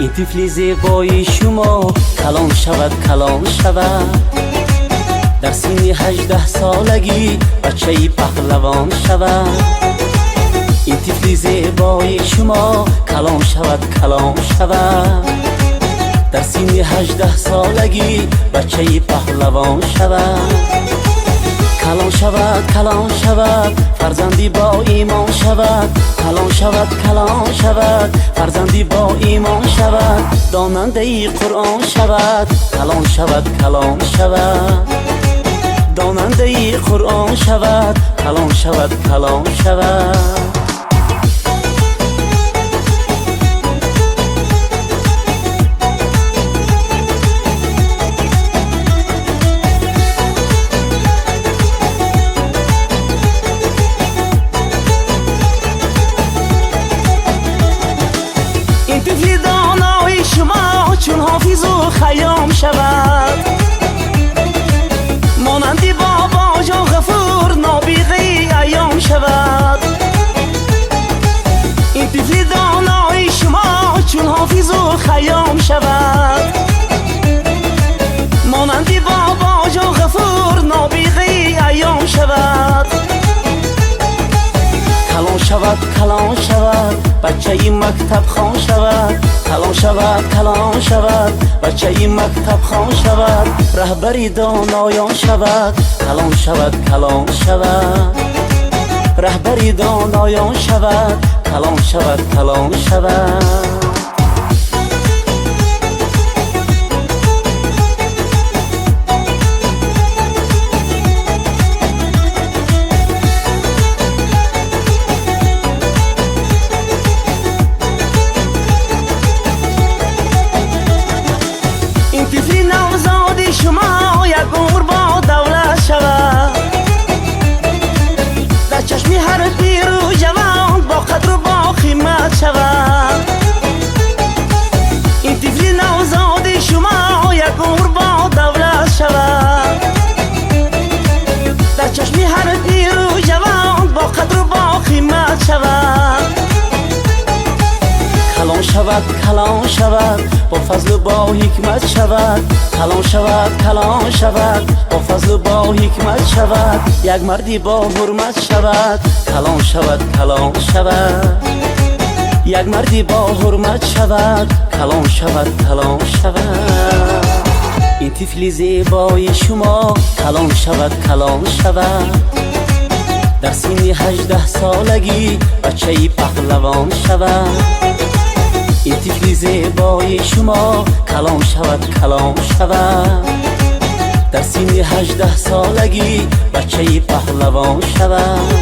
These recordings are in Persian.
این طفل زیبای شما کلام شود کلام شود، در سن 18 سالگی بچه پهلوان شود. این طفل زیبای شما کلام شود کلام شود، در سن 18 سالگی بچه پهلوان شود. کلام شود کلام شود فرزندی با ایمان شود، کلام شود کلام شود فرزندی با ایمان شود، داننده قرآن شود. کلام شود کلام شود داننده قرآن شود، کلام شود کلام شود. این طفل دانای شما چون حافظ و خیام شود، مانندی بابا جان غفور نابغه ایام شود. این طفل دانای شما چون حافظ و خیام شود، مانندی بابا جان غفور نابغه ایام شود. کلام شود کلام شود بچه مکتب خوان شود، کلام شود کلام شود بچه مکتب خوان شود، رهبری دانایان شود. کلام شود کلام شود رهبری دانایان شود، کلام شود کلام شود. طفل نوزاد شما یک عمر با دولت شود، در چشم هر پیر و جوان با قدر و با قیمت شود. این طفل نوزاد شما یک عمر با دولت شود، در چشم هر پیر و جوان با قدر و با قیمت شود. کلام شود کلام شود با فضل و با حکمت شود، کلام شود کلام شود با فضل و با حکمت شود، یک مردی با حرمت شود. کلام شود کلام شود یک مردی با حرمت شود، کلام شود کلام شود. این طفل زیبای شما کلام شود کلام شود، در سن 18 سالگی بچه پهلوان شود. این طفل زیبای شما کلام شود کلام شود، در سن 18 سالگی بچه پهلوان شود.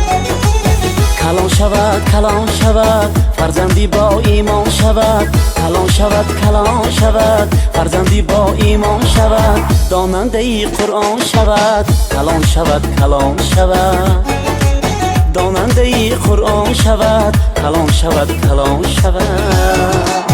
کلام شود کلام شود فرزندی با ایمان شود، کلام شود کلام شود فرزندی با ایمان شود، داننده قرآن شود. کلام شود کلام شود داننده قرآن شود، کلام شود کلام شود.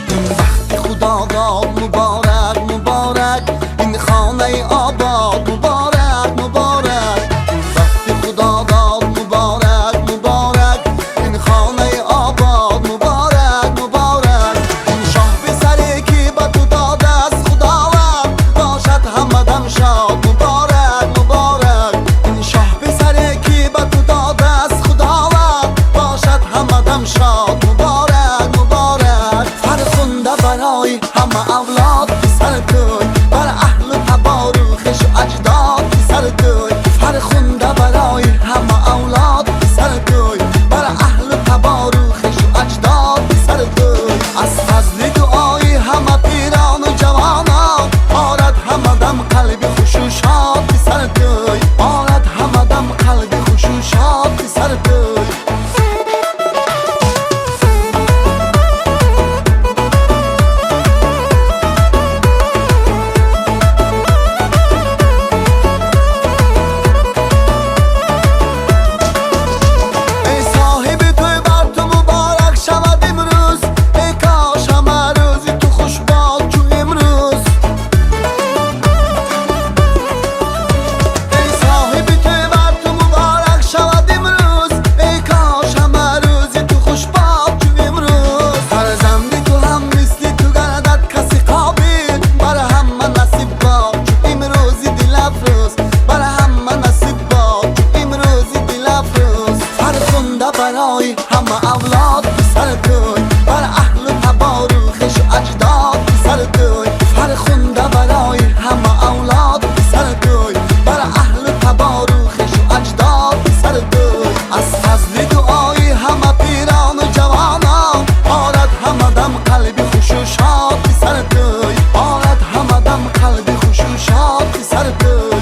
این وقت خداداد مبارک مبارک، این خانه آباد مبارک مبارک. این وقت خداداد مبارک مبارک، این خانه آباد مبارک مبارک. این شاه پسری که به تو داده است خداوند، باشد همدم شاد مبارک مبارک. این شاه پسری که به تو داده است خداوند، باشد همدم شاد مبارک مبارک. فرخنده برای همه اولاد سر توی، بر اهل و تبار و خویش و اجداد سر توی. فرخنده برای همه اولاد سر توی، بر اهل و تبار و خویش و اجداد سر توی. از فضل دعای همه پیران و جوانان، آرد همه دم قلب خوش و شاد سر توی، آرد همه دم قلب خوش و شاد سر توی. شود برای همه اولاد سر توی بر اهل تباروخش و اجداد سر توی فرخنده برای همه اولاد سر توی بر اهل تباروخش و اجداد سر توی از فضل دعای همه پیران و جوانان آرد همه دم قلبی خوش و شاد سر توی آرد همه دم قلبی خوش و شاد سر توی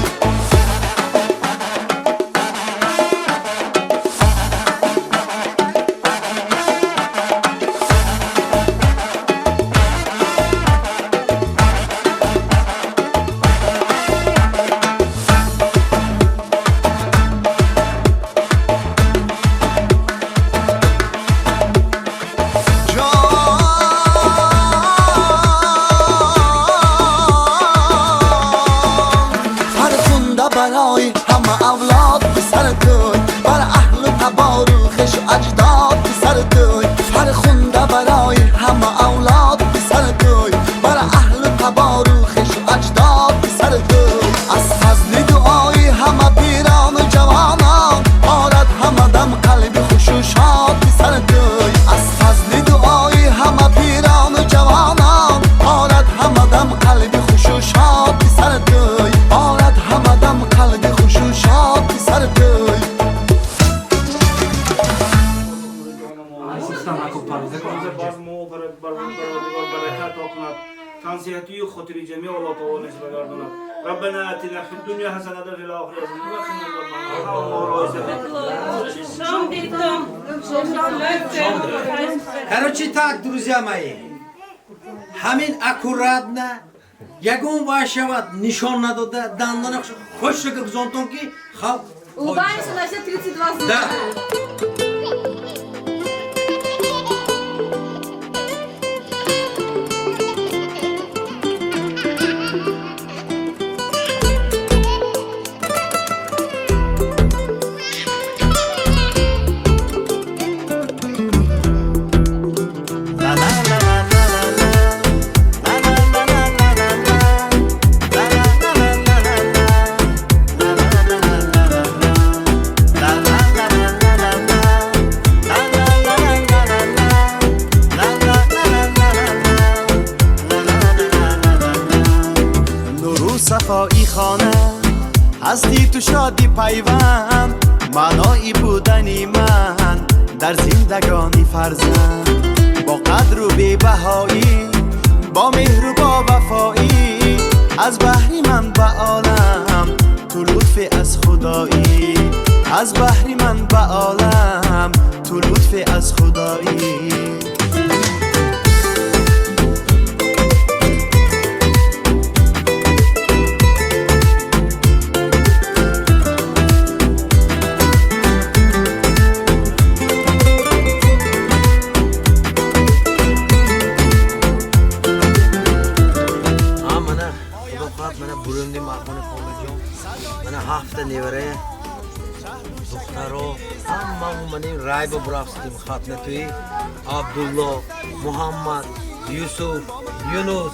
برای همه اولاد سر توی بر اهل تباروخش و اجداد سر توی فرخنده برای همه اولاد سر توی بر اهل تباروخش و اجداد سر توی از فضل دعای همه پیران و جوانان آرد همه دم قلبی خوش و شاد سر توی از فضل دعای همه پیران و جوانان آرد همه دم قلبی خوش و شاد سر توی آرد همه دم قلبی خوش و شاد سر توی تنصيحتي خاطر جميع الله تعالى نسبة قردنا ربنا آتنا في الدنيا حسنة وفي الآخرة حسنة وقنا Короче так, друзья мои, همین аккуратно, ягон вашего нишон надода, данных, хочешь как зонтонки, халк. Улыбаемся на все 32 зуба. Да. صفایی خانه هستی تو شادی پیوند معنایی بودنی من در زندگانی فرزند با قدر و بی‌بهایی با مهر و با وفایی از بحری من به عالم تو لطفی از خدایی از بحری من به عالم تو لطفی از خدایی هفته نیوره دخترو همه منی رای برافستیم خاطر توی عبدالله محمد یوسف یونس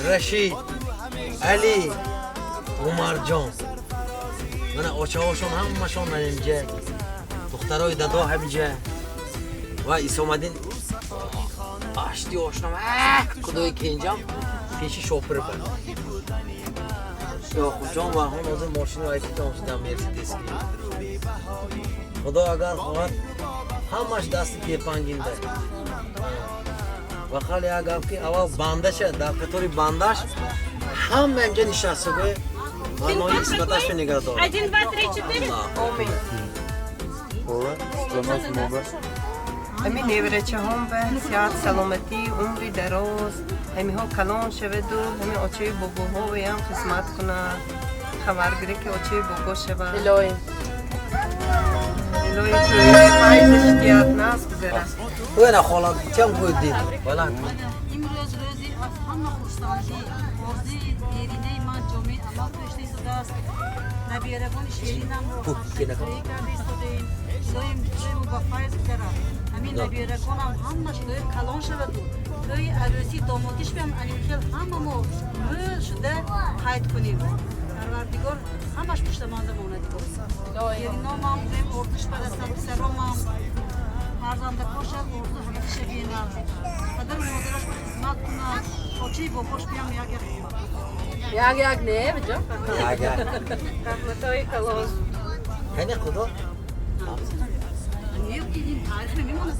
رشید علی عمر جان من آچه‌هاشون همشون اینجا دخترای دادا همینجا و ایسا اومدین آشتی آشنام خدایی که اینجا پیشی شوپر بود یا جان و هم از ماشین و ایتی تامشیدم مرسیدس کی خدا اگر خواهد همش دست پی پنگین ده و خالی اگر که اول باندش در خطوری باندش هم اینجا نشسته به و نوعی اسمتش به نگرد دارم 1, 2, 3, 4. Amen. همین نیورچه هم به سیاد سلامتی عمری دراز همین ها کلان شود و همین آچه بابوها هم خدمت کنه خبرگیری که آچه بابو شود الهی توی پایز اشتیاق ناس بذاره او نه خالا چم کوید دید بله امروز روزی از همه خوشتانشی موزی دیرینه ما جمعی الله توشتی صداست نبیرگون شیرینم رو شیری کردی صدیم دویم با فایز کرد همین نبیرگون همش دوی کلان شود دوی عروسی دامادیش بیم علی خیل همه ما مل شده قید کنیم پروردگار همش پشتمانده مونه دیگه یرینام هم بریم ارتش پرستم پسرام هم فرزنده کاشم ارتش همیشه بینم پدر مادرش به خدمت کنم بچه با خوش بیام یک نه بجا رحمتای کلاس خیلی خدا این تاریخ نمیمونه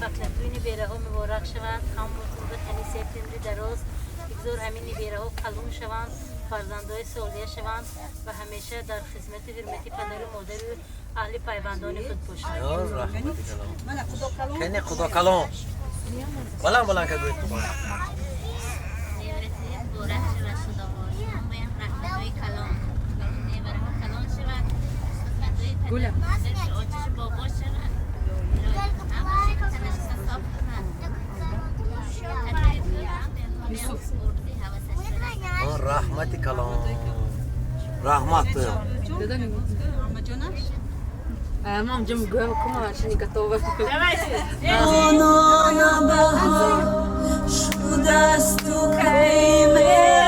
خطلتوی نبیره ها مبارک شوند هم بطور خیلی سپتمبری دراز بگذار همین نبیره ها قلون شوند فرزندهای سالیه شوند و همیشه در خدمت و حرمتی پدر و مادر و اهل پیوندان خود باشند خیلی خدا کلام بلند که گوید نیورتی مبارک شوند صداواری هم باید رحمتهای کلام نیوره ها کلان شوند خدمتهای پدر و مادر آتش بابا شوند رحمتی کلام رحمت مام جم گوه کما عشانی کتابه آنان بهار شده است تو خیمه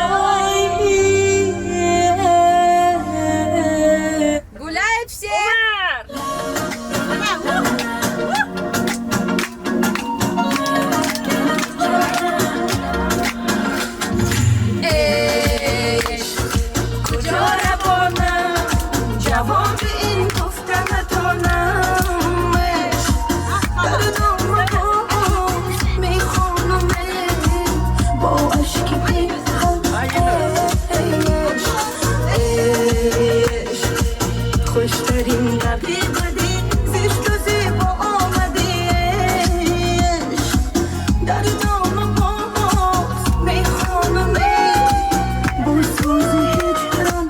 گلای все کجا روانم جواب این گفتن نتانم در نام میخونم با عشق خوشترین دقیقه دی زشت و زیبا آمدی در نام میخونم با سوز هجران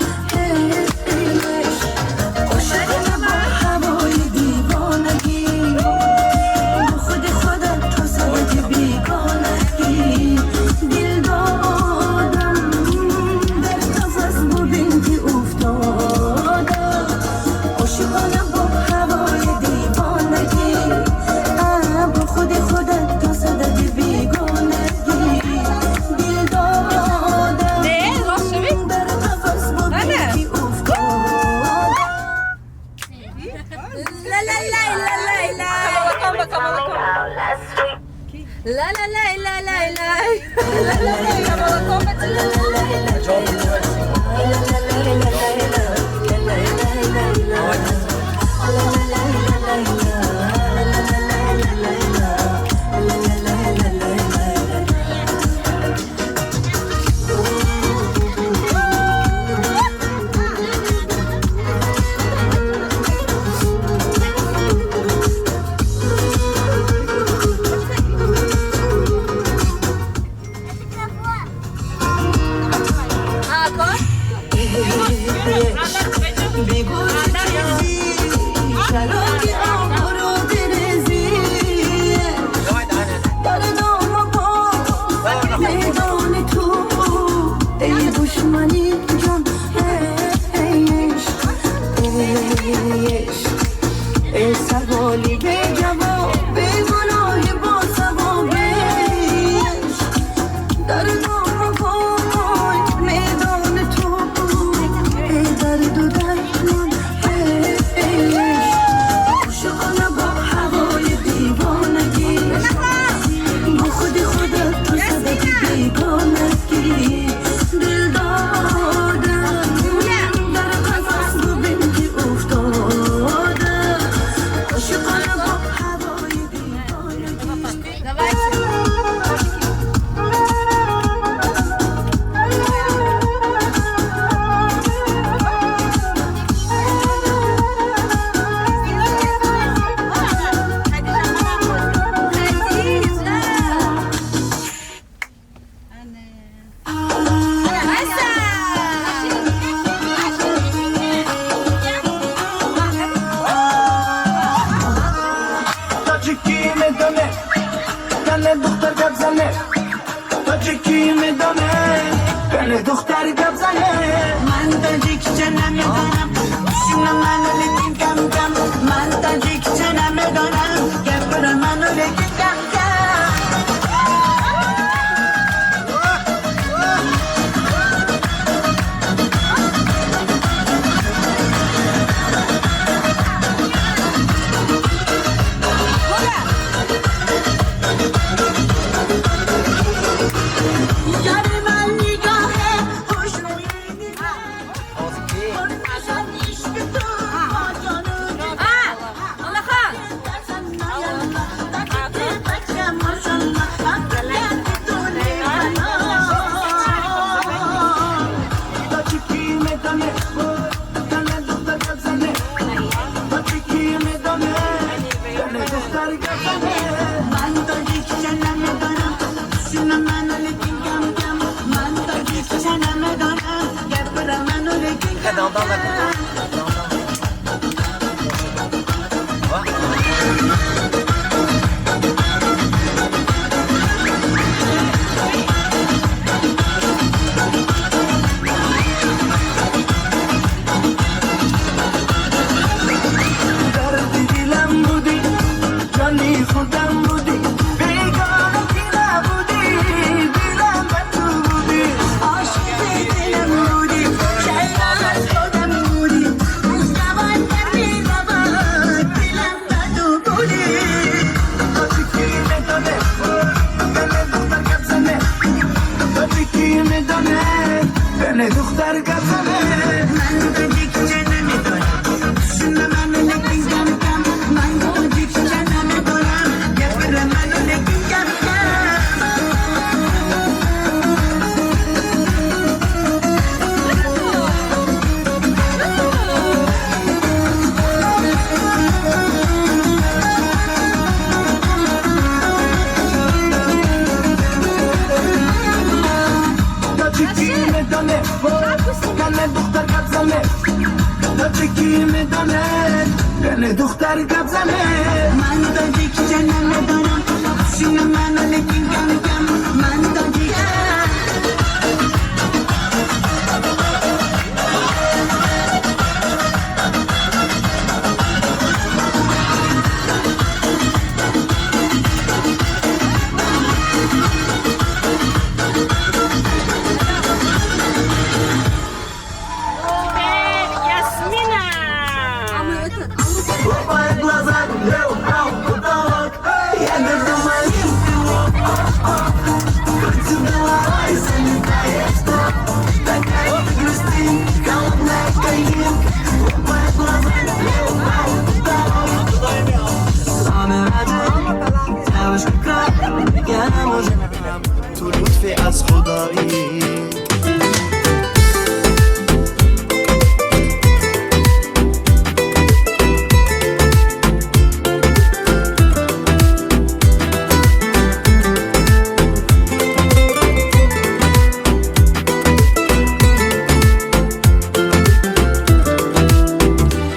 عاشق با هوای دیوانگی با خود خودت تا سبت بیگانگی دل دادم در قفس ببین که افتادم عاشقانه با هوای دیوانگی با خود خودت تا سبت بیگانگی دل دادم در قفس ببین که افتادم لا لا لا لا لا لا لا لا لا لا لا بگو چیزی شرابی آمرو درزی در نام با میدان تو ای دشمنی جان ای سوالی به جواب به گناه با ثوابش در نام با میدان تو ای درد و درمان عاشقانه با هوای دیوانگی با خود خودت تو سبت بیگانگی دل دادم در قفس ببین که افتادم عاشقانه با هوای دیوانگی تاجیکی میدانه تنه دختر گپ زنه تاجیکی میدانه تنه دختر گپ زنه من تاجیکچه نمیدانم شونه منو لیکن کم کم من تاجیکچه نمیدانم گپر منو لیکن کم کم دختر گپ زنه من دادی که جنم ندارم سینه منو نگین کم کم من دادی تو لطفی از خدایی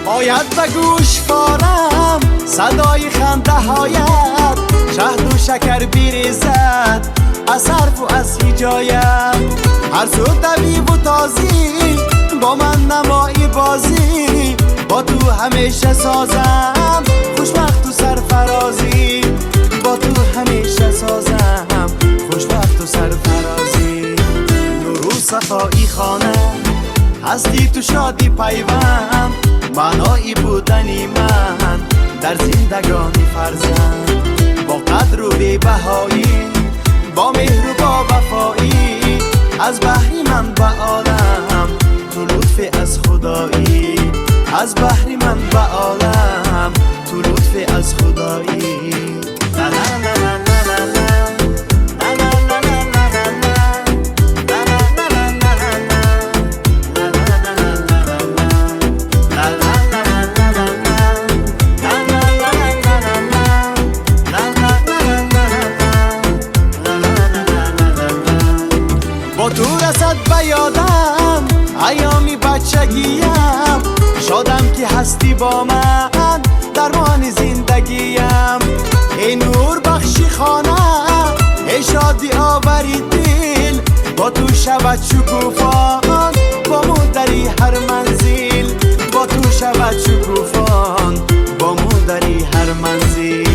آید به گوش فارم صدای خنده هایت شهد و شکر بیریزد از حرف و از هجایت هر سو طبیب و تازی با من نمایی بازی با تو همیشه سازم خوشبخت و سرفرازی با تو همیشه سازم خوشبخت و سرفرازی نور و صفایی خانه هستی تو شادی پیوند معنایی بودنی من در زندگانی فرزند با قدر و بی‌بهایی با مهر و با وفایی از بحری من به عالم تو لطفی از خدایی از بحری من به عالم تو لطفی از خدایی لا لا لا لا لا لا. با تو رسد به یادم ایامی بچگیم شادم که هستی با من درمان زندگیم ای نور بخشی خانه ای شادی آوری دل با تو شود شکوفان با مدری هر منزل با تو شود شکوفان با مدری هر منزل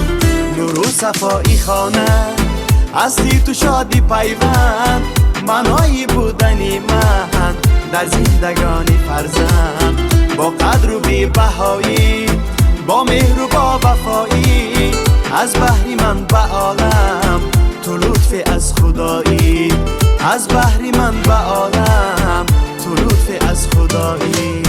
نور و صفایی خانه هستی تو شادی پیوند معنایی بودنی من در زندگانی فرزند با قدر و بی‌بهایی با مهر و با وفایی از بحری من به عالم تو لطفی از خدایی از بحری من به عالم تو لطفی از خدایی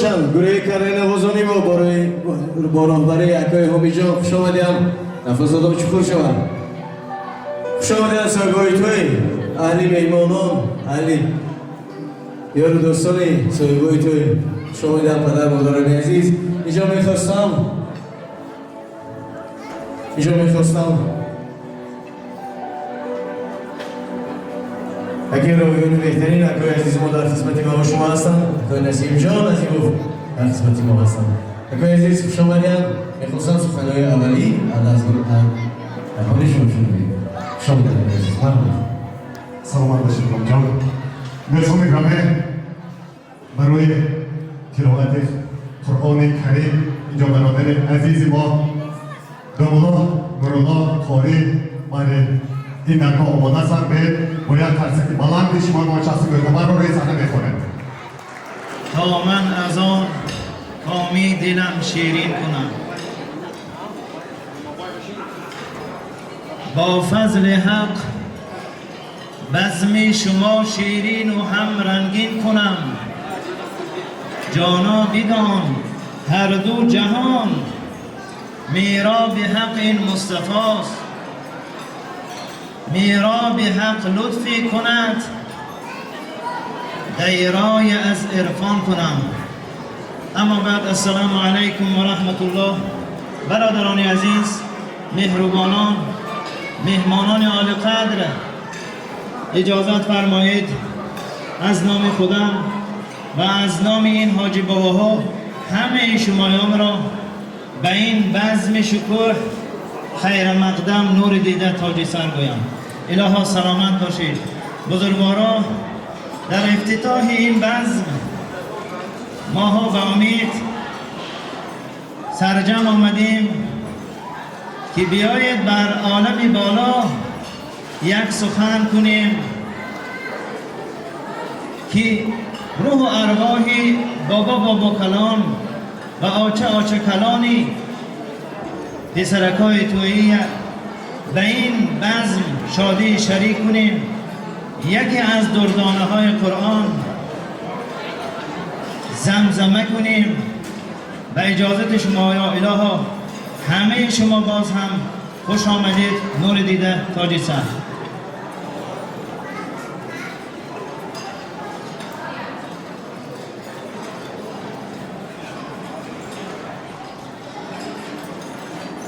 باشم گروه کرین وزانی و برای بارانبری اکای همیجا خوش آمدیم نفس آدم چکور شوم خوش آمدیم سایبای توی اهلی میمانان اهلی یار دوستانی سایبای توی خوش آمدیم پدر مادران عزیز اینجا میخواستم اگر رویون بهترین اکای عزیز ما در خدمت ما شما هستم اکای نسیم جان از این گفت در خدمت ما هستم اکای عزیز خوش آمدید میخواستم سخنهای اولی از اکای شما شروع بگیم خوش آمدید عزیز سلامت باشید جان دوستان گرامی برای تلاوت قرآن کریم اینجا برادر عزیز ما دولا مولانا قاری برای این درگاه آماده هستند باید ترسک بلند شما با شخص گرگوبر رو روی صحنه بخورند تا من از آن کامی دلم شیرین کنم با فضل حق بزم شما شیرین و هم رنگین کنم جانا بدان هر دو جهان میراب حق این مصطفاست میراب حق لطفی کند دیرای از عرفان کنم اما بعد السلام علیکم و رحمت الله برادران عزیز مهربانان مهمانان عالی قدر اجازت فرمایید از نام خودم و از نام این حاجی باباها همه شمایان را به این بزم شکوه خیر مقدم نور دیده تاج سر گویم الها سلامت باشید بزرگوارا در افتتاح این بزم ماها به امید سرجم آمدیم که بیایید بر عالم بالا یک سخن کنیم که روح و ارواح بابا کلان و آچه کلانی پسرکای تویی به این بزم شادی شریک کنیم یکی از دردانه های قرآن زمزمه کنیم به اجازت شما یا الها همه شما باز هم خوش آمدید نور دیده تاج سر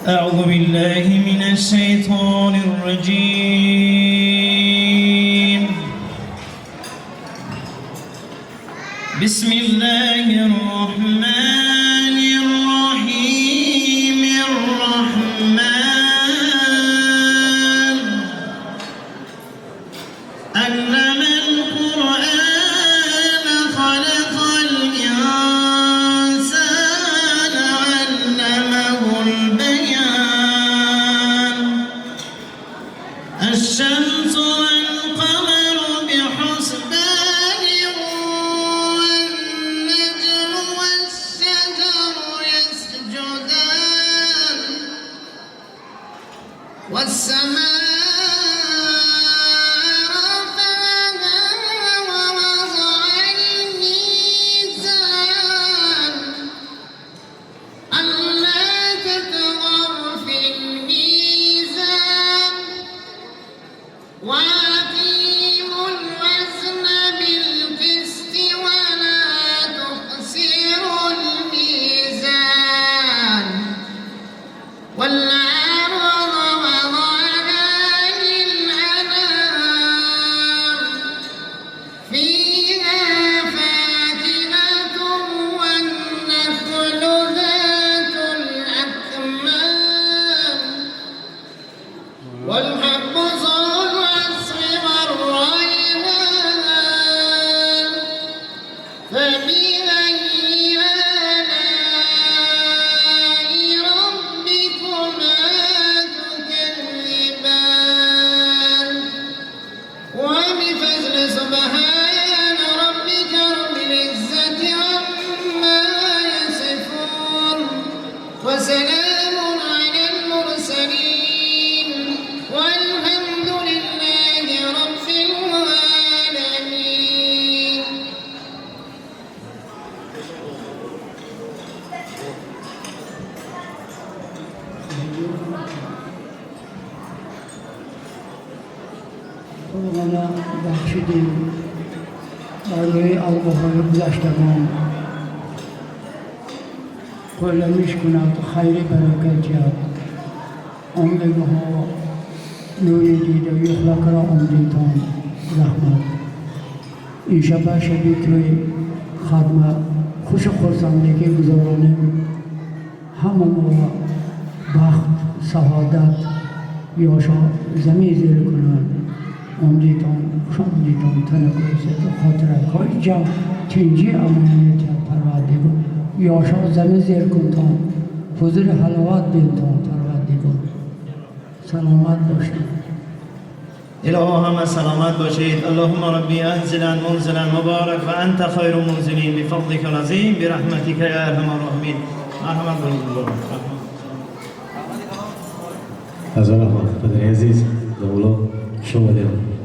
أعوذ بالله من الشيطان الرجيم بسم الله الرحمن الرحيم الرحمن علم القرآن خلق الإنسان علمه البيان الشمس والقمر بحسبان والنجم والشجر يسجدان والسماء رفعها بخشیدی برای آقاهای گذشتگان کلمیش کند خیر برکت یاد عمرگه ها نوری دیده و اخلاق را عمریتان رحمت این شبه شبی توی خدمت خوش خورسندگی گذارانیم همه ما بخت سعادت یاشا زمین زیر کنند عمریتان شامریتان تنکویست خاطره کاری جا تنجی امانیت پروردگار یاشا زمین زیر کنتان حضور حلوات بینتان پروردگار سلامت باشید إله همه سلامت باشید. اللهم ربي أنزلا منزلا مبارك فأنت خير منزلين بفضلك العظيم برحمتك يا أرحم الراحمين. مرحمت باشید. از آن پدر عزیز دولا شما دیم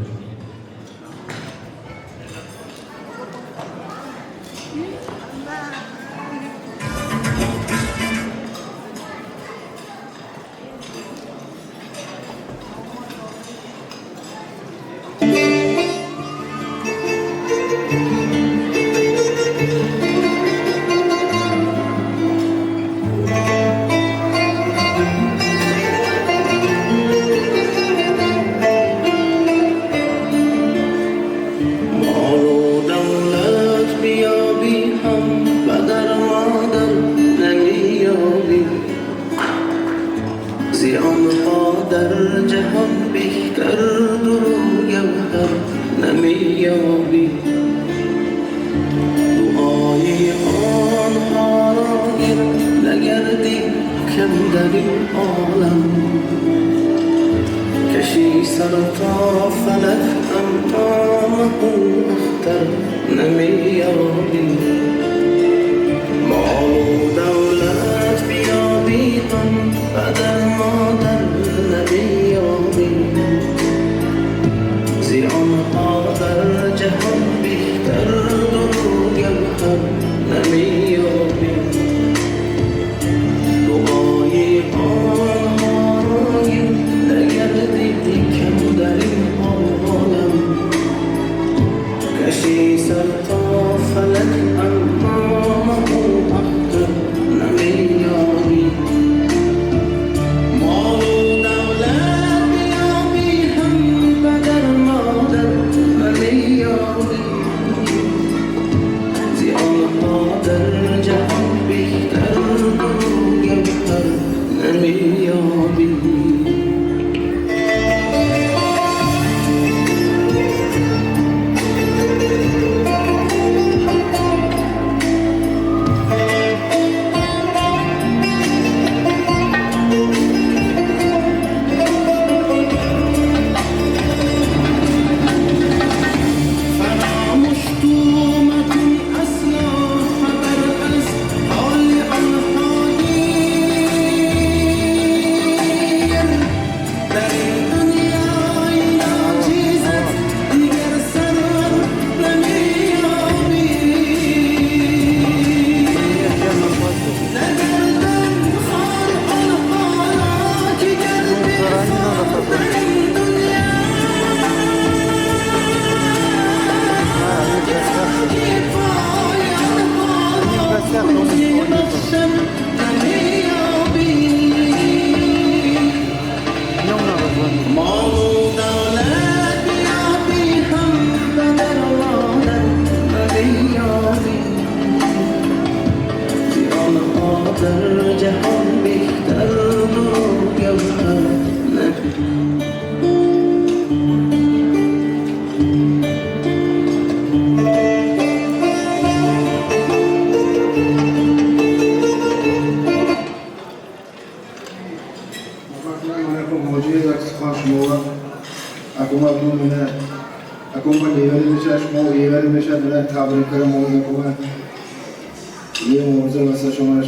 یه موضوع واسه شما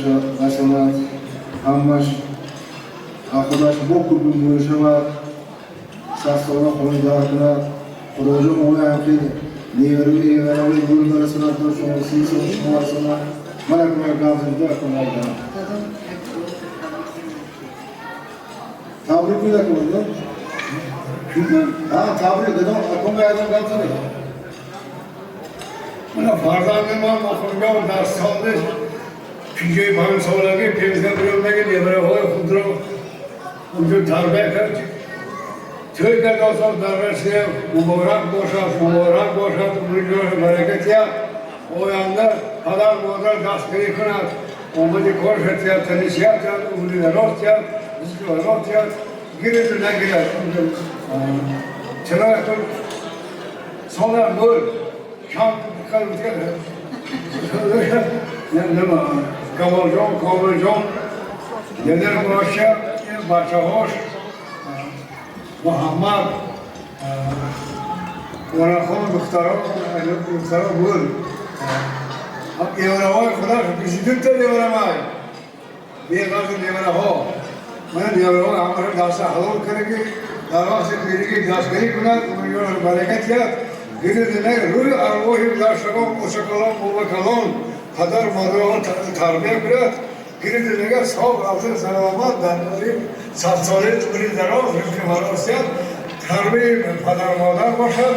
شما همش خودش بکن بگوی شما سال خونه دار کنه خدا جو موی همین نیروی ورای گل برسونه تو شما سیسو شما شما من کنم کام زنده کنم تبریک میگم ها تبریک دادم اکم یادم گفتم من فرزند ما مخونگاه در سالش پیجه 5 سالگی پیزده بیرون نگه نیمره های خود رو اونجور تربیه کرد توی که داستان درسته مبارک باشد اونجور برکتیا آینده پدر مادر دستگیری کند اومدی کارش تیاد تنیسیت تیاد اومدی دراز تیاد دراز تیاد گیرید و نگیرد چرا اکن سالر دور کم کلم تیاد نما کامل جان یدر باشه بچه هاش محمد ورخان دخترها بود دیواره های خودش بیشتر تا دیواره مای بیقدر دیواره ها من دیواره ها همه دست حلال کرده در واسه پیری دستگیری کند اونجور برکت یاد دیده دیده روی ارواحی در شکام اوشکلان بوبکلان پدر مادرها تربیه کرد دیده دیده صاحب افضل سلامت در صد ساله طوری دراز رفت مراسیت تربیه پدر مادر باشد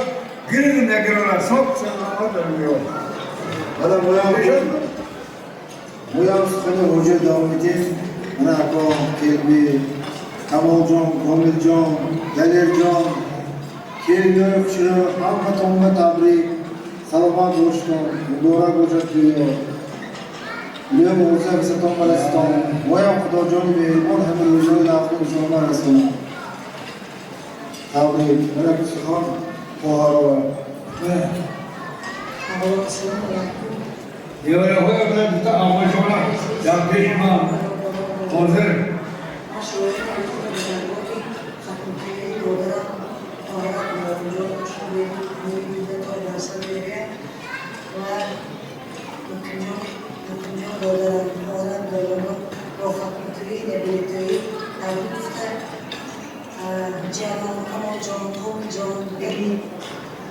دیده نگرانه صاحب سلامت در میاد حالا مویام سخن روژه دامیدیم من اکا کلبی کمال جان، کامل جان، دلیر جان کلبی های خوشی همه تامه تبریک سلامت باشتم مبارک باشد توی لیه موزه بستان بلستان مویام خدا جانی مهربان همه روژه لفظ شما برستان تبریک من اکا سخن خواهر دیواره های اپنا بیتا آمال شما در پیش ما حاضر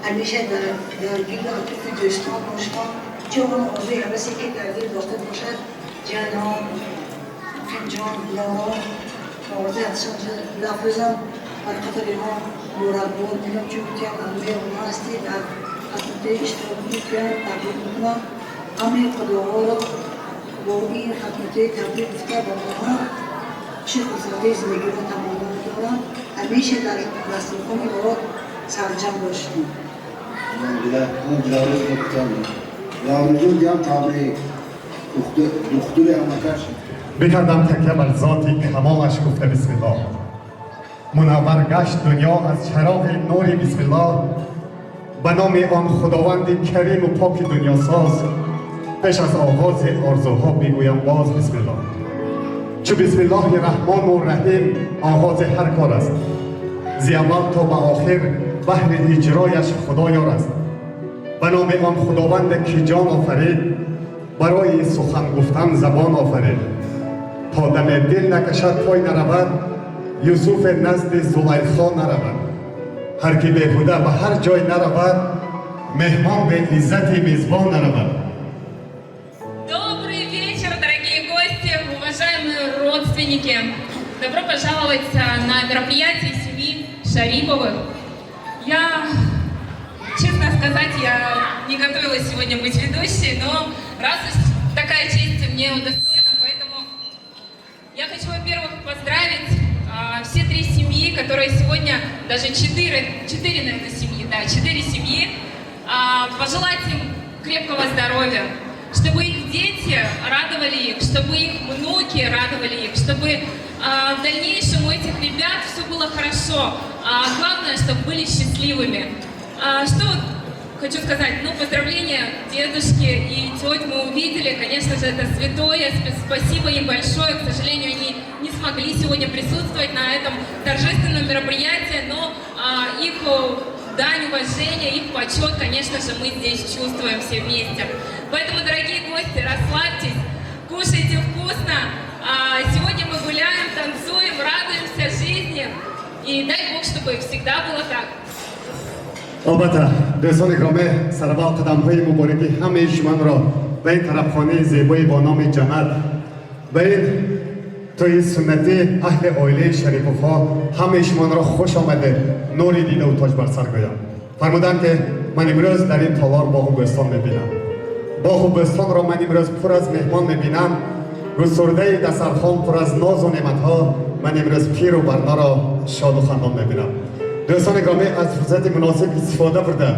همیشه درگیر عاطفه دوستان باشم چون موضوع همیشه که درگیر داشته باشد جنان فنجان لارا موضوع لفظم بر خاطر ما مربوط میگم چون که همه اونها هستی در خدمت اشتراکی کرد تبریک میکنم همه خداها را با این خدمت تبریک گفته و اونها چه خصوصی زندگی را تمام دارم همیشه در دسترخوان مراد سرجم باشیم من جالب نکتم یاوریجون دیام تبریک دختوری امکش بکردم تکیه بر ذاتی کمالش گفته بسم الله منور گشت دنیا از چراغ نور بسم الله به نام آن خداوند کریم و پاک دنیا ساز پیش از آغاز آرزوها بگویم باز بسم الله چو بسم الله رحمان و رحیم آغاز هر کار است زی اول تا به آخر بهر اجرایش خدایار است به نام آن خداوند که جان آفرید برای سخن گفتن زبان آفرید تا دم دل نکشد پای نرود یوسف نزد زلیخا نرود هر که بیهوده به هر جای نرود مهمان به عزت میزبان نرود. Добрый вечер, дорогие гости, уважаемые родственники. Добро пожаловать на мероприятие семьи Шариповых. Честно сказать, я не готовилась сегодня быть ведущей, но раз уж такая честь мне удостоена, поэтому я хочу, во-первых, поздравить все 3 семьи, которые сегодня, даже 4 наверное, семьи, да, 4 семьи, пожелать им крепкого здоровья, чтобы их дети радовали их, чтобы их внуки радовали их, чтобы в дальнейшем у этих ребят все было хорошо, а главное, чтобы были счастливыми. Что хочу сказать, поздравления дедушке и тете мы увидели, конечно же, это святое, спасибо им большое, к сожалению, они не смогли сегодня присутствовать на этом торжественном мероприятии, но их дань уважения, их почет, конечно же, мы здесь чувствуем все вместе. Поэтому, дорогие гости, расслабьтесь, кушайте вкусно, сегодня мы гуляем, танцуем, радуемся жизни, и дай Бог, чтобы всегда было так. البته دوستان گرامی سربال قدم های مبارکی همه شما را به این طرفخانه زیبایی با نام جنت به این توی سنتی اهل عائله شریف‌ها همه شما را خوش آمده نوری دیده و تاج بر سر گویم. فرمودند که من امروز در این تالار باغ و بستان میبینم. باغ و بستان را من امروز پر از مهمان میبینم. گسترده دسترخوان پر از ناز و نعمت‌ها. من امروز پیر و برنا را شاد و خندان میبینم. دوستان گرامی، از فرصت مناسب استفاده برده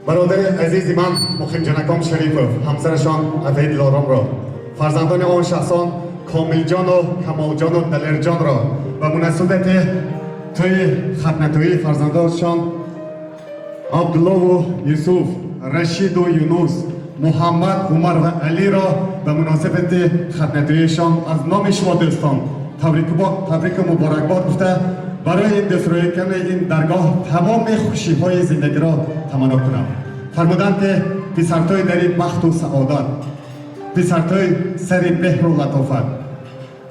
برادر عزیز من مخیم جنکام شریفوف، همسرشان عفید دلارام را، فرزندان آن شخصان کامل جان و کمال جان و دلیر جان را و مناسبت توی ختنه‌تویی فرزندانشان عبدالله و یوسف، رشید و یونس، محمد، عمر و علی را به مناسبت ختنه‌توییشان از نام شما دوستان تبریک و مبارکباد گفته برای این دسترویکن این درگاه تمام خوشی‌های زندگی را تمنا کنم. فرمودند که پسرتوی در این بخت و سعادت، پسرتوی سر مهر و لطافت،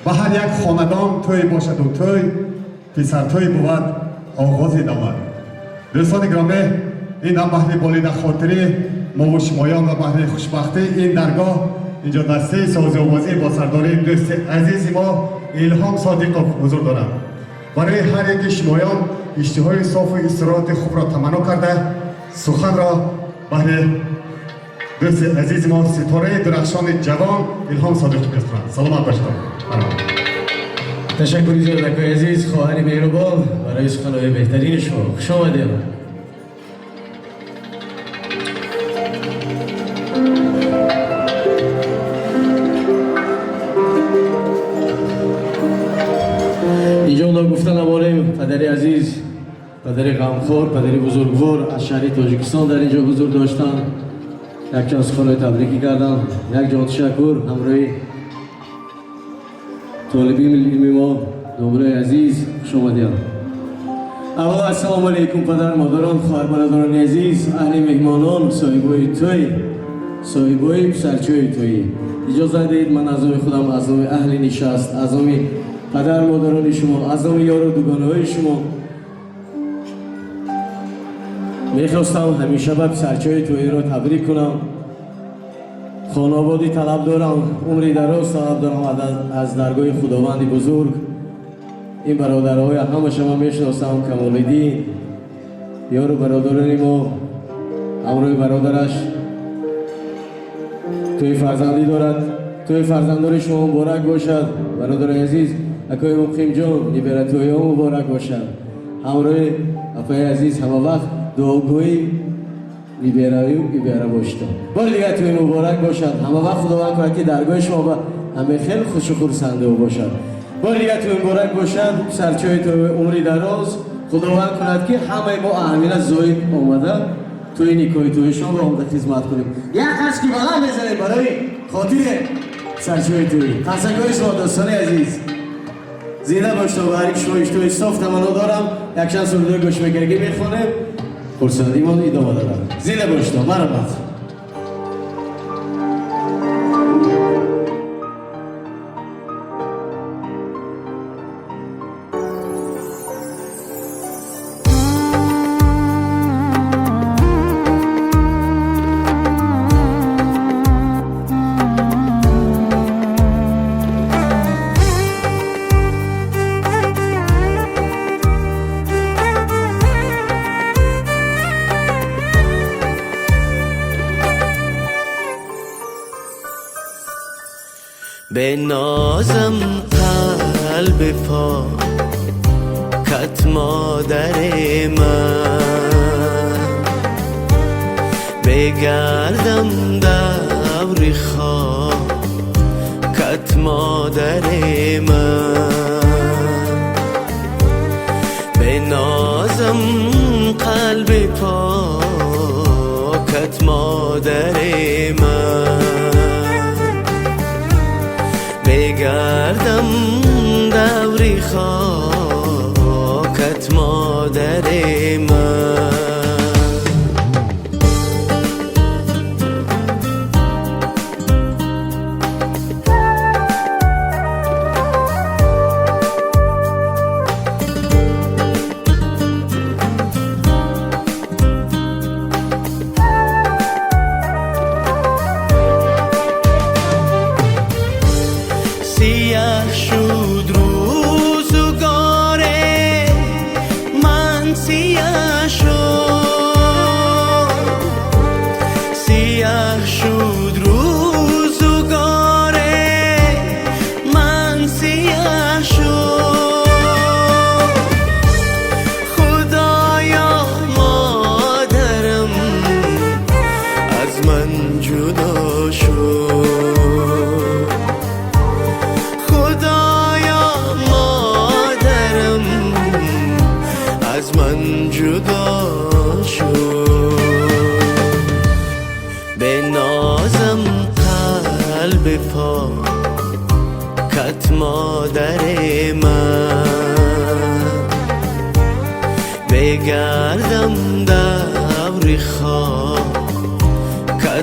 و هر یک خاندان توی باشد و توی پسرتوی بود آغاز دولت. دوستان گرامی، این هم بحر بالید خاطری ما و شمایان و بحر خوشبختی این درگاه اینجا دسته ساز آوازی با سرداری دوست عزیز ما الهام صادقوف حضور دارند. برای هر یک شمایان اشتهای صاف و استراحت خوب را تمنا کرده سخن را بحر دوست عزیز ما ستاره درخشان جوان الهام صادق بسپرند. سلامت باشید. تشکر زیاد دکای عزیز، خواهر مهربان برای سخنهای بهترین شما. خوش آمدید. اینجا گفتن نمانیم پدری عزیز، پدری غمخوار، پدری بزرگوار از شهر تاجیکستان در اینجا حضور داشتن. یک چند سخنهای تبریکی کردم. یک جان تشکر همراهی طالبین علمی ما دوباره عزیز، خوش آمدید. اول السلام علیکم پدر مادران، خواهر برادران عزیز، اهل مهمانان، صاحبای توی، صاحبای سرچوی توی. اجازه دهید من از نام خودم، از نام اهل نشست، از نام پدر مادران شما، از نام یار و دوگانه‌های شما میخواستم همیشه به سرچوی توی را تبریک کنم. خانوادی طلب دارم، عمری دراز طلب دارم از درگاه خداوند بزرگ. این برادرهای همه شما میشناسم، کمال‌الدین یار و برادران ما، همراه برادرش توی فرزندی دارد. توی فرزندان شما مبارک باشد. برادر عزیز اکای مقیم جان نیبره توی ها مبارک باشد. همراه اپای عزیز همه وقت دعاگویی نیبره باشد. بار دیگه توی مبارک باشد. همه وقت خداوند کنه که درگاه شما با همه خیلی خوش و خرسنده باشد. بار دیگه توی مبارک باشد. سرچوی توی عمری دراز خداوند کند که همه ما اهمیت زاید آمده توی نیکای توی شما با آمده خدمت کنیم. یک قصد که بلا بزنیم برای خاطر سرچوی توی. قصدگاه شما دوستان عزیز زیده باشتا و هر شما اشتوی صاف تمنا دارم. یک چند سردوی گوش مگرگی میخوانم خورسندی ما ادامه دارم. زیده باشتا مرحبت. به نازم قلب پاکت مادر من، بگردم دور خاکت مادر من، به نازم قلب پاکت مادر من، بگردم دوری خاکت مادر من.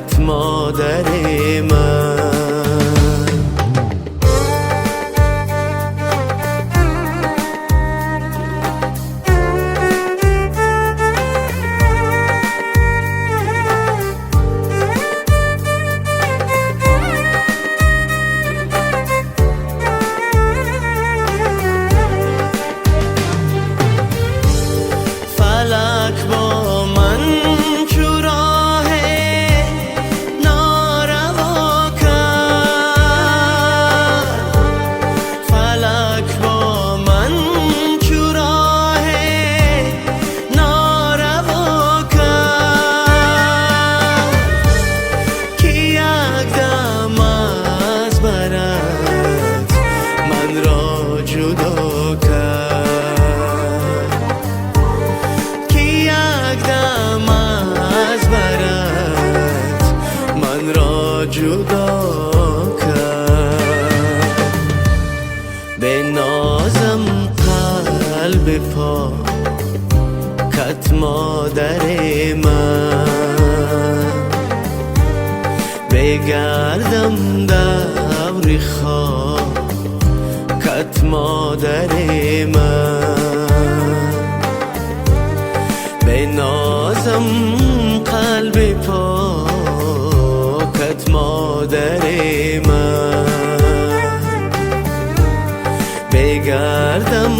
کت مادر من کت مادر من بگردم دور خاک کت مادر من بنازم قلب پاکت مادر من بگردم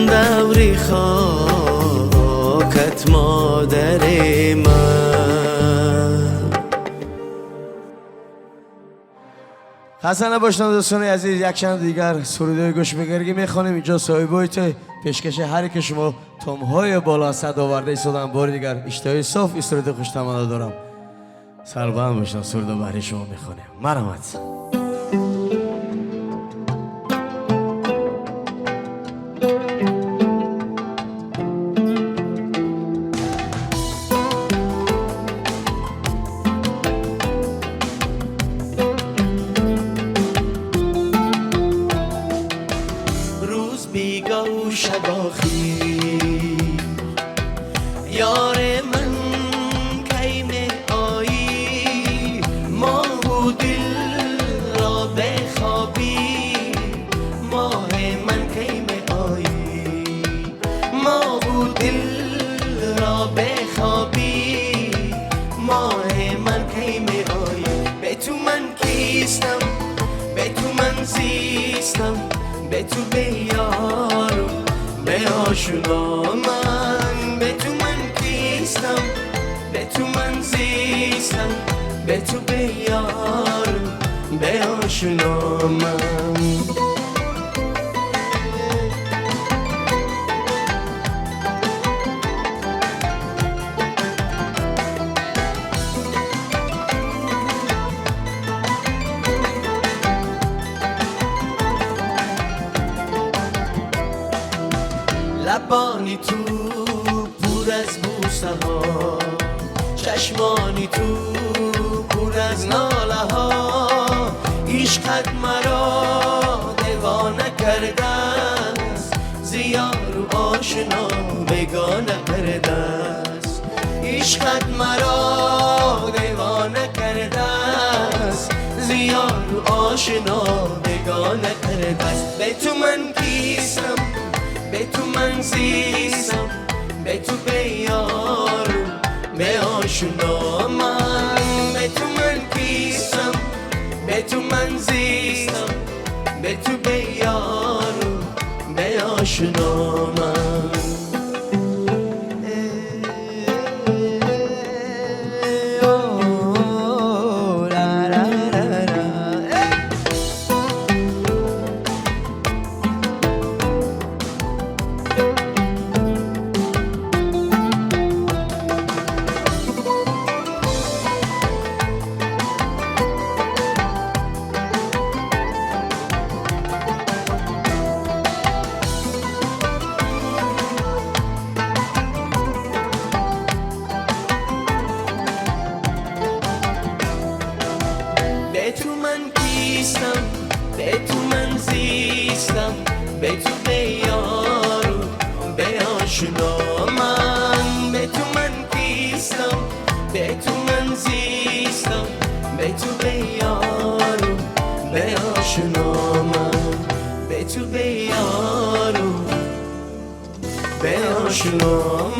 دور خاکت مادر من خسته نباشید دوستان عزیز. یک چند دیگر سرودای گوش بگیریم میخوانیم. اینجا صاحبایت پیشکش هر که شما تمهای بالا صد آورده ایستادن. بار دیگر اشتهای صاف این سرود خوش تمنا دارم. سربند باشن سرود برای شما میخوانیم. مرحمت. یار من کی می آیی ماه و دل را بخوابی ماه من کی می آیی ماه و دل را بخوابی ماه من کی می آیی به تو من کیستم به تو من زیستم به تو به یارو به آشنا من به تو من کیستم به تو من زیستم به تو به یارو به آشنا من لبانی تو پر از بوسه ها چشمانی تو پر از ناله ها عشقت مرا دیوانه کرده است زیار و آشنا بگانه کرده است عشقت مرا دیوانه کرده است زیار و آشنا بگانه کرده است به تو من کیستم به تو من زیستم به تو به یارو به آشنا من به تو من کیستم به تو من زیستم به تو به یارو به آشنا من به تو من کیستم به تو من زیستم به تو به یارو به آشنا من به تو من کیستم به تو من زیستم به تو بیارو به آشنامم به تو بیارو به آشنامم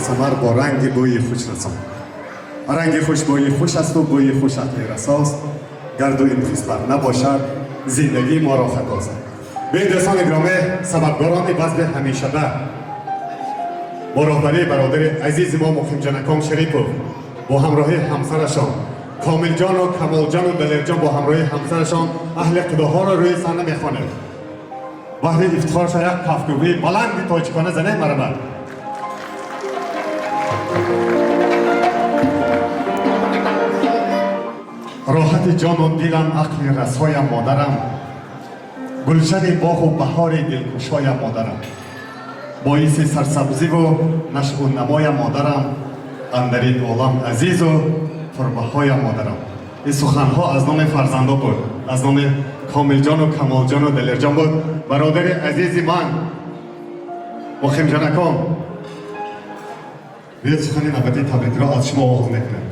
ثمر با رنگ بوی خوش رسان رنگ خوش بوی خوش است و بوی خوش عطر رساست گرد و این خصلت نباشد زندگی ما را خطاست به دوستان گرامی سببگاران بزم همیشه به با راهبری برادر عزیز ما مقیم جان اکام شریفوف با همراهی همسرشان کامل جان و کمال جان و دلیر جان با همراهی همسرشان اهل قداها را روی صحنه میخوانند وقتی افتخار شد یک کفگویی بلند تاجیکانه زنه مرمد راحت جان و دلم عقل رسایم مادرم گلشن باغ و بهار دلکشایم مادرم باعث سرسبزی و نشو و نمایم مادرم اندر این عالم عزیز و پربهایم مادرم این سخنها از نام فرزندا بود از نام کامل جان و کمال جان و دلیر جان بود برادر عزیز من مقیم جان اکام بیاید سخن نبتی تبریک را از شما آغاز میکنم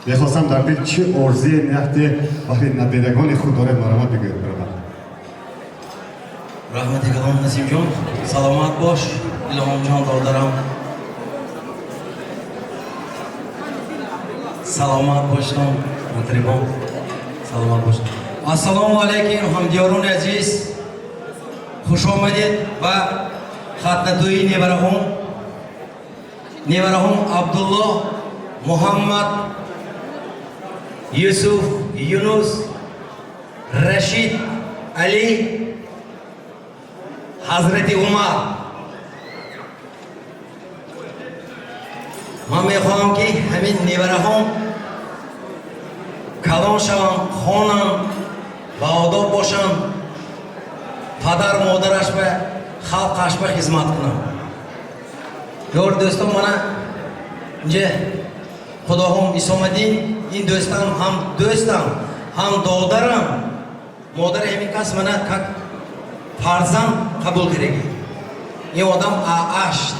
میخواستم در دل چه عرضی نهت وقتی نبیدگان خود دارد مرامت بگوید برادر رحمت کلام نسیم جان سلامت باش الهام جان دادرم سلامت باشم مطربان سلامت باشم السلام علیکم همدیاران عزیز خوش آمدید و خطنتوی نیورهم عبدالله محمد یوسف یونس رشید علی حضرت عمر من میخواهم که همین نیورهم کلان شوم خانم و آداب باشم پدر مادرش به خلقش به خدمت کنم یار دوستان من اینجا خدا هم اسامدین این دوستان هم دوستم هم دادرم مادر همین کس من как فرزند قبول کردی این آدم آشت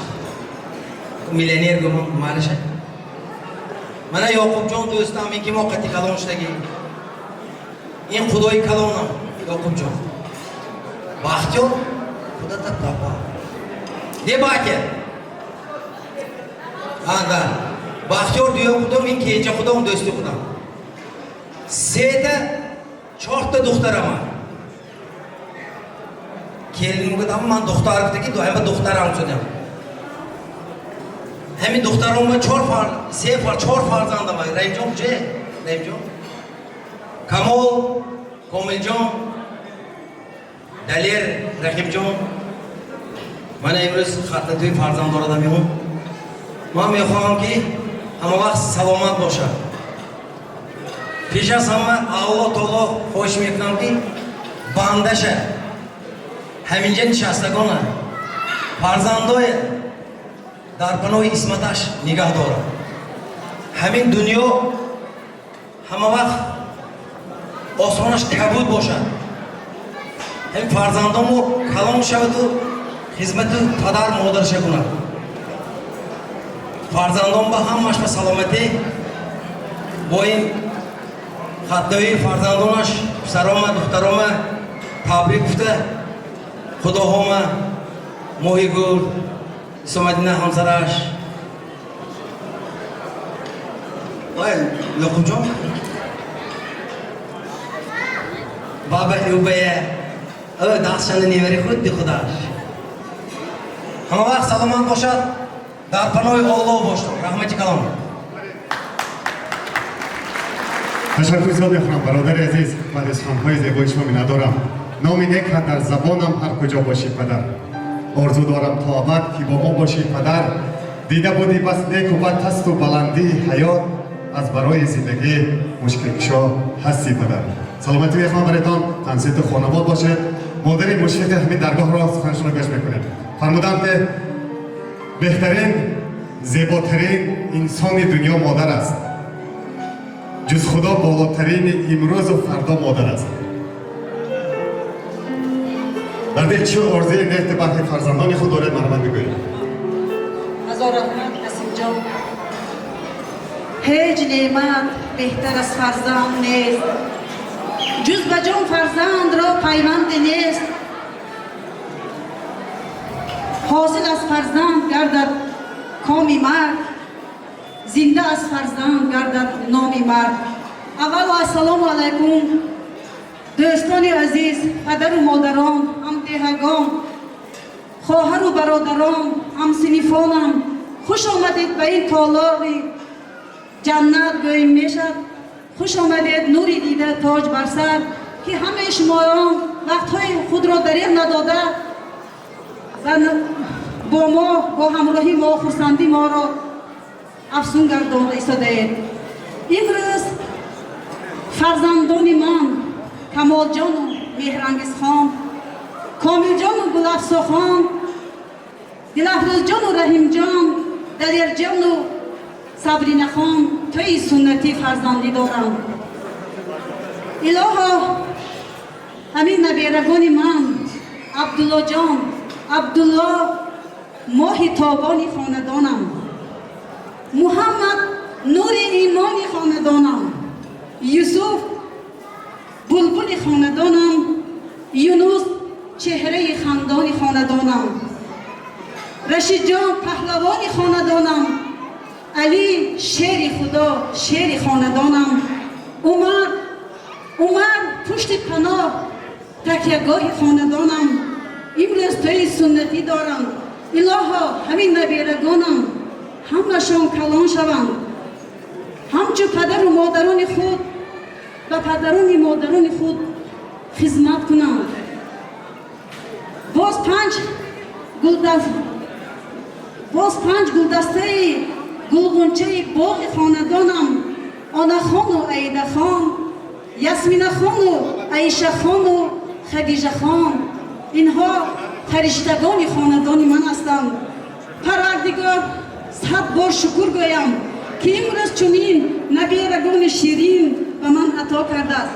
میلیونر گم مالشه Mana Yoqubjon do'stim, menga moqati Kalonshdagi. In xudoy Kalonam, Yoqubjon. Baxtiyor, xudoda papa. Deb aka. Anda, Baxtiyor diyor xudom, men kecha xudom do'sti xudom. Seda 4 ta do'xtarama. Kelinimga ham men do'xtarlikdagi doim do'xtaram so'zam. Hemin do'xtarimga 4 farzandim var. Rahimjon je, Rahimjon. Kamol, Komiljon, Dalir, Rahimjon. Mana imroz xatda to'y farzandlar odamman. Men mehmonki hamma vaqt salomat bo'lsa. Pesh hamma Alloh taolo xo'sh mehnamki bandasha. Haminja nishastagona farzandoy در پناه اسمتش نگاه داره. همین دنیا همه وقت آسمانش کبود باشد. همین فرزندانمو کلام شود و خدمت پدر مادرش کنند. فرزندان با همش به سلامتی با این خدایی فرزندانش پسرام دخترام تبریک گفته خدا همه ماهی گل سومدینه همسرش Yoqubjon baba ubaya daxshani nevara xuddi xudosh hamma vaqt salomat bo'lishad dar panoy Alloh boshliq rahmati kalom تشکر زیاد می‌کنم برادر عزیز بعد از خانم‌های زیبای شما می‌ندارم نامی نیک در زبانم هر کجا باشی پدر آرزو دارم تا ابد که با ما باشی پدر دیده بودی بس نیک و بد هست و بلندی حیات از برای زندگی مشکل کشا هستی پدر سلامتی میخوام برایتان تنسیت خانواده باشه مادری مشفق همین درگاه را سخنشون رو گوش میکنیم فرمودم که بهترین زیباترین انسان دنیا مادر است جز خدا بالاترین امروز و فردا مادر است در دل چه آرزوی نیک برای فرزندان خود دارد مرحمت بگویید هزار رحمت نسیم جان هیچ نعمت بهتر از فرزند نیست جز به جان فرزند را پیوند نیست حاصل از فرزند گردد کامی مرد زنده از فرزند گردد نامی مرد اول و السلام علیکم دوستان عزیز پدر و مادران همدهگان خواهر و برادران همسنفانم خوش آمدید به این تالار جنت گویم میشد خوش آمدید نوری دیده تاج بر سر که همه شمایان وقتهای خود را دریغ نداده با ما با همراهی ما خرسندی ما را افزون گردانده ایستادید امروز فرزندان من کمال جان و مهرانگیز خان کامل جان و گلافسا خان دلافروز جان و رحیم جان دلیر جان و صبرینه خان توی سنتی فرزندی دارم الها همین نبیرگان من عبدالله جان عبدالله ماهی تابانی خاندانم محمد نور ایمانی خاندانم یوسف بلبل خاندانم یونس چهره خاندانی خاندانم رشید جان پهلوانی خاندانم علی شیر خدا شیر خاندانم عمر پشت پناه تکیهگاه خاندانم امروز توی سنتی دارم الها همین نبیرگانم همشان کلان شوند همچو پدر و مادران خود و پدران مادران خود خدمت کنند باز پنج گلدسته گلغنچه باغ خاندانم آنا خان و عیده خان یاسمینه خان و عیشه خان و خدیجه خان اینها فرشتگان خاندان من هستند پروردگار صد بار شکر گویم که امروز چنین نبیرگان شیرین به من عطا کرده است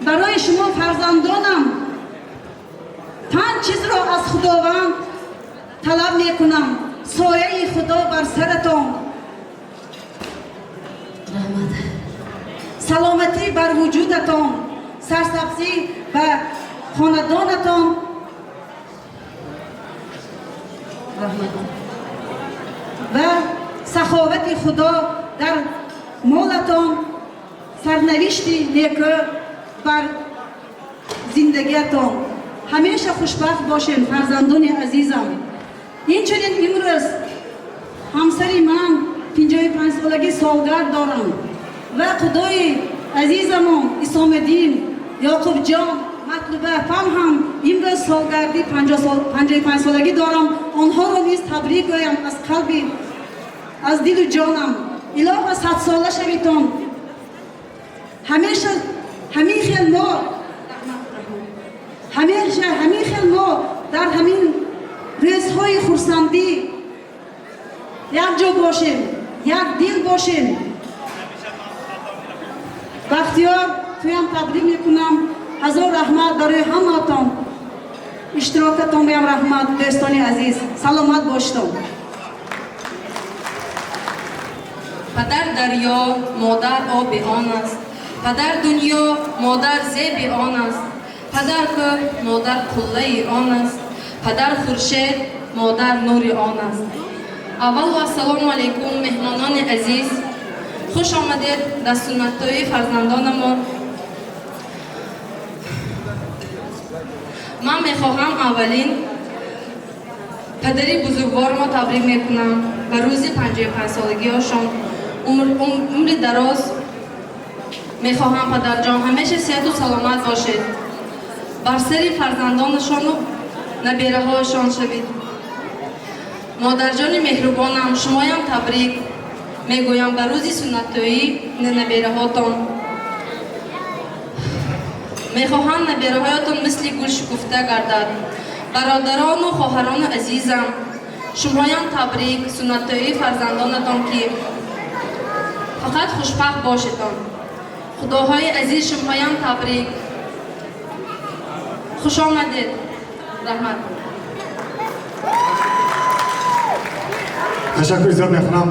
برای شما فرزندانم 5 چیز را از خداوند طلب می کنم سایه خدا بر سرتان саломатӣ бар вуҷудатон, сарсабзӣ ба хонадонатон ва саховати худо дар молатон, сарнавишти некӯ бар зиндагиятон. ҳамеша хушбахт бошед фарзандони азизам. инчунин имрӯз ҳамсари ман 55 солаги солгард дорам ва худои азизамон Исомиддин Ёқубҷон Матлуба фам ҳам имрӯз солгарди 55 солагӣ дорам. онҳоро низ табрик гӯям аз қалби, аз дилу ҷонам. илоҳа 100 сола шавитон. ҳамеша ҳамин хел мо дар ҳамин рӯзҳои хурсандӣ якҷо бошем, як дил бошем. бахтиёр туям табрик мекунам. ҳазор раҳмат барои ҳамаатон. иштирокатон биям раҳмат. дӯстони азиз, саломат боштон. падар дарё, модар оби он аст. падар дунё, модар зеби он аст. падар кӯҳ, модар қуллаи он аст. падар хуршед, модар нури он аст. аввалу ассалому алайкум меҳмонони азиз. хуш омадед дар суннаттои фарзандонамон. ман мехоҳам аввалин падари бузургворро табрик мекунам ба рӯзи 55 солагиашон. умри дароз мехоҳам падарҷон ҳамеша сеҳату саломат бошед. бар сари фарзандонашону набераҳояшон шавид. модарҷони меҳрубонам, шумоям табрик мегӯям ба рӯзи суннаттоӣ набераҳотон. мехоҳам набераҳоятон мисли гул шукуфта гардад. бародарону хоҳарону азизам, шумоям табрик суннаттоии фарзандонатон ки фақат хушбахт бошедон. худоҳои азиз, шумоям табрик. хуш омадед. раҳмат. ташаккур зиёд мекунам.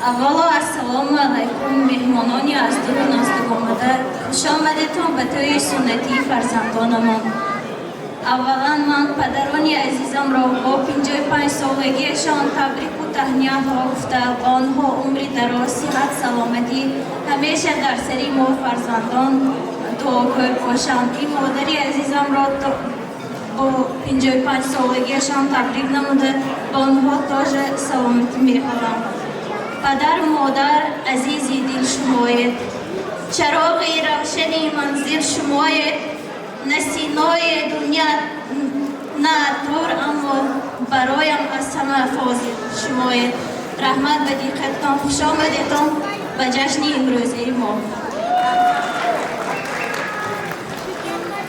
аввало ассалому алайкум меҳмонони аз дуру наздик омада. хуш омадедтон ба тӯи суннатии фарзандонамон. аввалан ман падарони азизамро бо 55 солагиашон табрику таҳниятҳо гуфта ба онҳо умри дароз, сиҳат, саломатӣ ҳамеша дар сари мо фарзандон дуокор бошанд. ин модари азизамро бо 55 солагиашон табрик намуда ба онҳо тоже саломатӣ мехоҳам. падару модар азизи дил шумоед. чароғи равшани манзил шумоед. на синои дуня на дур, аммо бароям аз ҳама фозил шумоед. раҳмат ба диққататон. хуш омадедтон ба ҷашни имрӯзаи мо.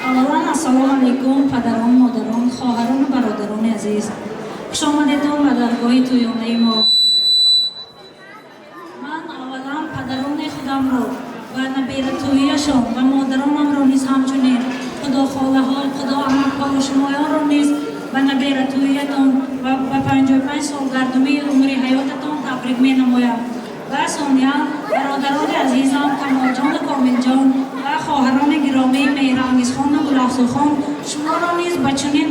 аввалан ассалому алайкум падарон, модарон, хоҳарону бародарони азиз. хуш омадедтон ба даргоҳи тӯёнаи мо. ман аввалан падарони худамро ва набиратӯияшон ва модаронамро низ ҳамчунин худо холаҳо, худо амакҳо шумоёнро низ ба набиратӯиятон ва ба 55 солгардумии умри ҳаётатон табрик менамоям. ва сониян бародарони азизам Камолҷону Комилҷон ва хоҳарони гиромии Меҳрангизхону Гулафзухон, шуморо низ ба чунин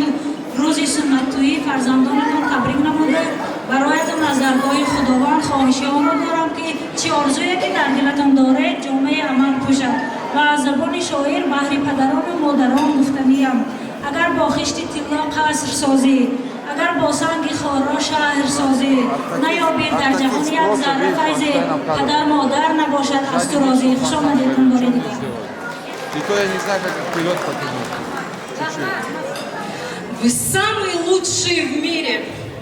рӯзи суннаттӯии фарзандонатон табрик намуда бароятон аз даргоҳи худованд хоҳишиҳоро дорам ки чӣ орзуе ки дар дилатон доред ҷомаи амал пӯшад. ва аз забони шоир баҳри падарону модарон гуфтаниям. агар бо хишти тилlo қаср созӣ, агар бо санги хоро шаҳр созӣ, наёбед дар ҷаҳон як зарра файзе, падар модар набошад аз ту розӣ. хуш омадедтон бори дигар. Вы самые лучшие в мире,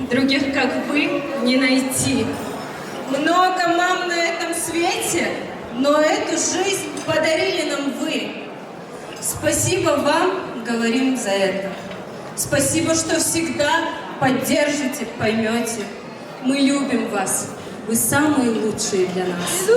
других как вы не найти. Много мам на этом свете, но эту жизнь подарили нам вы. Спасибо вам, говорим за это. Спасибо, что всегда поддержите, поймете. Мы любим вас. Вы самые лучшие для нас.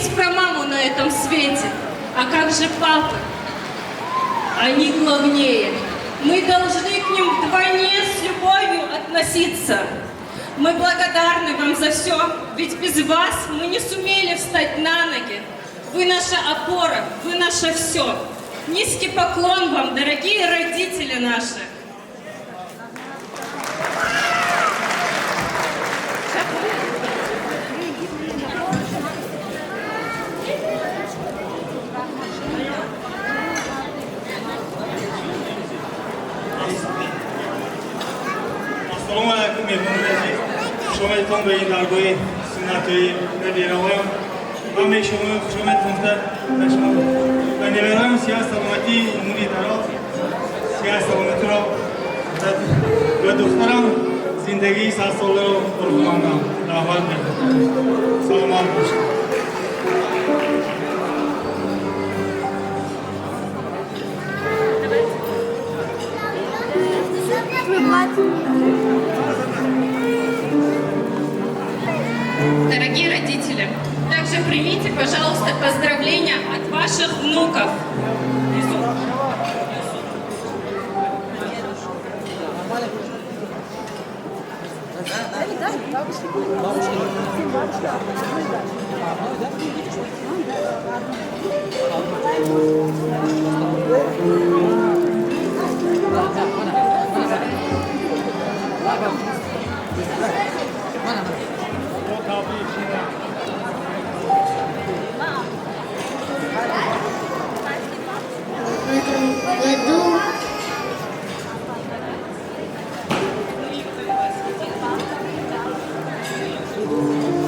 забыть про маму на этом свете. А как же папа? Они главнее. Мы должны к ним вдвойне с любовью относиться. Мы благодарны вам за все, ведь без вас мы не сумели встать на ноги. Вы наша опора, вы наше все. Низкий поклон вам, дорогие родители наши. Assalomu alaykum mehmonlar aziz. Xushomadton به این درگاه سنتی نبیرهایم همه شما خوشامدتون در شما و نبیرهایم سیاه سلامتی امونی دراز سیاه سلامتی را و دخترم زندگی 100 ساله را قربانم دعوت می‌کنم. سلامت باشید. Дорогие родители, также примите, пожалуйста, поздравления от ваших внуков.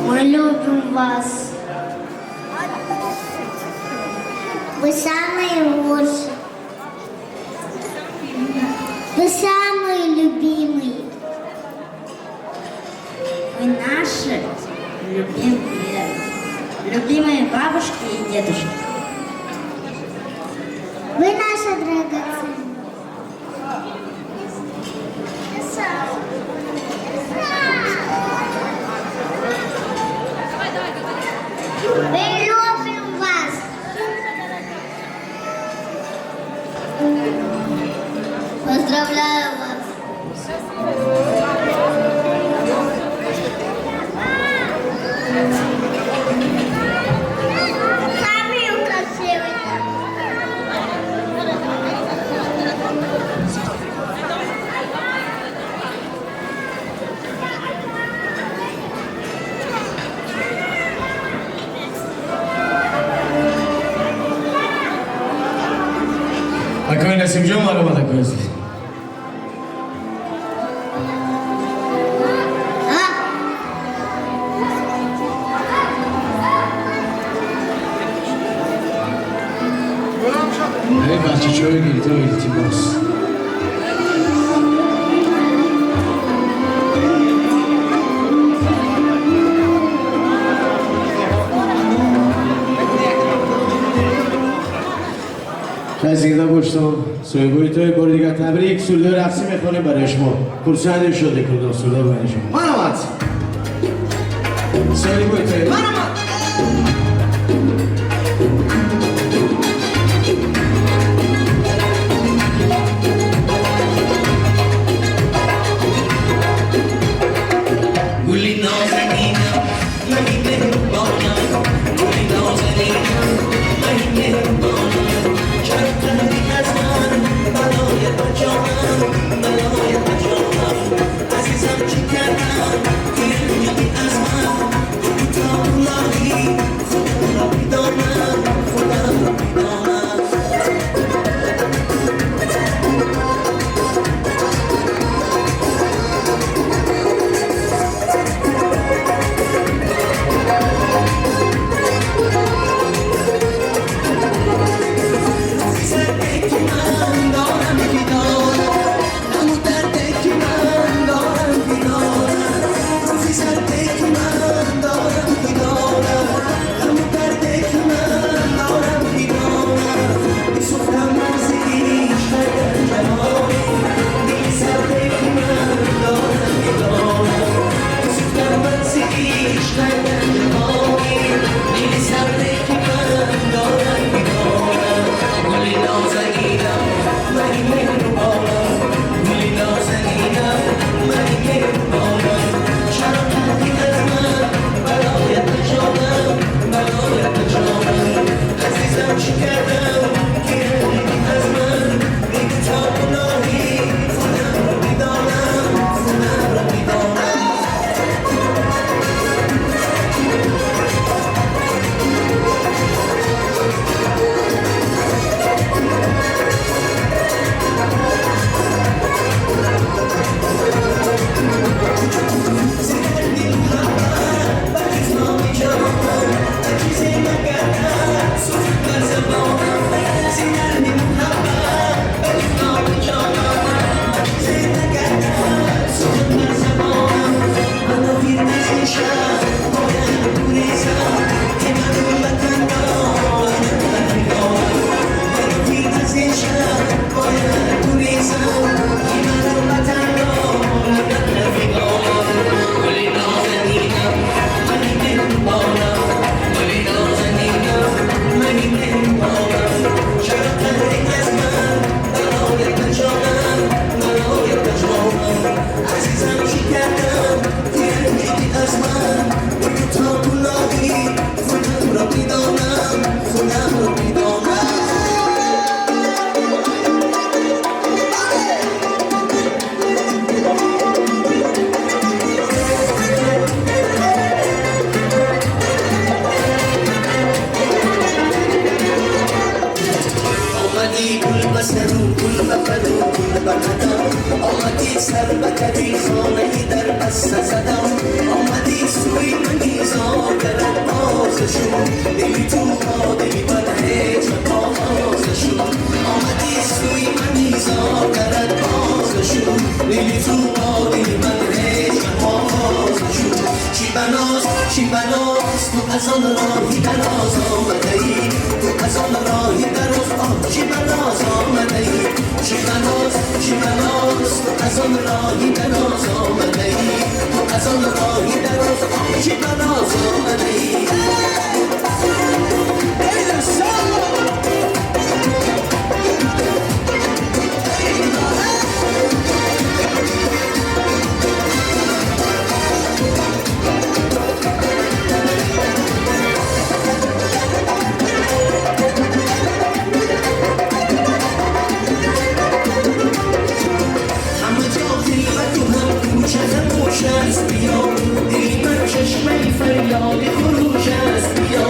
Мы любим вас. Вы самые лучшие. Вы самые любимые. Вы наши любимые бабушки и дедушки. Вы наша драгоценная. Мы любим вас. Поздравляю вас. Самые красивые. Akay Nasimcan var ama da koyuyorsun. Hey, bahçe çoğu girdi, o iltimos. خزیده باشتم سویگوی توی بار دیگر تبریک سوله رقصی میخونه برای شما خورسندی شده کردم سوله برای شما من آمد سویگوی توی من آمد گلی نازنینم من مهربانم گلی نازنینم من مهربانم چرکنی از من بلای بجانم بلای بجانم عزیزم چی کردم گیرمی از من کوتا بلایی آمدی گل بسرو گل بپرو گل بقدم آمدی سر بکری خانه در بسته زدم آمدی سوی منی زاگرد بازشون دلی تو با دلی بد هیچ بازشون آمدی سوی منی زاگرد بازشون دلی تو با دلی بد هیچ بازشون چی بناز تو از آن راهی دراز آمده ای تو از آن راهی دراز چی بناز آمده ای چی بناز تو از آن راهی دراز آمده ای تو از آن راهی دراز چی بناز آمده ای چشمه فریاد خروش است بیا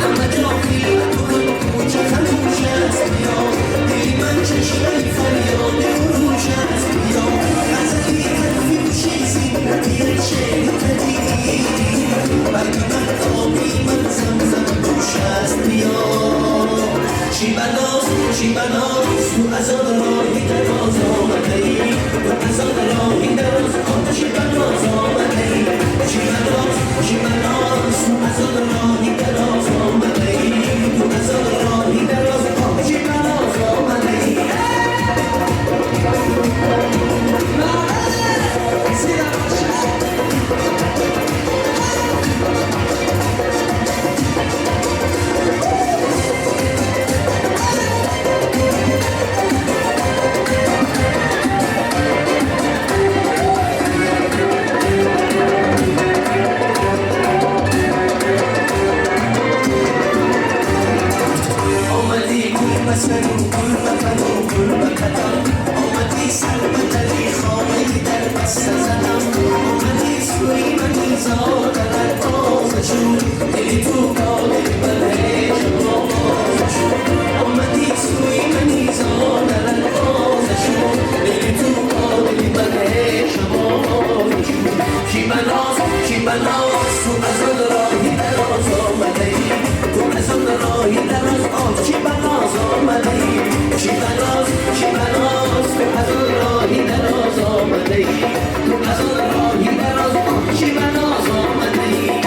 اما جاخی تو هم کوچه خموش است بیا دلی من چشمه فریاد خروش است بیا غزلی حرفی و چیزی نتیر شنیدی بلکه من آبی من زمزم دوش است بیا چی بناز تو از آن راهی دراز آمده ای تو از آن راهی دراز چی بناز آمده ای چی بناز تو از آن راهی دراز آمده ای تو از آن راهی دراز چی بناز آمده ای بسرو گل بپرو گل بقدم آمدی سر بکری خانه در بسته زدم آمدی سوی منی زاگرد بازشون دلی تو با دلی بلهش بازشون آمدی سوی منی زاگرد بازشون دلی تو با دلی بلهش بازشون چی بناز تو از آن راهی دراز آمده ای تو از آن راهی دراز چی بناز آمده ای چی بناز تو از آن راهی دراز آمده ای تو از آن راهی دراز چی بناز آمده ای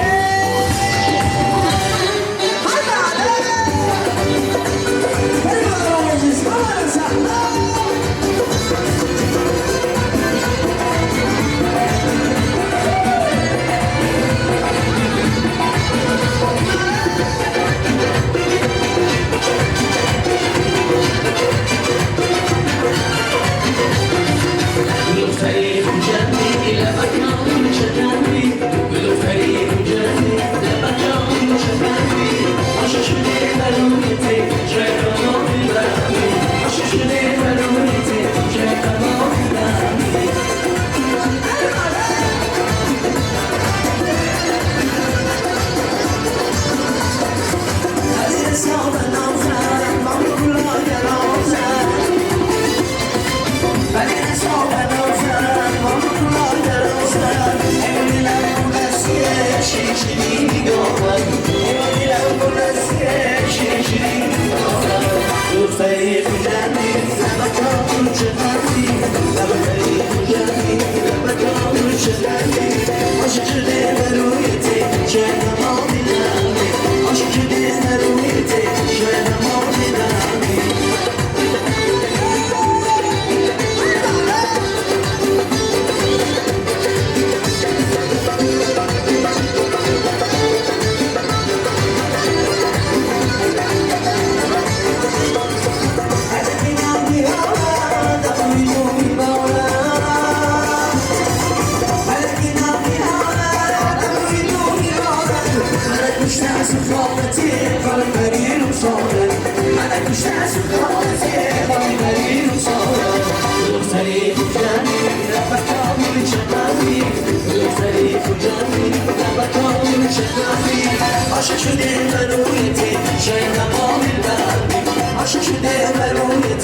عاشق شده من روی تی شاید تمام قلبی عاشق شده من روی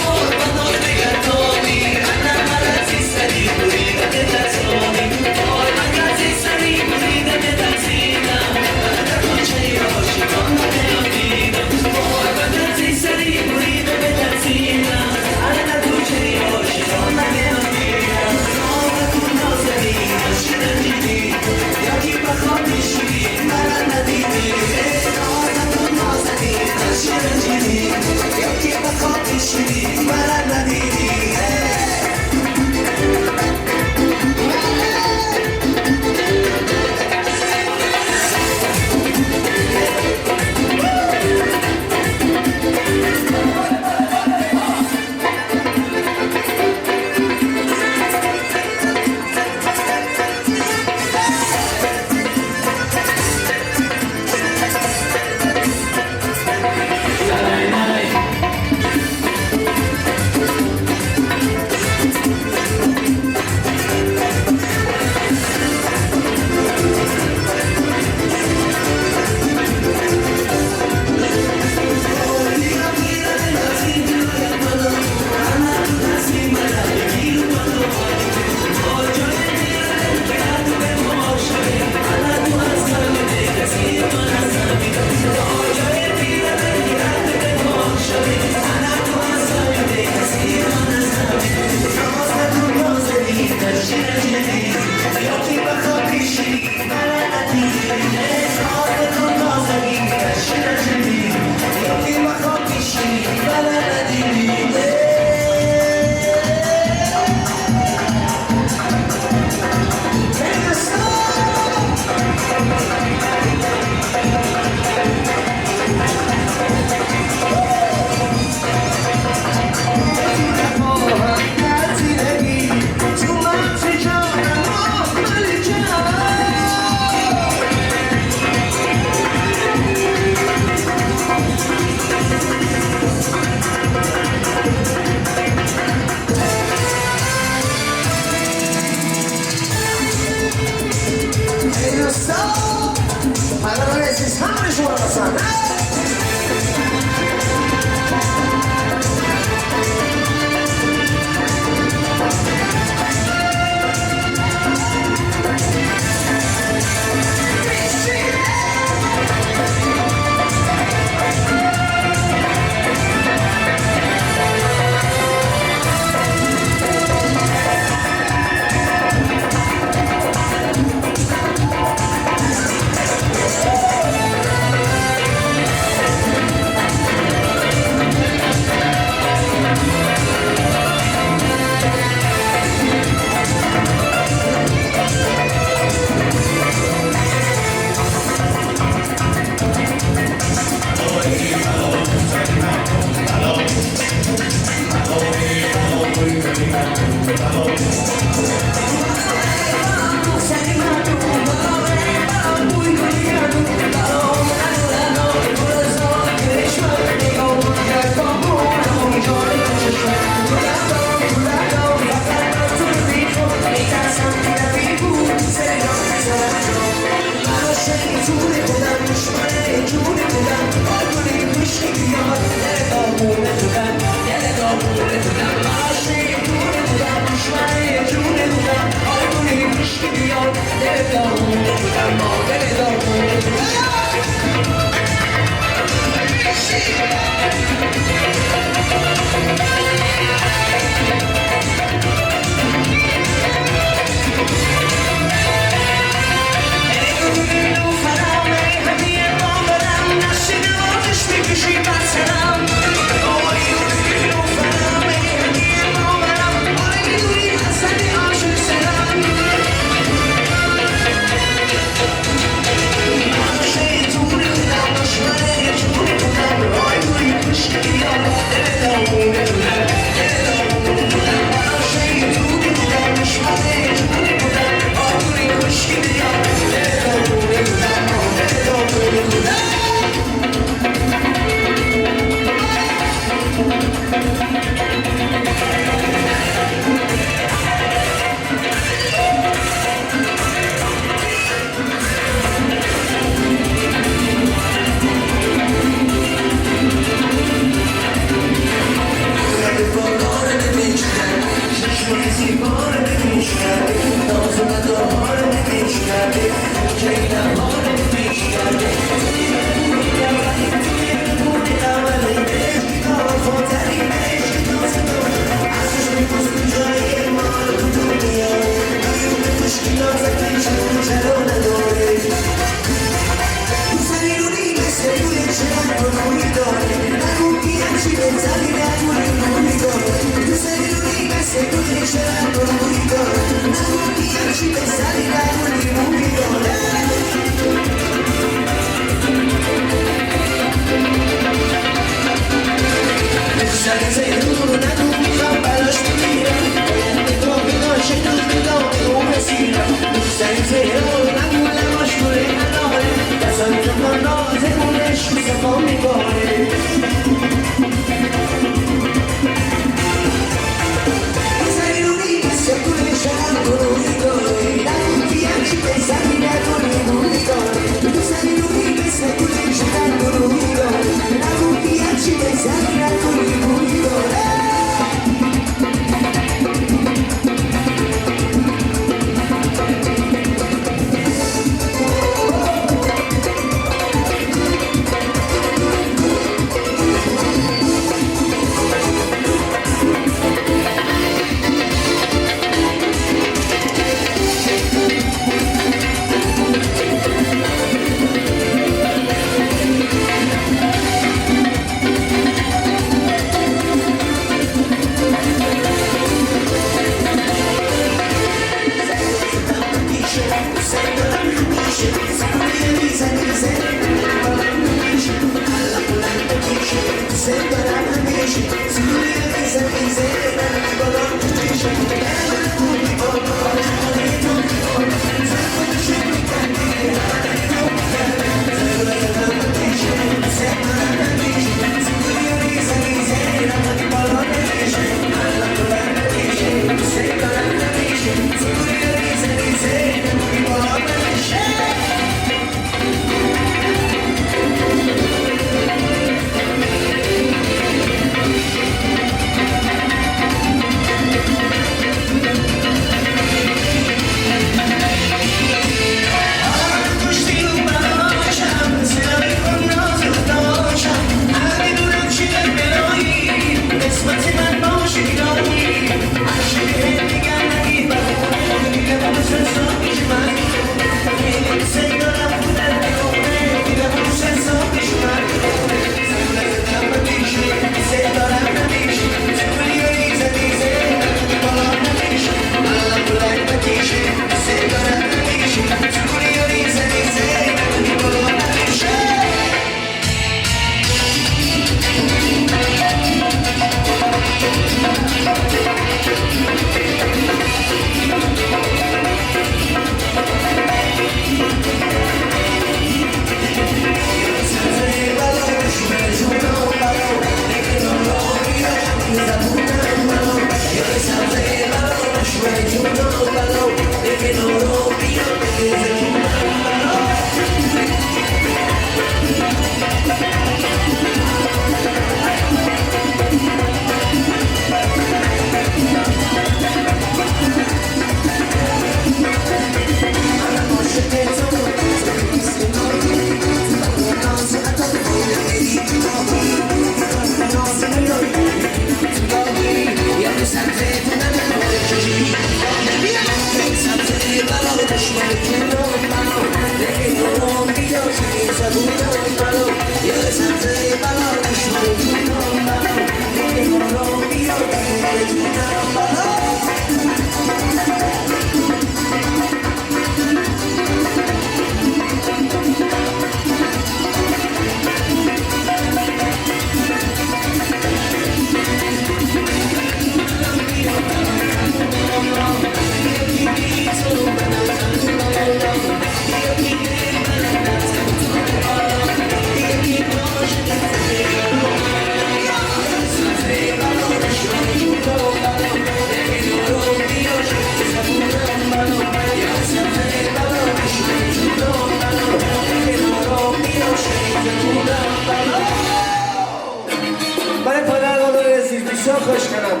برای پدر مادر عزیز بسیار خوش کنم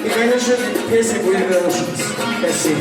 این شد پیسی بویی براشد بسی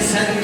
Sen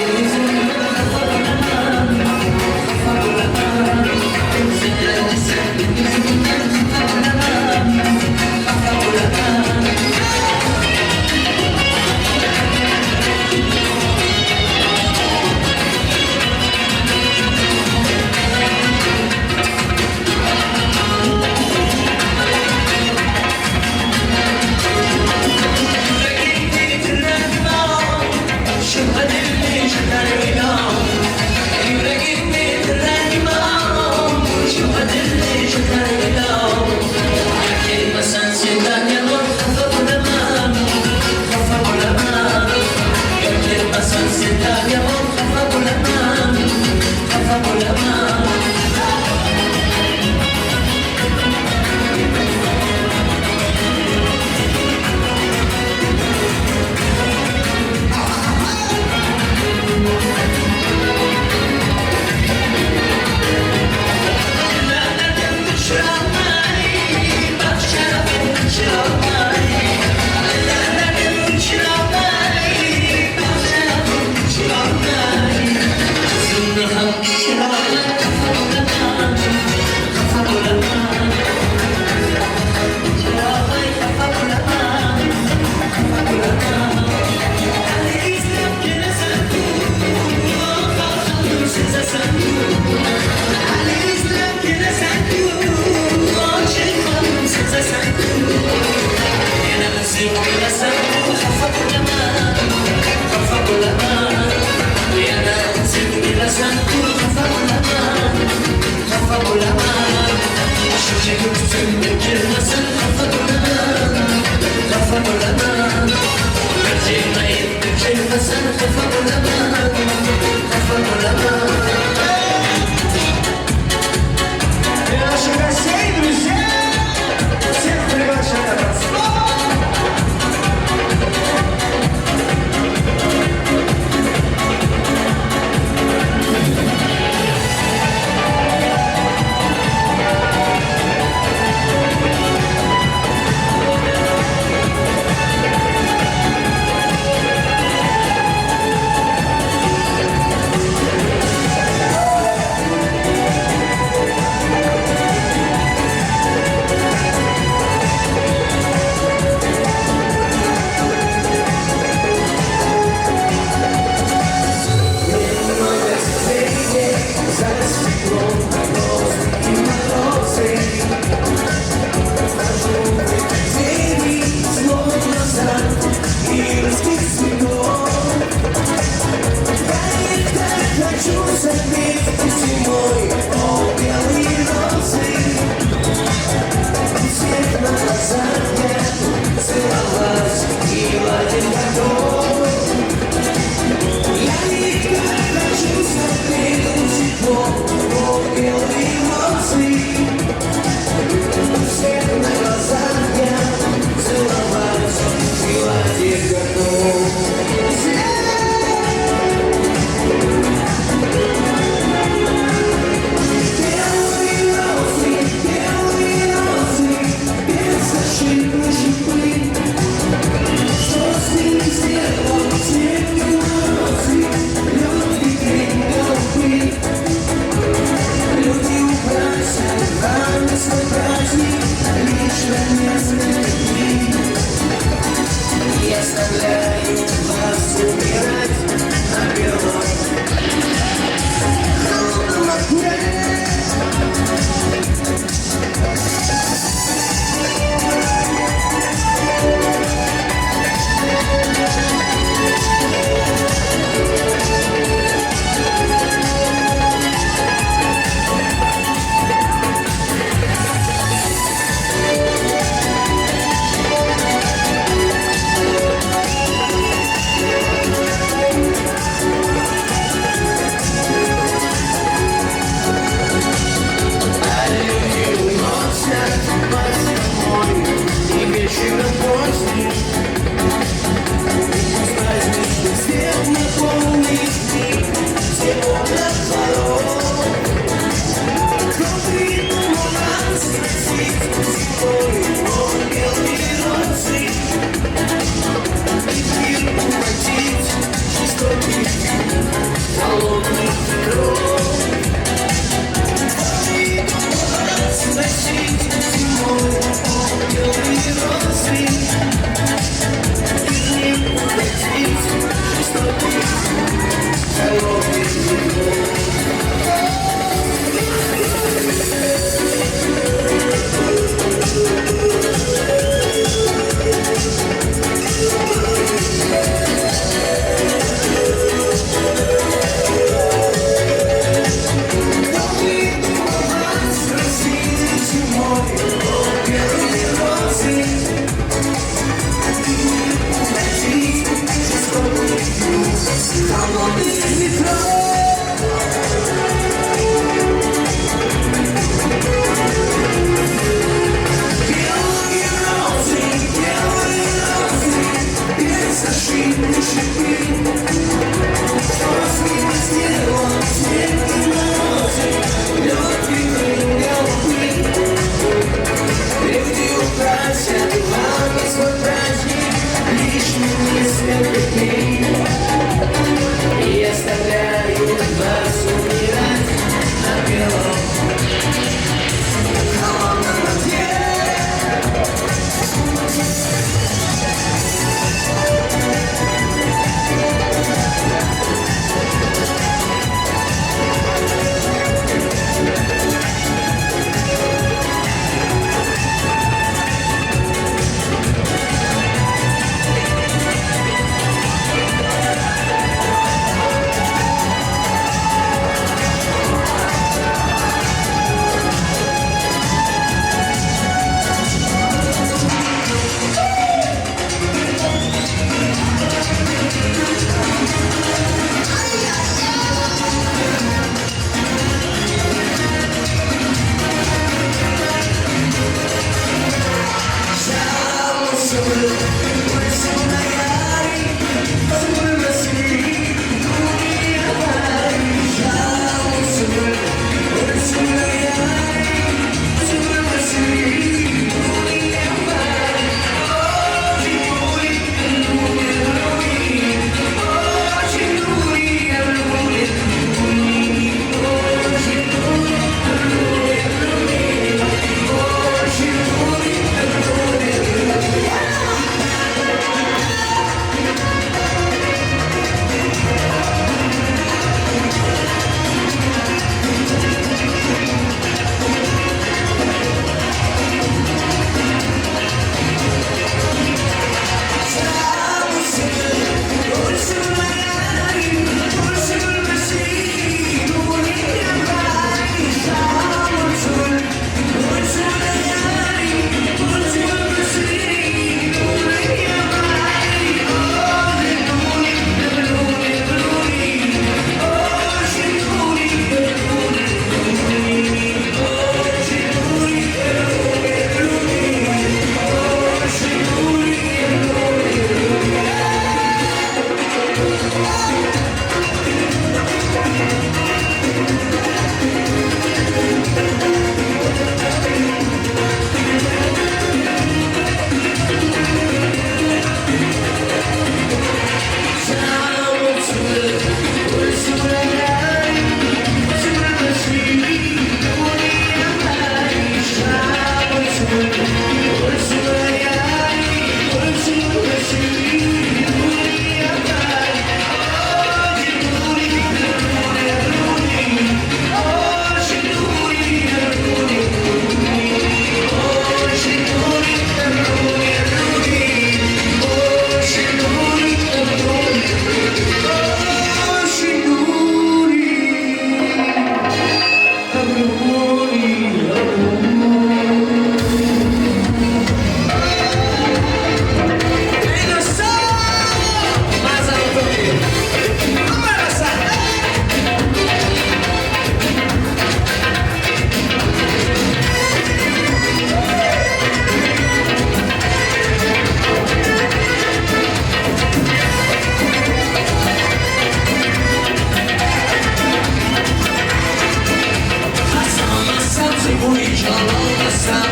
جانان بستم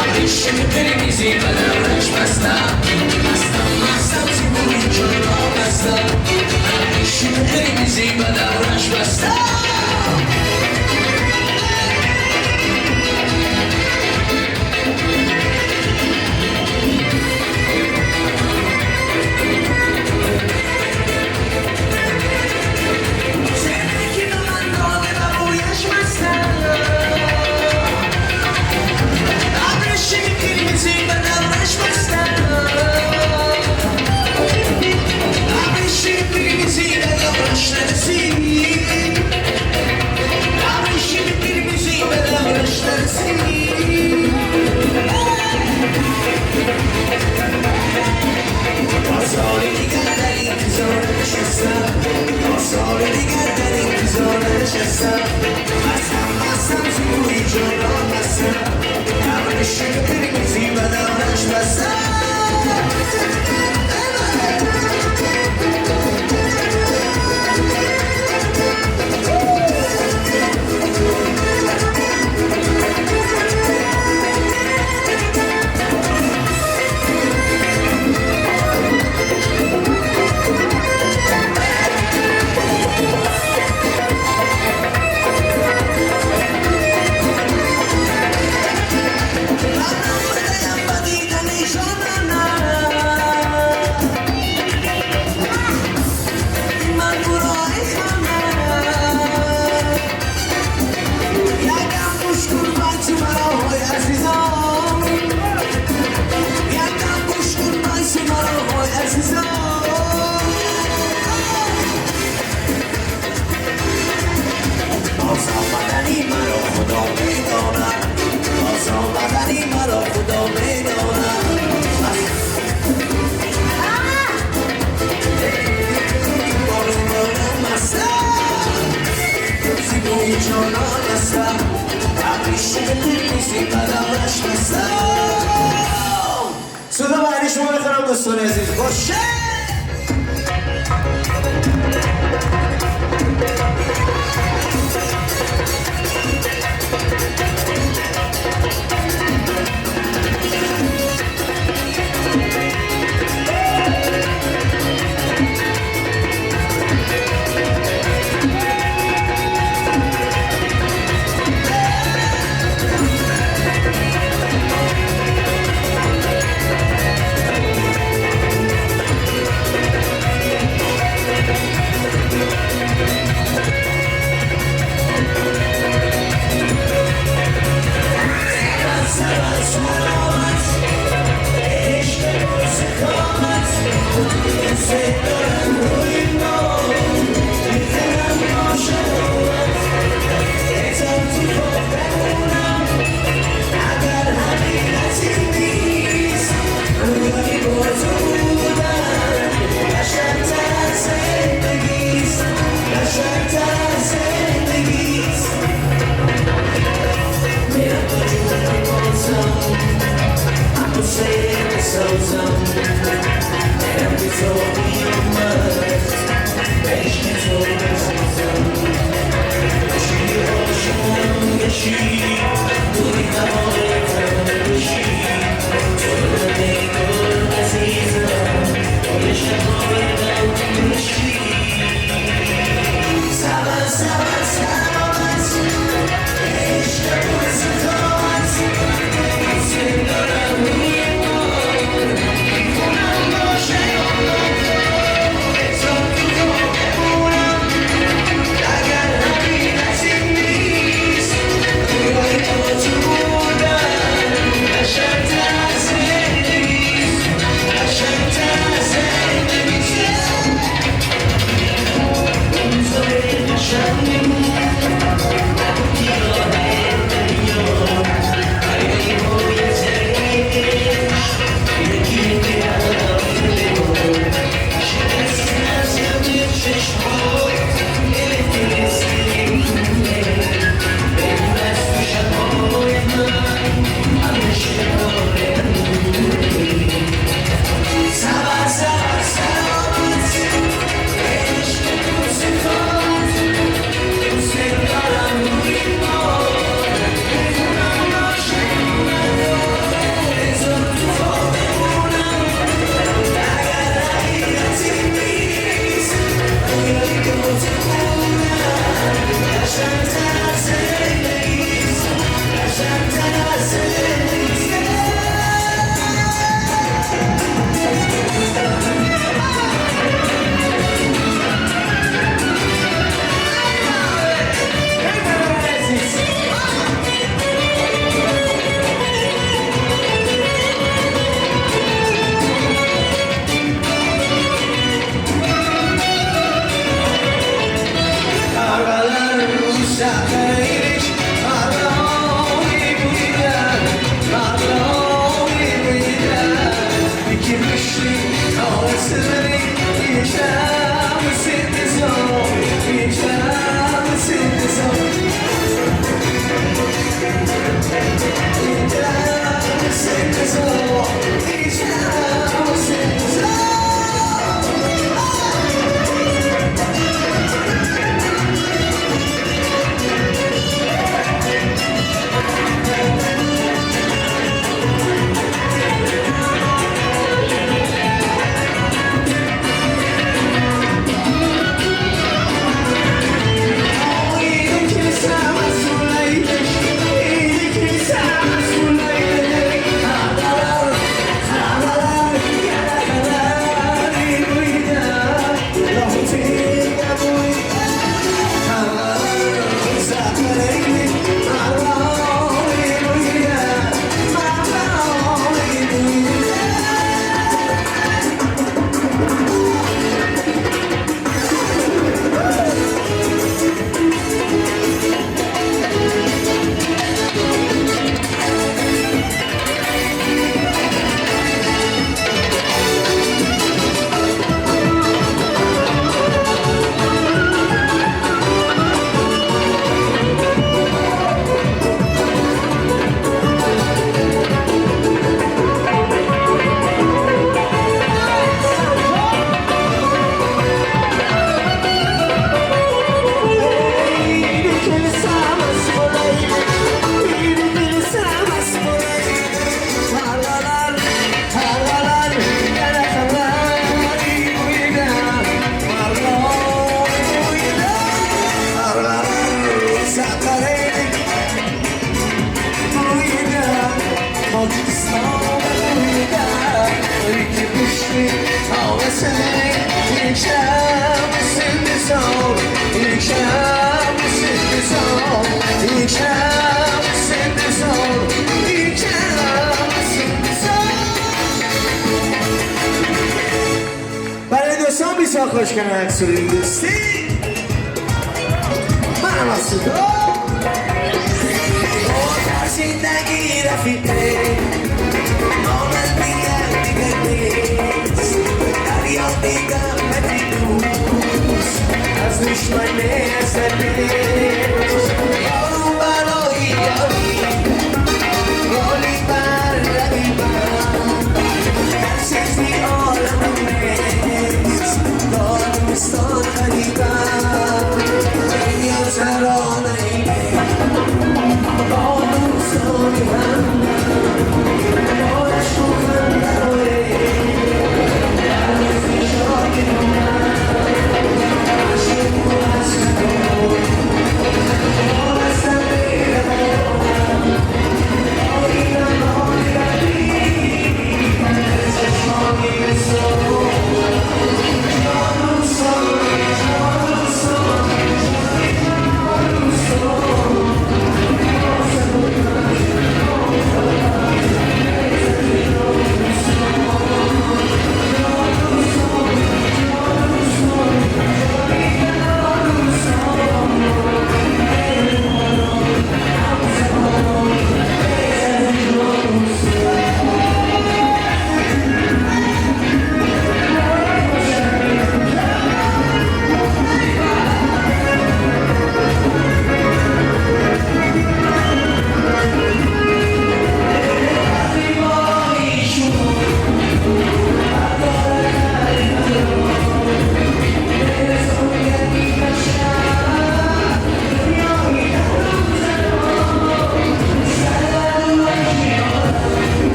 ابریشم قرمزی به دورش بستم مستم زیبایی جانان بستم ابریشم قرمزی به دورش بستم صدا بعدی شما بخورم دوستان عزیز باشه خوش کنم اکسوری دوستی منم از صدا در زندگی رفیقه آمد میگم دیگه نیست دریا دیگم بدیدوست از دشمن ازد نیست یارو برای یاری رالی بر رقیبم در چیزی عالم نیست دارستان قریبم دنیا ترانه اینه با دوستانی هم با شوخم نباره در نزدی شاکی من عشق و عشق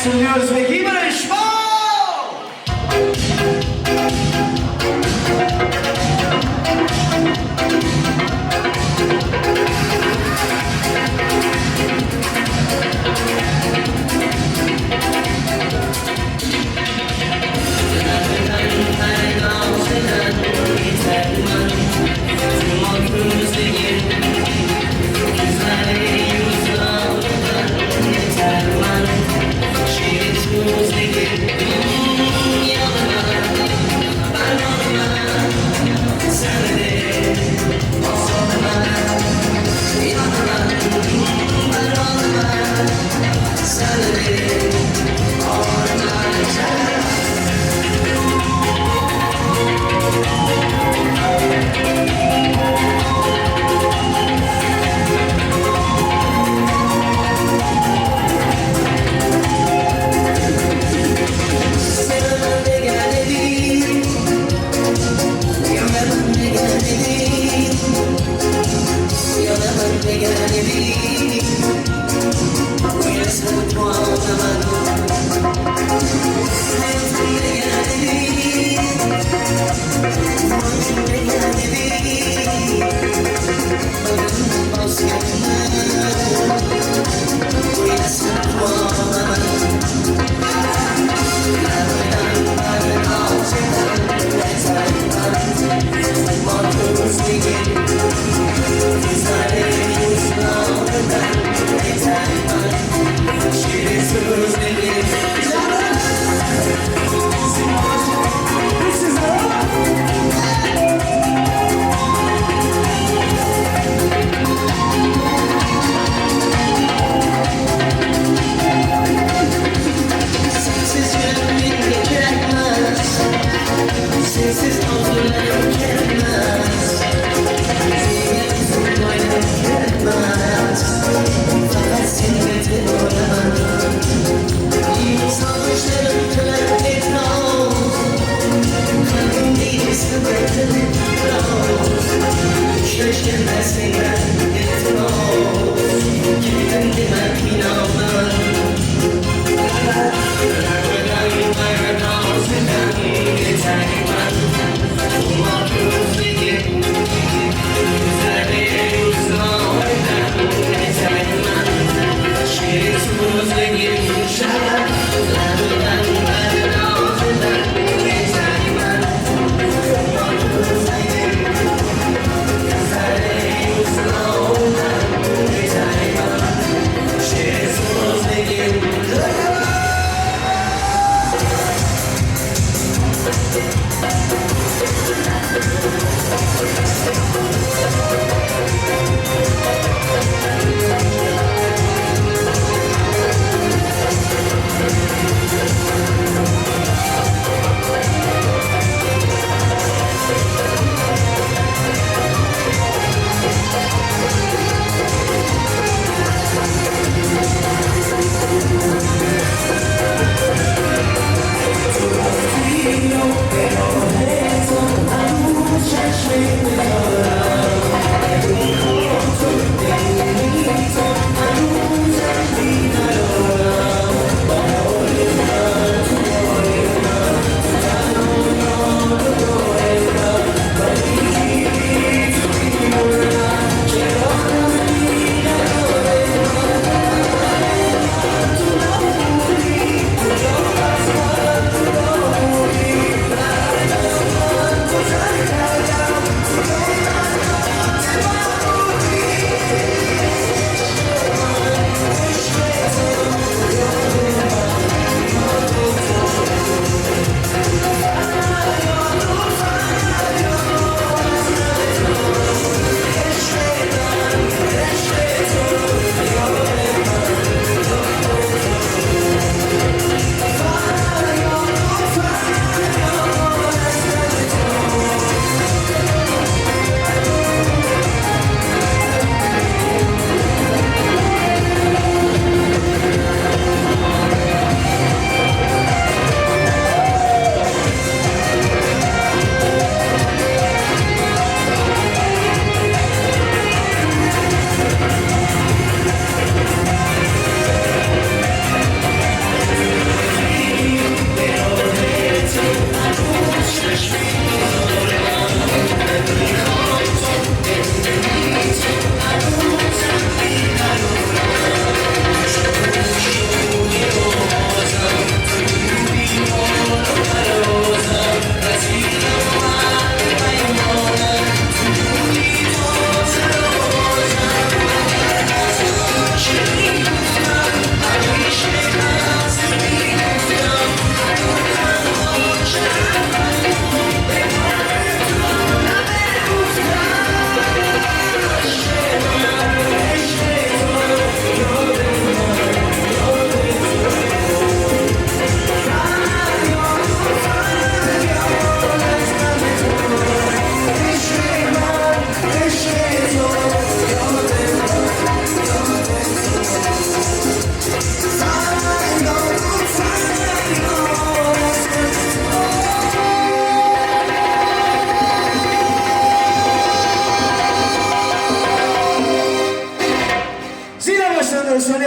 Sunuyoruz ve Gibaş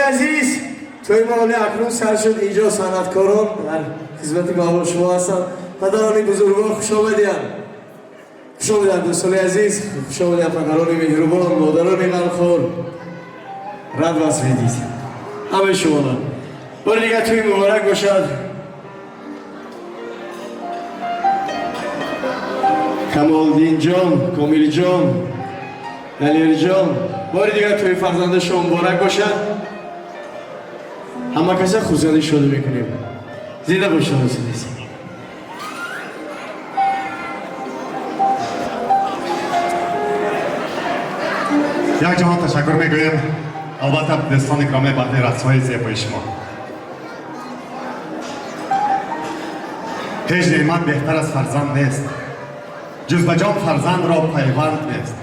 عزیز توی مالی اکنون سر شد اینجا صنعتکاران در خدمت مقام شما هستن. پدران بزرگوار خوش آمدید. خوش آمدید دوستان عزیز، خوش آمدید پدران مهربان، مادران غمخوار. رد وصفیدید همه شما را. بار دیگه توی مبارک باشد. کمالدین جان، کامیل جان، دلیر جان، بار دیگه توی فرزند شما مبارک باشد. همه کسی خوزانی شده میکنیم. زنده باشد عزیز. یک جهان تشکر میگویم البته دوستان گرامی برای رقص‌های زیبای شما. هیچ نعمت بهتر از فرزند نیست. جز به جان فرزند را پیوند نیست.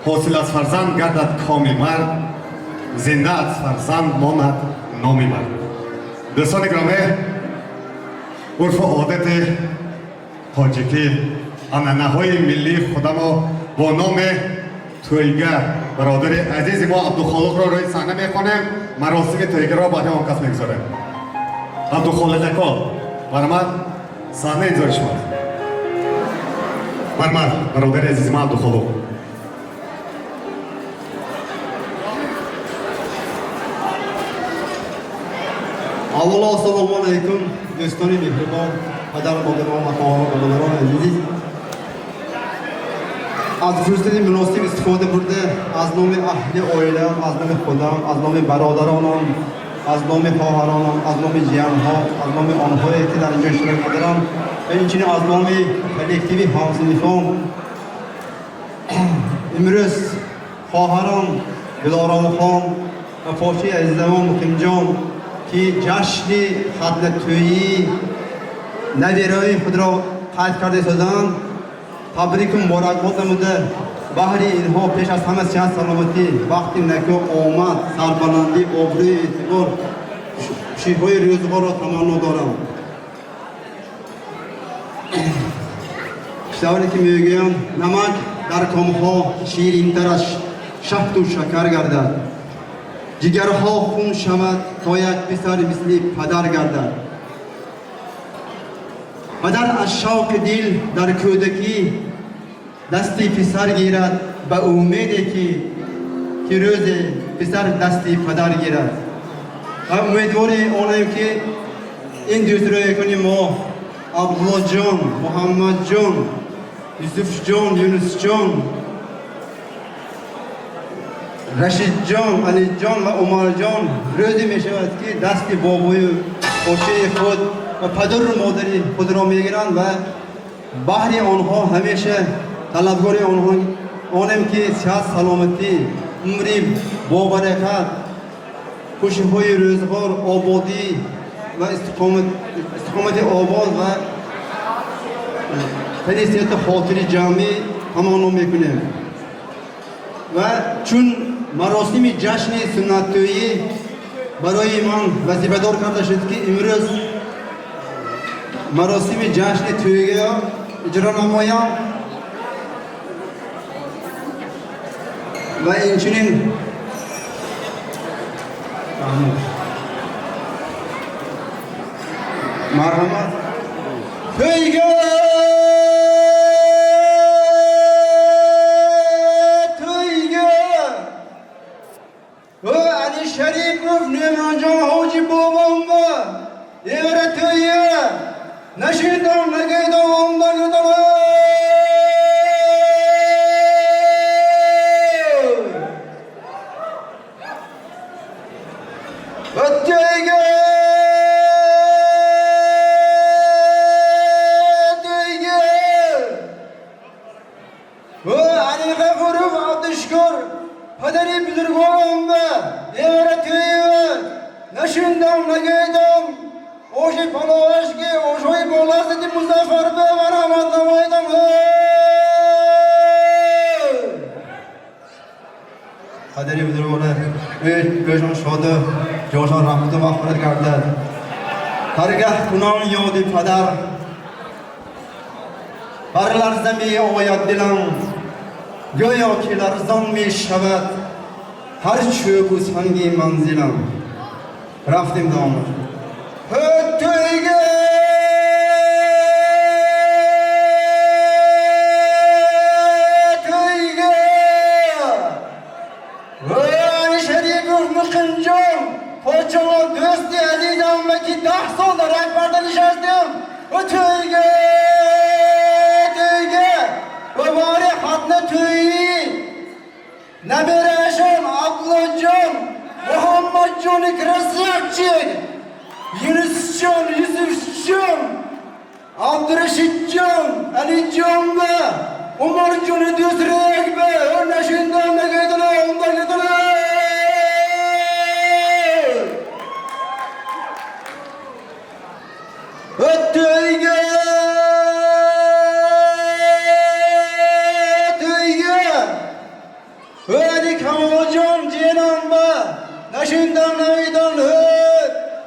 حاصل از فرزند گردد کامی مرد، زنده از فرزند ماند نامی مرد. دوستان گرامی، عرف و عادت تاجیکی عنعنه‌های ملی خودمو با نام تویگر برادر عزیز ما عبدالخالق را روی صحنه میخوانیم. مراسم تویگر را برای آن کس میگذاریم. عبدالخالق اکا برآمد صحنه انتظار شما. برادر عزیز ما عبدالخالق. اولا السلام علیکم دوستان مهربان، پدر مادران و خواهران و برادران عزیز. از فرصت مناسب استفاده برده از نام اهل عائله، از نام خودم، از نام برادرانم، از نام خواهرانم، از نام جیانها، از نام آنهایی که در اینجا اشتراک دارم و اینچنین از نام کلکتیوی همصنفان امروز خواهران دلارام خان و فاچه عزیزمان مقیم جان که جشن ختم تویی نویرای خود را قید کرده شدند، تبریک و مبارکباد نموده. بهر اینها پیش از همه صحت سلامتی، وقتی نکو آمد، سربلندی، آبروی، اعتبار، شیرهای روزگار را تمنا دارم. شعری که میگویم نمک در کامها شیرین‌ترش شهد و شکر گردد، جگرها خون شود تا یک پسر مثل پدر گردد. پدر از شوق دل در کودکی دستی پسر گیرد به امیدی که روز پسر دستی پدر گیرد. و امیدوار آنیم که این دوست کنیم ما عبدالله جان، محمد جان، یوسف جان، یونس جان، رشید جان، علی جان و عمر جان روزی می شود که دست بابای خوشه خود و پدر و مادری خود را می گیرند و بهر آنها همیشه طلبگار آنیم که صحت سلامتی، عمری با برکت، خوشی‌های روزگار، آبادی و استقامت آباد و فریضیت خاطر جمعی تمنا میکنیم. و چون مراسم جشن سنت‌طویی برای من وظیفه دار کرده شد که امروز مراسم جشن طویی اجرا نمایم و اینچنین مرحمت طویی علی شریف گفت نمان جان حاجی بابام با ایره تویه نشیدم نگیدم آمده گدم و تویه و علی غفور و عبدشکر پدری بزرگوارم به ایره تویه نشیدم نگیدم اوشی پلاوش که اوشوی بالا زدی مزدفر به من آمد نمایدم پدری بزرگواره بهشان شاده جاشان رحمت و مغفرت گردد. هرگاه کنان یادی پدر هر لرزه می آید دلم، گویا که لرزان می شود هر چوب و سنگی منزلم. رفتیم دامر تویگه مقنجم پاچما دوستی عزیزم وکی 10 سال در اکبرده نشستم و تویگه و باری حتن تویی نبرشم عبدالله جان محمد جان کرسیکچی یونس جان یوسف جان عبدالرشید جان علی جان و عمر جان دوست ریک به و نشیندم نگیدنه اونده گیدنه تویگه ولی کمال جان جینم با نشیندم نمیدم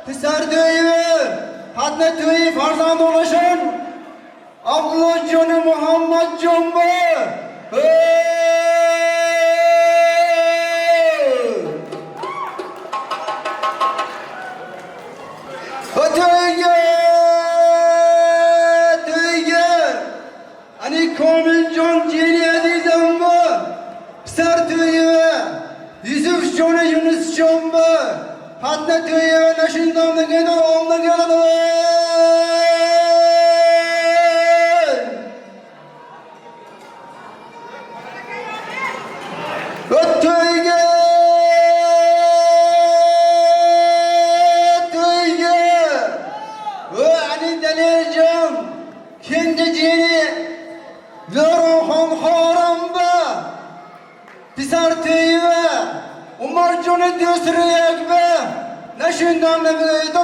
پسر تویگه حتن توی فرزند اولشن عبدالله جان محمد جان با کامل جان جیلی عزیزم با سر تویه یوسف جان یونس جان با حتن تویه نشیندم نگیدم آم نگیدم تویه علی دلیل جان کند جیلی Yoruhan haramba Pisar teyve Umar cunu düsriyek be Neşinden ne bileydi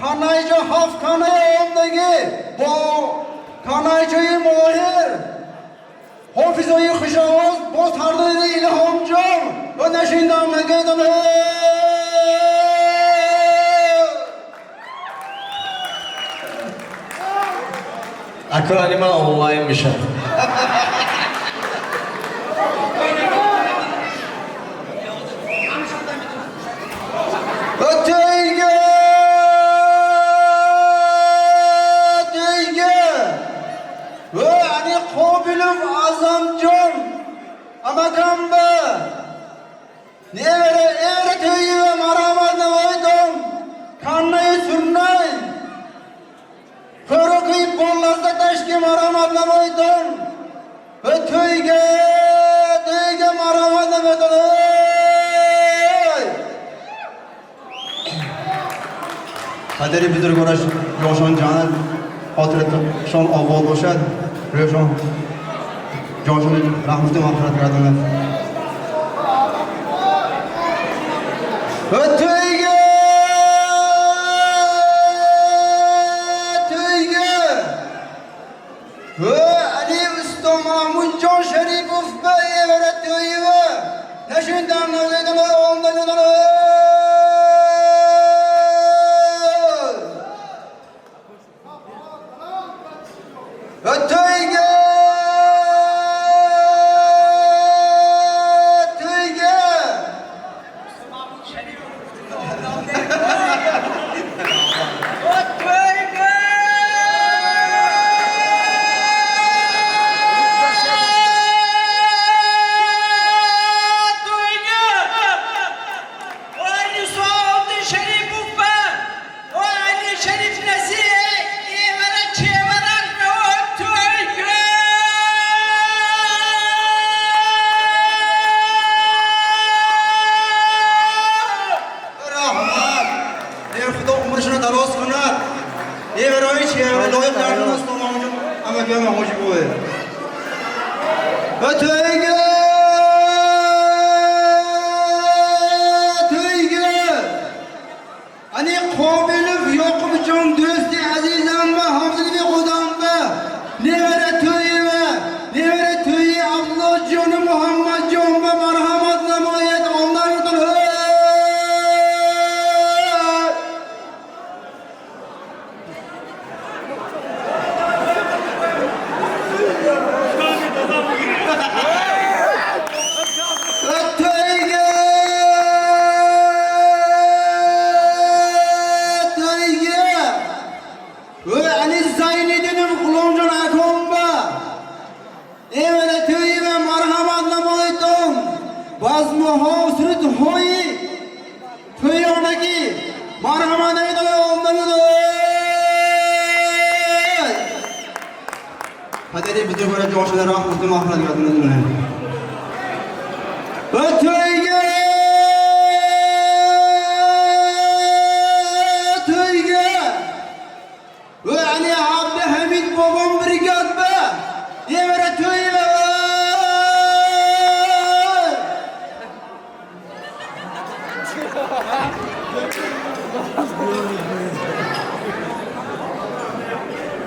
Kanayca haf kanaya ondaki Bu kanaycayı mahir Hafizayı kışavaz Boz hardaydı ilhamcam Ve neşinden ne bileydi Akranıma online bir şey. قدری بزرگوارش جاشان جانت خاطرشان آباد باشد رویشان جاشان رحمت و مغفرت کردند علی استا محمود جان شریف به ایورت تویوه نشیندم نزیدم آمدن Marhamat eyleyin onları. Kaderi bize göre coşular rahmetli mahfuz gördünüz. Ötüge! Ve Ali Abdülhamid babam brigad be! Yevre tüyge!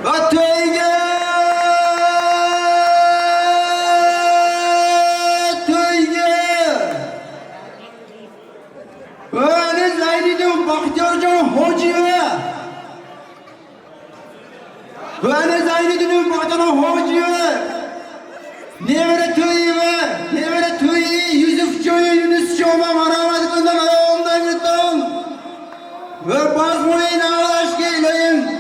Ötüge! Böyle Zeyni'nin vatana hoca. Nevre tüyü, Yusuf Çoğu, Yunus Çoğu'ma maramadıkından ayağımdan yırttım. Ve basmayın Allah aşkıylayım.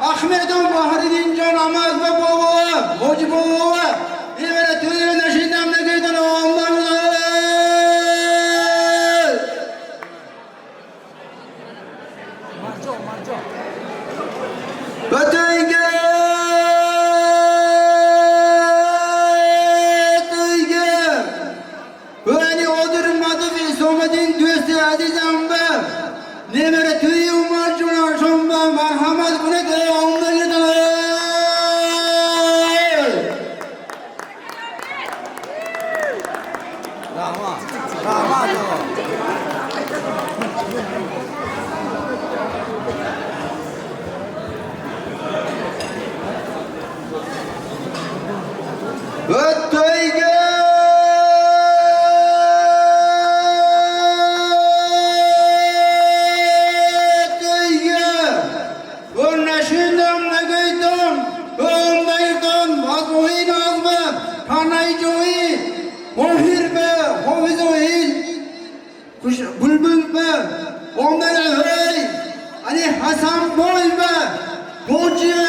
Ahmet'in Bahri'nin can Amaz ve baba, Hoca baba, evre tüyü neşinden de giden ondan Nevere tüyü marcuna şomba merhamet bu ne de onda gidiyor. Rahmat. Ötüge. Bülbül be, onlara hey, Ali Hasan Boy be, Hoca,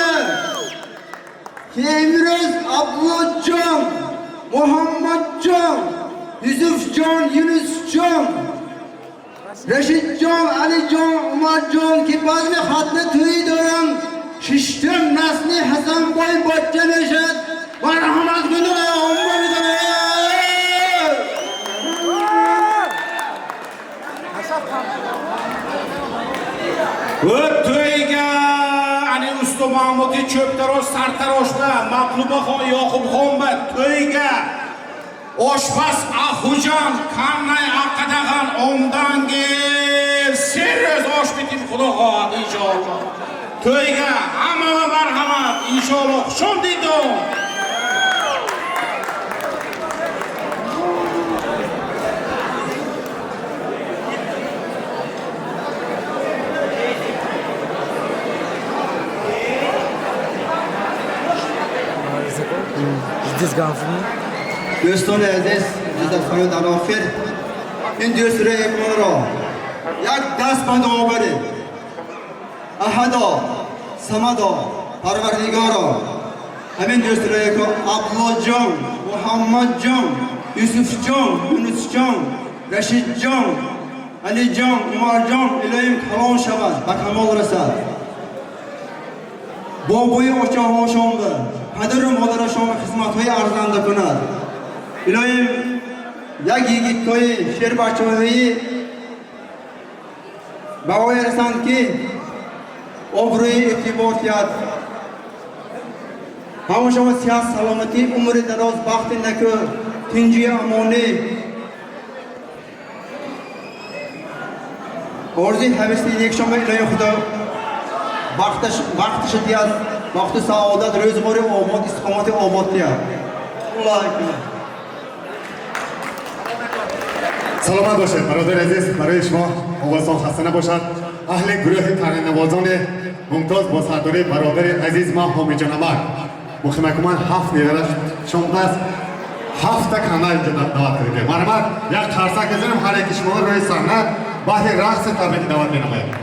Emrez Ablacan, Muhammedcan, Yusufcan, Yunuscan, Reşitcan, Alican, Umarcan ki bazı hatlı tüyü dönem, şiştim Nasli Hasan Boy Bacca Neşet, merhamet gününe onları da Ötüyge ani Usta Mahmudi Çöptaroş Sartaroş'la Makluba Yokup Homba Tüyge Oşbas Ahucan Kannay Akkadağan ondan gel Seriöz oş bitim kulağa inşallah Tüyge ama merhamet inşallah şun dedim دوستان عزیز جزا فرود آخر این دو سوره یکمان را یک دست بند آورید احدا سمدا پروردگارا همین دو سوره یک عبدالله جان محمد جان یوسف جان یونس جان رشید جان علی جان عمر جان الهیم کلان شود و کمال رسد بابوی آچه هاشان به پدر و مادرشان خدمت های ارزنده کند الهیم یک یگیت های شیر بچه های باوی رساند که آبروی ارتباطیت همه شما سیاست سلامتی عمر دراز بخت نکه تنجی امانی آرزوی هوستی یک شما الهی خدا وقتش دیاد وقت سعادت روزگار آباد استقامت آباد دیاد الله اکبر سلامت باشید برادر عزیز. برای شما اوضاع خسته نباشد. اهل گروه ترانه‌نوازان ممتاز با سرداری برادر عزیز ما حامد جانمک مخیمکمان 7 نیره شما است 7 کانال دعوت کرده مرمت یک خرسک بزنیم هر یکی شما روی صحنه بعد رقص تبریک دعوت می‌نماییم.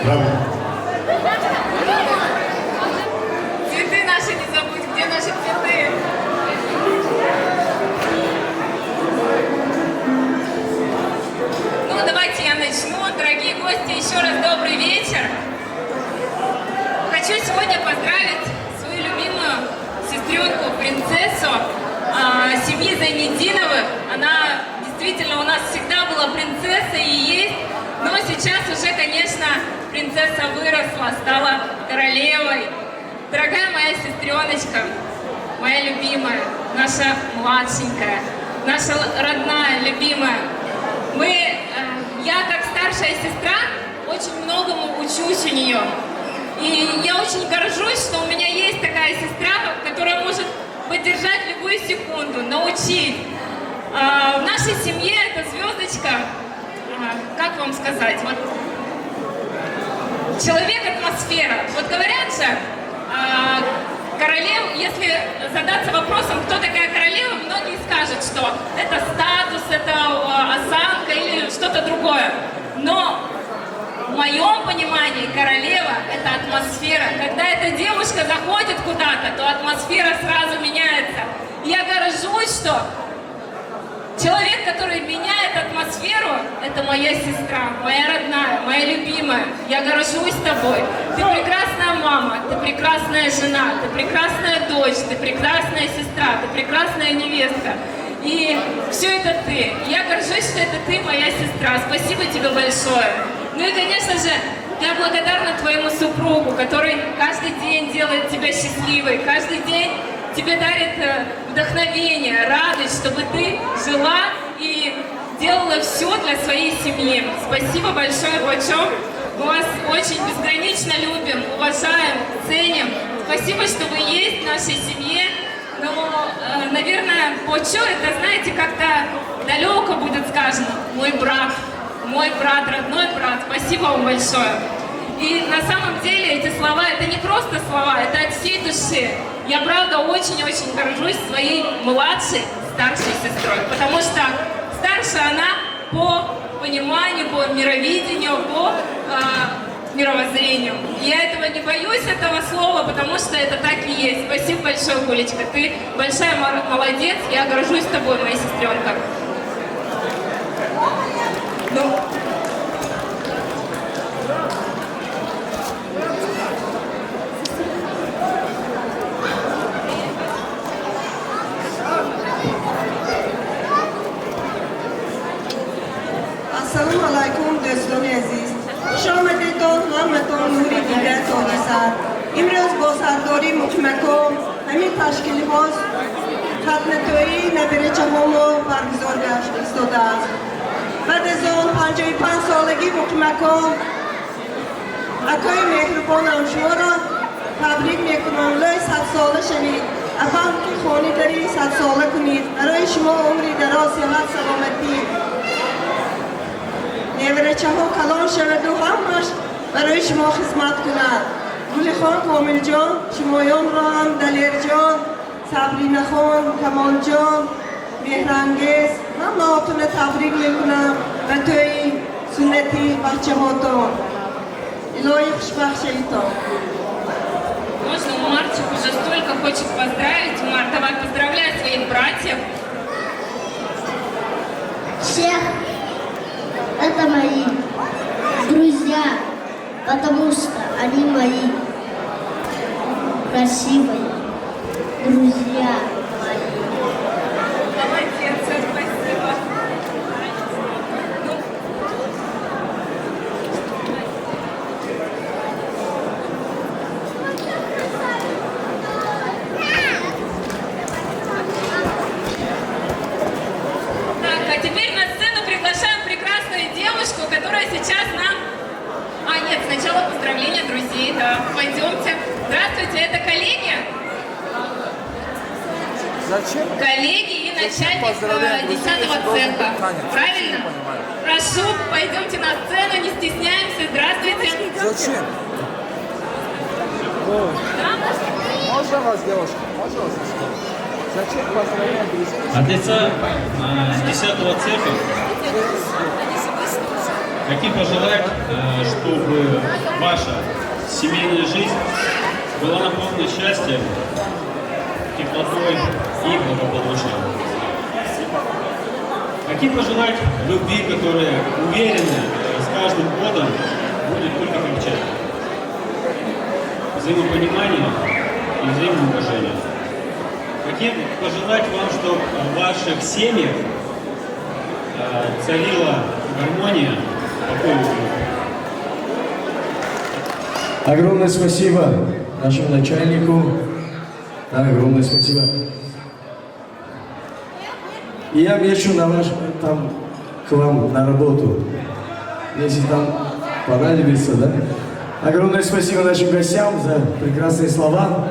Браво. Цветы наши не забудь, где наши цветы? Ну, давайте я начну. Дорогие гости, еще раз добрый вечер. Хочу сегодня поздравить свою любимую сестренку, принцессу семьи Зайнетдиновых. Она действительно у нас всегда была принцессой и есть, но сейчас уже, конечно, принцесса выросла, стала королевой. Дорогая моя сестреночка, моя любимая, наша младшенькая, наша родная, любимая, я как старшая сестра очень многому учусь у нее. И я очень горжусь, что у меня есть такая сестра, которая может поддержать любую секунду, научить. В нашей семье эта звездочка, как вам сказать, вот человек-атмосфера. Вот говорят же, королева, если задаться вопросом, кто такая королева, многие скажут, что это статус, это осанка или что-то другое. Но в моем понимании королева – это атмосфера. Когда эта девушка заходит куда-то, то атмосфера сразу меняется. Я горжусь, что человек, который меняет атмосферу, это моя сестра, моя родная, моя любимая. Я горжусь тобой. Ты прекрасная мама, ты прекрасная жена, ты прекрасная дочь, ты прекрасная сестра, ты прекрасная невестка. И все это ты. Я горжусь, что это ты, моя сестра. Спасибо тебе большое. Ну и, конечно же, я благодарна твоему супругу, который каждый день делает тебя счастливой, каждый день тебе дарит вдохновение, радость, чтобы ты жила и делала все для своей семьи. Спасибо большое, Бочо. Мы вас очень безгранично любим, уважаем, ценим. Спасибо, что вы есть в нашей семье. Но, наверное, Бочо, это, знаете, как-то далеко будет сказано. Мой брат, родной брат. Спасибо вам большое. И на самом деле эти слова, это не просто слова, это от всей души. Я, правда, очень-очень горжусь своей младшей, старшей сестрой, потому что старше она по пониманию, по мировидению, по мировоззрению. Я этого не боюсь, этого слова, потому что это так и есть. Спасибо большое, Гулечка, ты большая молодец, я горжусь тобой, моя сестренка. السلام علیکم دوستان عزیز. خوش آمدیدتان همتان نوری دیگر تانیسد. امروز با سرداری مکمکم همین تشکیلی باز ختم تویی نبرچه همو برگزار ایستاده است. بعد از آن 55 سالگی مکمکم اکای مهربانم شما را تبریک میکنم. لای 100 ساله شوید. افهم که خانی داری 100 ساله کنید. برای شما عمری دراز، صحت، سلامتی. نیورچه ها کلان شود و همش برای شما خدمت کند. گل خان، کامل جان، شمایان را هم دلیر جان، صبرینه خان، کمال جان، مهرانگیز همه هاتون تبریک میکنم به توی سنتی بچه هاتون. الهی خوشبخت ایتان. Можно, Марчик уже столько хочет поздравить. Мар, давай поздравляй своих братьев. Всех это мои друзья, потому что они мои красивые друзья мои. Молодец, спасибо. Так, а теперь на сцену приглашаем прекрасную девушку, которая сейчас нам... нет, сначала поздравления друзей, да. Пойдемте. Здравствуйте, это коллеги? Зачем? Коллеги и начальник 10-го цеха. Правильно? Прошу, пойдемте на сцену, не стесняемся. Здравствуйте. Зачем? Да? Можно вас, девушка? Можно вас? Зачем поздравлять друзей? От лица 10-го цеха Каким пожелать, чтобы ваша семейная жизнь была наполнена счастьем, теплотой и благополучием? Каким пожелать любви, которая уверенно с каждым годом будет только крепчать? Взаимопонимание и взаимоуважение. Каким пожелать вам, чтобы в ваших семьях царила гармония, покой и любовь? Огромное спасибо нашему начальнику. Да, огромное спасибо. И я мечу на ваш, там, к вам на работу, если там понадобится, да? Огромное спасибо нашим гостям за прекрасные слова.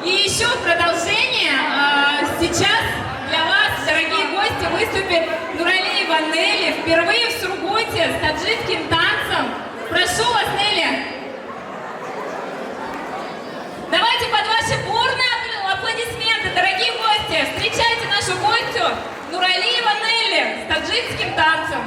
И еще в продолжение, сейчас для вас, дорогие гости, выступит Нурали Ванели впервые в Сургуте с таджикским танцем. Прошу вас, Нелли. Давайте под ваши бурные аплодисменты, дорогие гости, встречайте нашу гостью Нурали Ванели с таджикским танцем.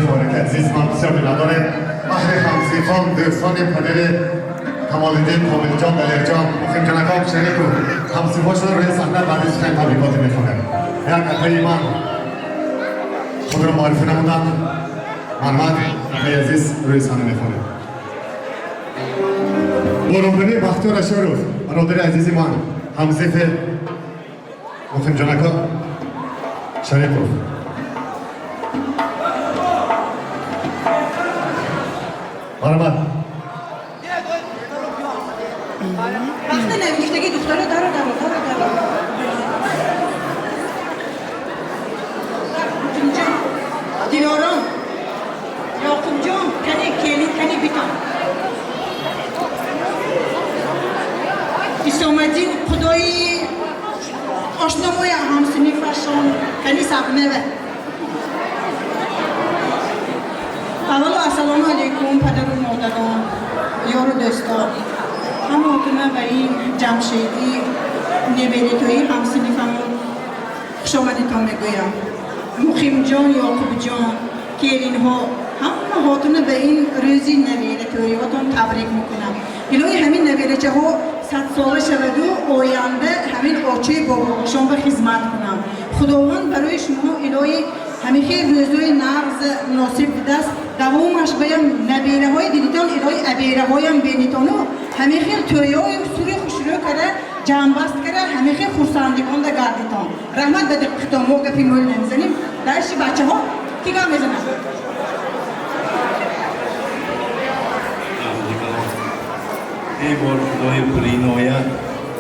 مبارک عزیز من بسیار بی‌نداره اهل همسیفان دوستان پدر کمال‌الدین کامل جان دلیر جان مخیم جنکام شریک و همسیفا شده روی صحنه بعد از خیلی تبریکاتی میخونه یک عطای من خود رو معرفی نمودم محمد عطای عزیز روی صحنه میخونه برادری بختیار اشارف برادر عزیزی من همسیف مخیم جنکام شریک محمد وقت نمیگیشتگی دختر داره دیناران یاقوب جان کنی بیتان اسامدین خدایی آشناموی همسنی فرشان کنی سقمه و اول السلام علیکم پدر و مادران یار و دوستان همه و این جمشیدی نبریتوی همسنیفمون خوش آمدیتان میگویم مخیم جان یاقوب جان کیرین ها همه هاتون به این روزی نبریتوی واتون تبریک میکنم الهی همین نبریچه ها 100 ساله شود و آینده همین آچه باباشان به خدمت کنم خداوند برای شما الهی همیشه روزوی نغز مناسب دست دوامش بیم نبیره های دیدیتان الهی ابیره هایم بینیتان و همیشه توی های سوری خوشرو کرده جنبست کرده همیشه خورسندگان ده گردیتان رحمت بده ختام ها گفی مول نمیزنیم درشی بچه ها کی گام میزنن ای بار خدای پری نایت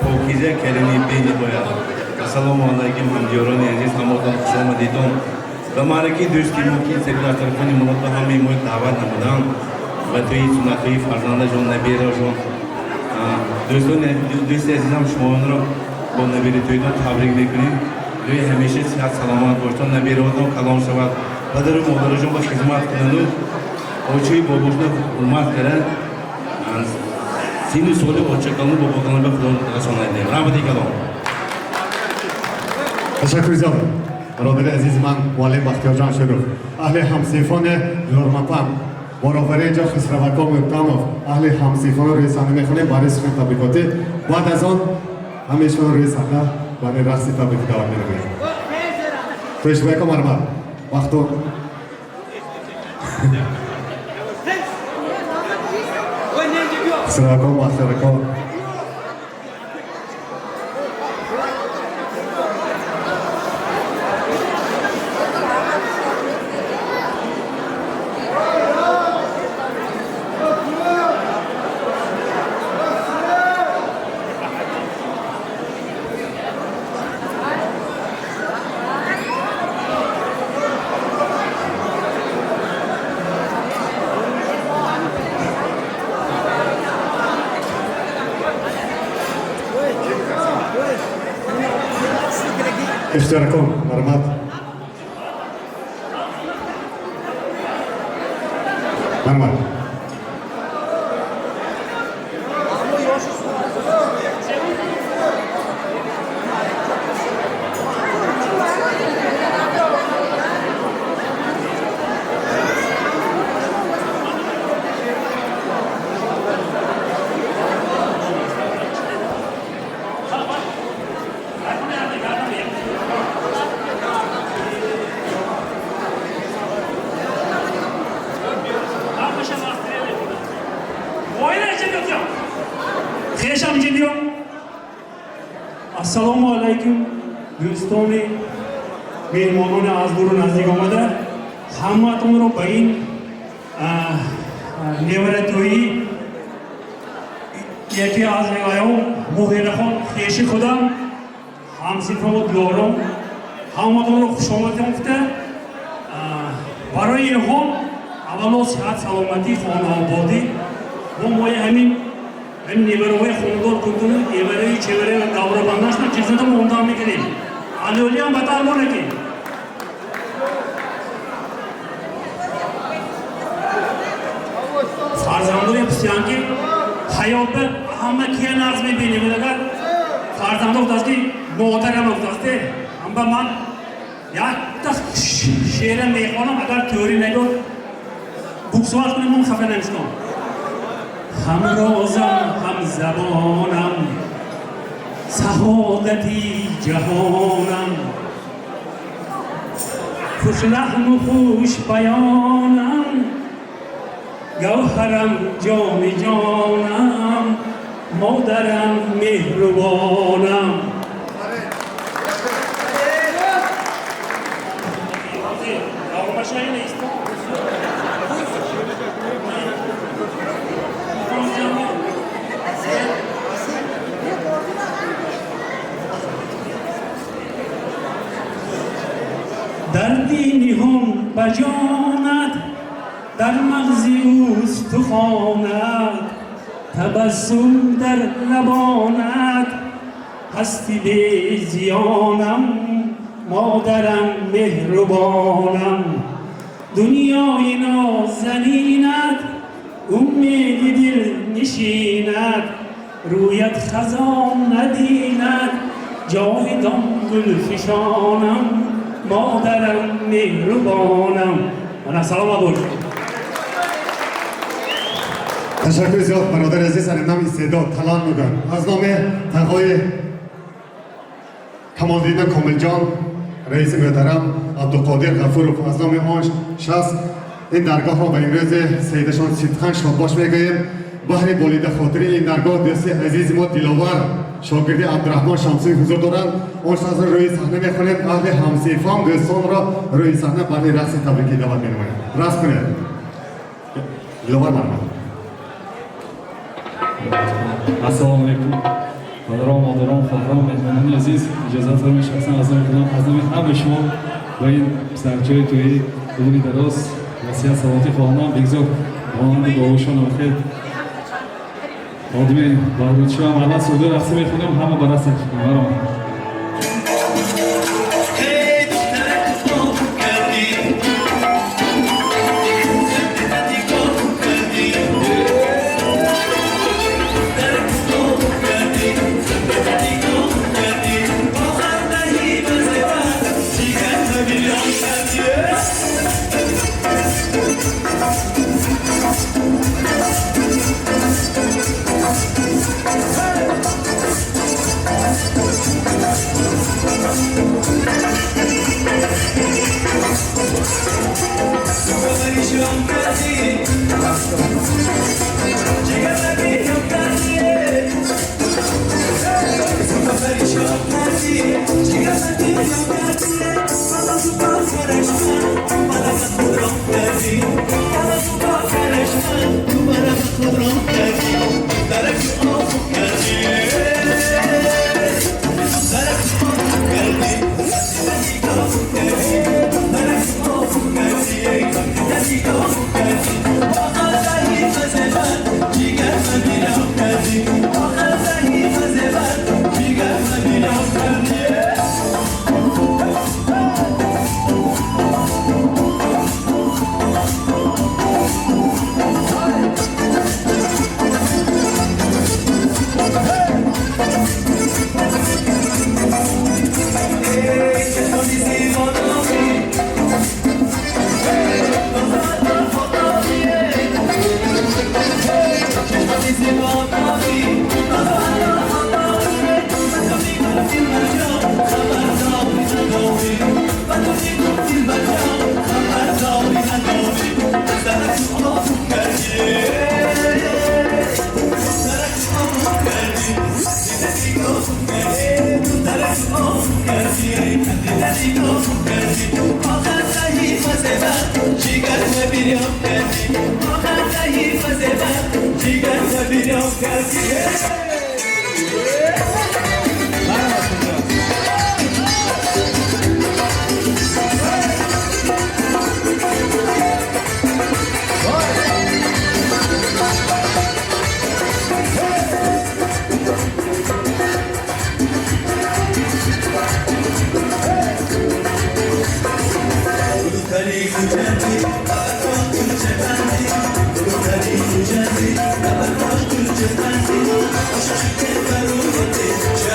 پاکیزه کلمی بینی باید السلام علیکم همجاران عزیز هماتان خوش آمدیدان و معرکه دوستی موکی سری در طرفانی ملت به همه موی دعوت نمودن و توی سنتوی فرزنده جان نبیره جان دوست عزیزم شما را با نبیره تویتان تبریک میکنیم روی همیشه صحت سلامت باشتان نبیره هاتان کلام شود پدر و مادر جان با خدمت کنند و آچه باباشنا حرمت کرد سینی سولی آچه کلام بابا کلام به خدا رسانه دیم رحمتی کلام تشکر زیاد برادر عزیز من معلم بختیار جان شروف اهل همسیفان لرمپم برابر اینجا خسروکا مقدامov اهل همسیفان روی صحنه میخونیم برای سخن تبریکاتی بعد از آن همیشون روی صحنه برای رقص تبریک دعوت می‌نماییم تویش بایکا مرمد وقتو خسروکا بختیارکا اشتراكم مرمات مرمات السلام علیکم دوستان مهمانان از دور و نزدیک آمده همتون رو به این نورتویی یکی از نگاهان مهرخان خیش خودم همسیفم و دیارم همتون رو خوش آمدید گفته برای هم اولا صحت سلامتی خانوادگی و مایه همین این نیبروهای خوندار کنتون نیبروی چهره و دور بنداش نه چیزی تو مونده میکنیم علیولی هم بطر بونه که فرزندوی بسیان که حیات به همه کیه نرز میبینیم اگر فرزندو دستی محترم دسته هم به من یک تا شعر میخوانم اگر تئوری نگو خوب صحبت کنیم اون خفه نمیشم. هم رازم هم زبانم سعادتی جهانم خوش لحن و خوش بیانم گوهرم جام جانم مادرم مهربانم دردی نهان بجاند در مغزی اوست تو خواند تبسم در لبانت هستی به زیانم مادرم مهربانم دنیای نازنینت امید دل نشیند رویت خزان ندیند جاودان گل فشانم مادرم مهربانم. من سلام علیکم. تشکر زیاد برادر عزیز نام استعداد تلان میگن از نام تنهای کمالدین کامل جان رئیس محترم عبدالقادر غفورов از نام آن شخص این درگاه را به امروز سیدشان صدقاً شادباش میگوییم. بهر بولیده خاطر این درگاه دوست عزیز ما دلاور شاگرد عبدالرحمن شمسی حضور دارند. آن شخص را روی صحنه میخوانیم. اهل همصنفان دوستان را روی صحنه برای رقص تبریکی دعوت می‌نماییم. رقص کنید. دلاور مرحبا. السلام علیکم. برادران، مادران، خواهران، مهمانان عزیز، اجازه فرمایید شخصا از نام همه شما با این سرجای توی دوری دراز وصیت صلواتی خواهان بگذار مانند باهوشان و خیر آدمی بهرودشو هم الان سوده رقصه میخونیم همه برای سکشیم Thank you.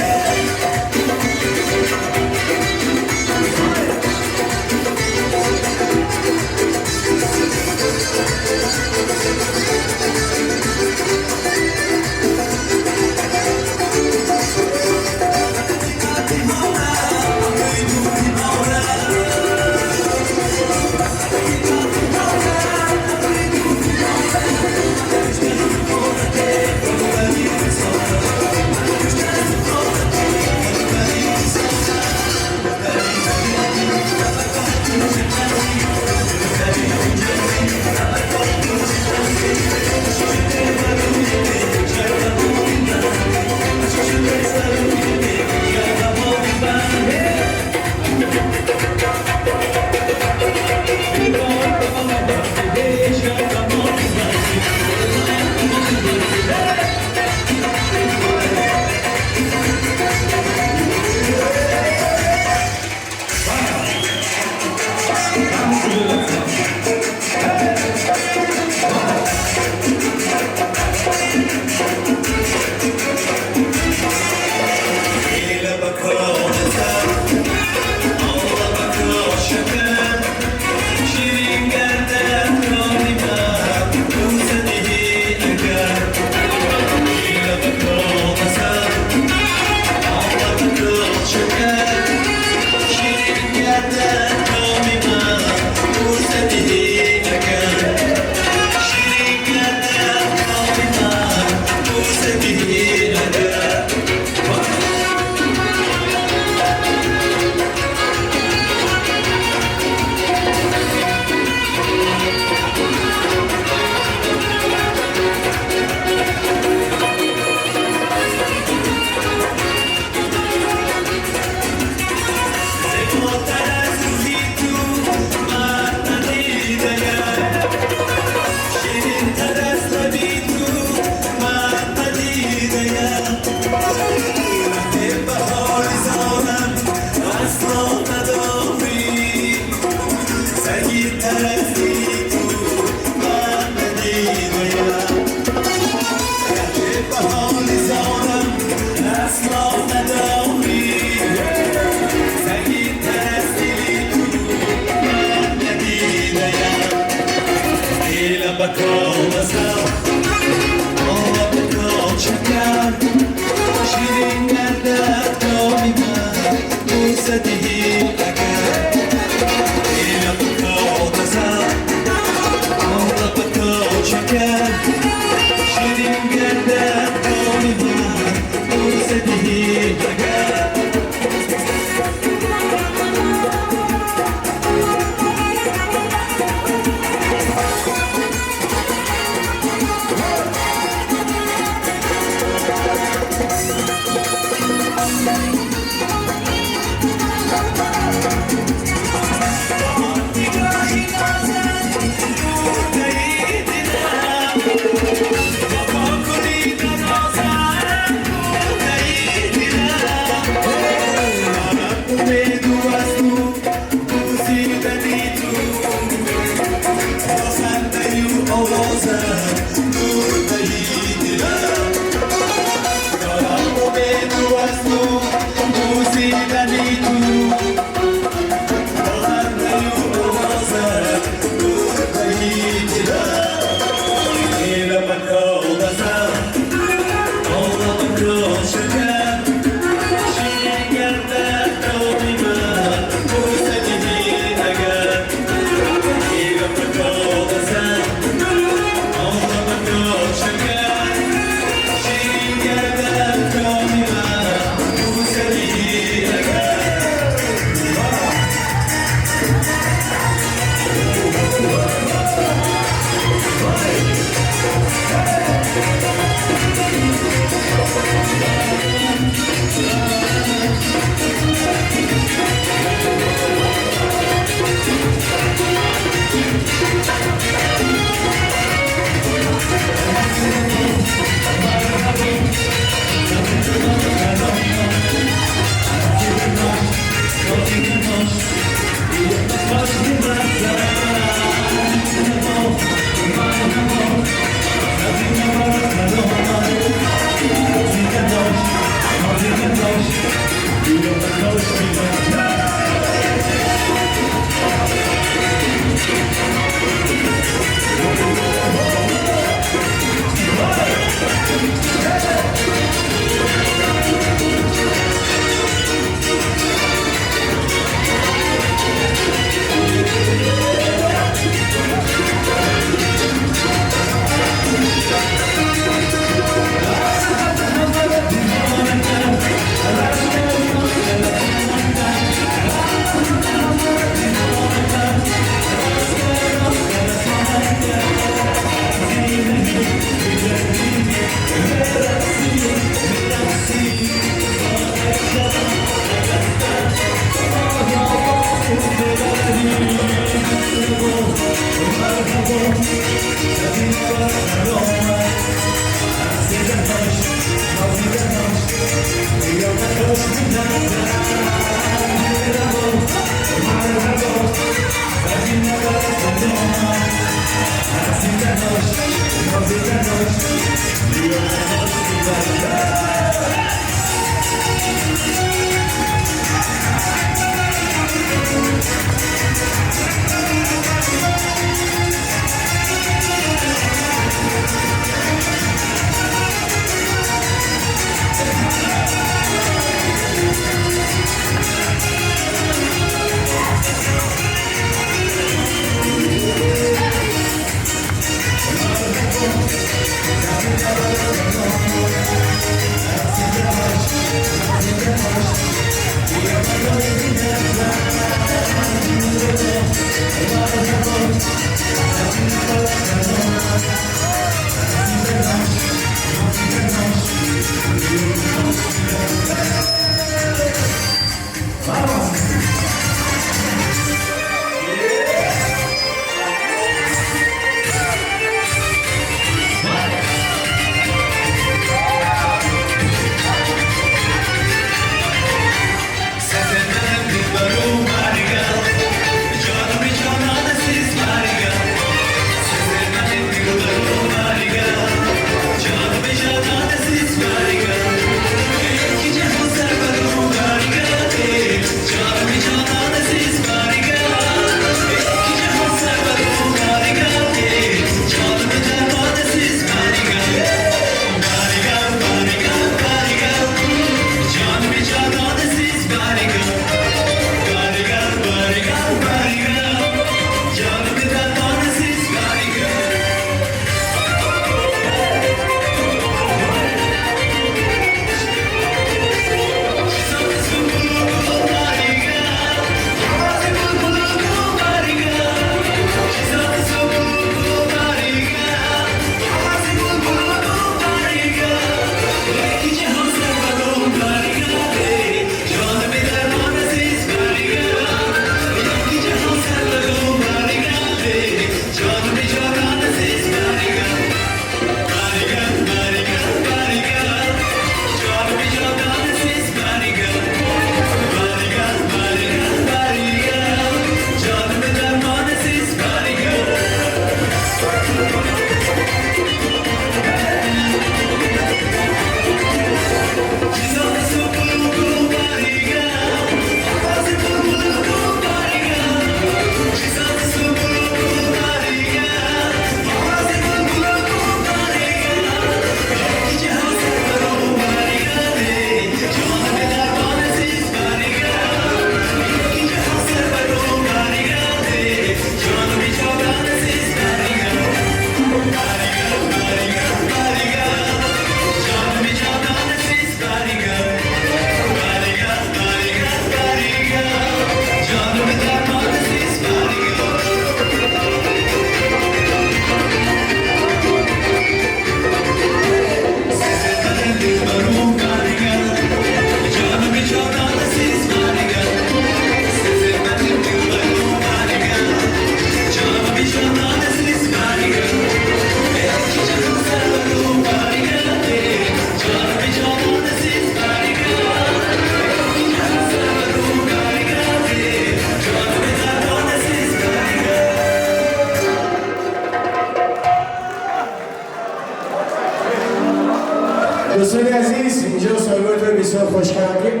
دوستان عزیز اینجا سالگرد رو بسیار خوش کردیم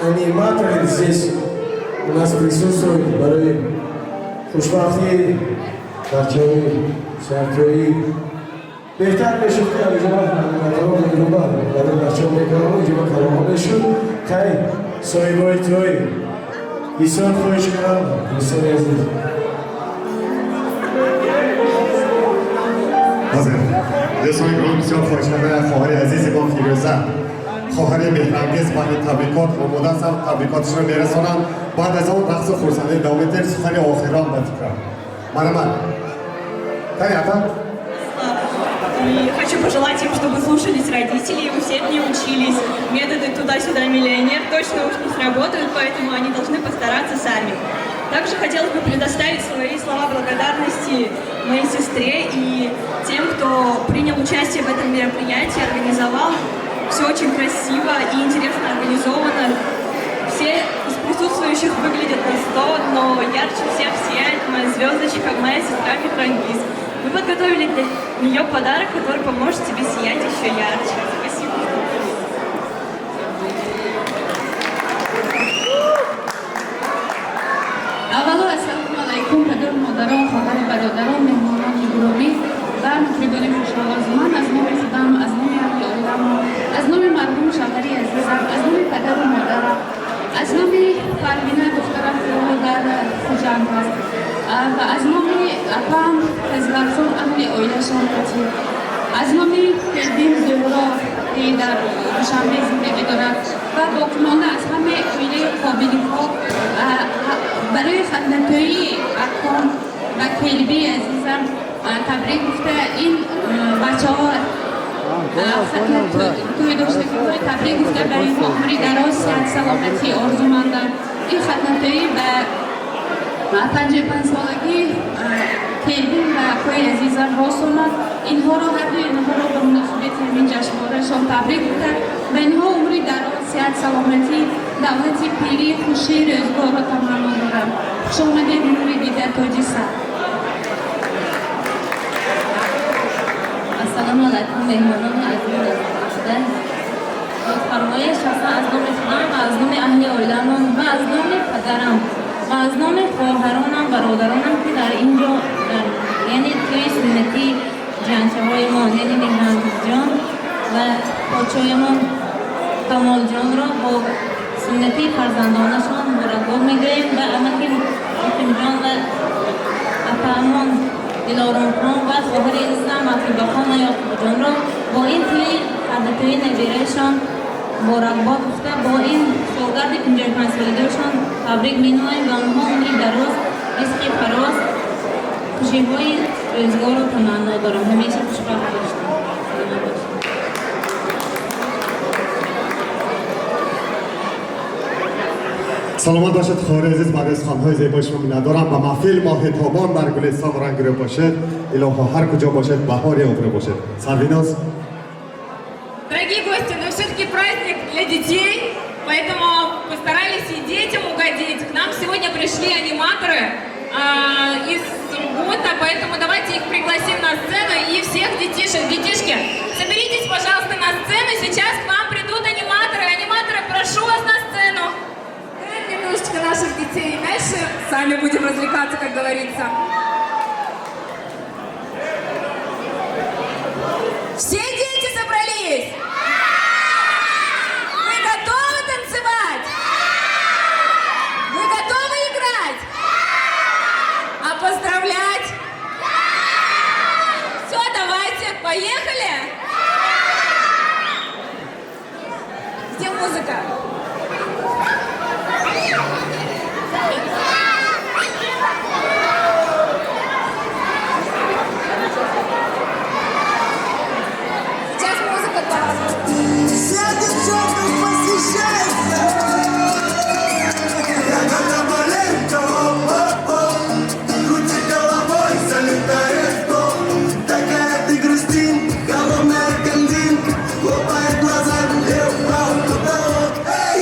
انیماتور عزیز مناسب خصوص رو برای خوشبختی بچه‌های شهرکایی بهتر بشد که اینجا انیماتورها میگوبر برای بچه‌ها میگوبر اینجا کلامها بشد خیلی صاحبای توی بسیار خوش کردم دوستان عزیز حاضر دوستان گروه بسیار خوش کرده خواهر عزیزی با فیروزه خواهر مهرانگیز برای تبریکات و مدت هم تبریکاتش رو میرسانم بعد از اون رقص خورسنده ادامه دیر سخن آخران به فکرم مرحبا Понятно. И хочу пожелать им, чтобы слушались родителей, усерднее учились. Методы туда-сюда миллионер точно уж не сработают, поэтому они должны постараться сами. Также хотелось бы предоставить свои слова благодарности моей сестре и тем, кто принял участие в этом мероприятии, организовал. Все очень красиво и интересно организовано. Все из присутствующих выглядят на 100, но ярче всех сияет моя звездочка, моя сестра Михрангиз. Мы подготовили для нее подарок, который поможет тебе сиять еще ярче. Спасибо. аввало ассалому алайкум падару модарон хоҳару бародарон меҳмонони гиромӣ ва мутрибони хушовоз ман аз номи худам аз номи аҳли оилам аз номи марҳум шавҳари азизам аз номи падару модарам аз номи парвина духтарам ки дар хуҷанд аст ва аз номи апам фазлатхон аҳли оилашон қатӣ аз номи фердин зӯҳро ки дар душанбе зиндагӣ дорад ва боқимонда аз ҳамаи оилаи қобилиҳо برای خدمت‌های اکام و کلبی عزیزم تبریک گفته این بچه‌ها توی داشته که تبریک گفته برای اینها عمری دراز صحت سلامتی آرزو مندم این خدمت‌های به 55 سالگی کلبی و اکای عزیزم راست آمد اینها را هر دوی اینها را به مناسبت همین جشنوارهشان تبریک گفته و اینها عمری دراز صحت سلامتی دولتی پیری خوشی روزگار را تمنا دارم. خوش آمدید نوری دیده تاجیسان. السلام علیکم مهمانان عزیز شده. فرمایش هستم از نام خودم و از نام اهل عائله‌ام و از نام پدرم و از نام خواهرانم برادرانم که در اینجا یعنی توی سنتی جانچه‌های ما یعنی مهرانگیز جان و پاچه‌هایمان کمال جان را با سنتی فرزندانشان مبارکباد می‌گوییم و امکی حکیم جان و اپامان دلارام خان و خواهر عزیزم عطیبه خان و یعقوب جان را با این توی خدمت‌های نبیره‌شان مبارکباد گفته با این سوگند 55 سالگیشان تبریک می‌نماییم و آنها عمری دراز رزق فراز خوشی‌های روزگار را تمنا دارم همیشه خوشبخت باشید. سلامت باشد خواهر عزیز بعد از خانهای زیبای شما ندارم و محفل ماه تابان در گلستان رنگ رو باشد الهی هر کجا باشد بهاری عمر باشد سرویناز Дорогие гости, но все-таки праздник для детей, поэтому постарались и детям угодить. К нам сегодня пришли аниматоры из Сургута, поэтому давайте их пригласим на сцену и всех детишек. Детишки, соберитесь, пожалуйста, на сцену. Сейчас к вам придут аниматоры. Аниматоры, прошу вас на сцену. Немножечко наших детей, дальше сами будем развлекаться, как говорится. Все дети собрались? Вы готовы танцевать? Вы готовы играть? А поздравлять? Все, давайте, поехали? Где музыка? Сейчас музыка Вся девчонка восхищается. Крути головой, залетает в дом. Такая ты грустин, головная кандин. Хлопает глазами, лев, право, туда вот. Эй,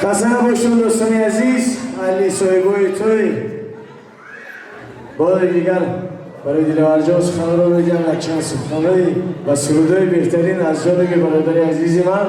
خسته نباشید دوستان عزیز. علی صاحبای توی بار دیگر برای دلوار جان سخن رو بگم یک چند سخنرانی و سرودهای بهترین از جانب برادر عزیز من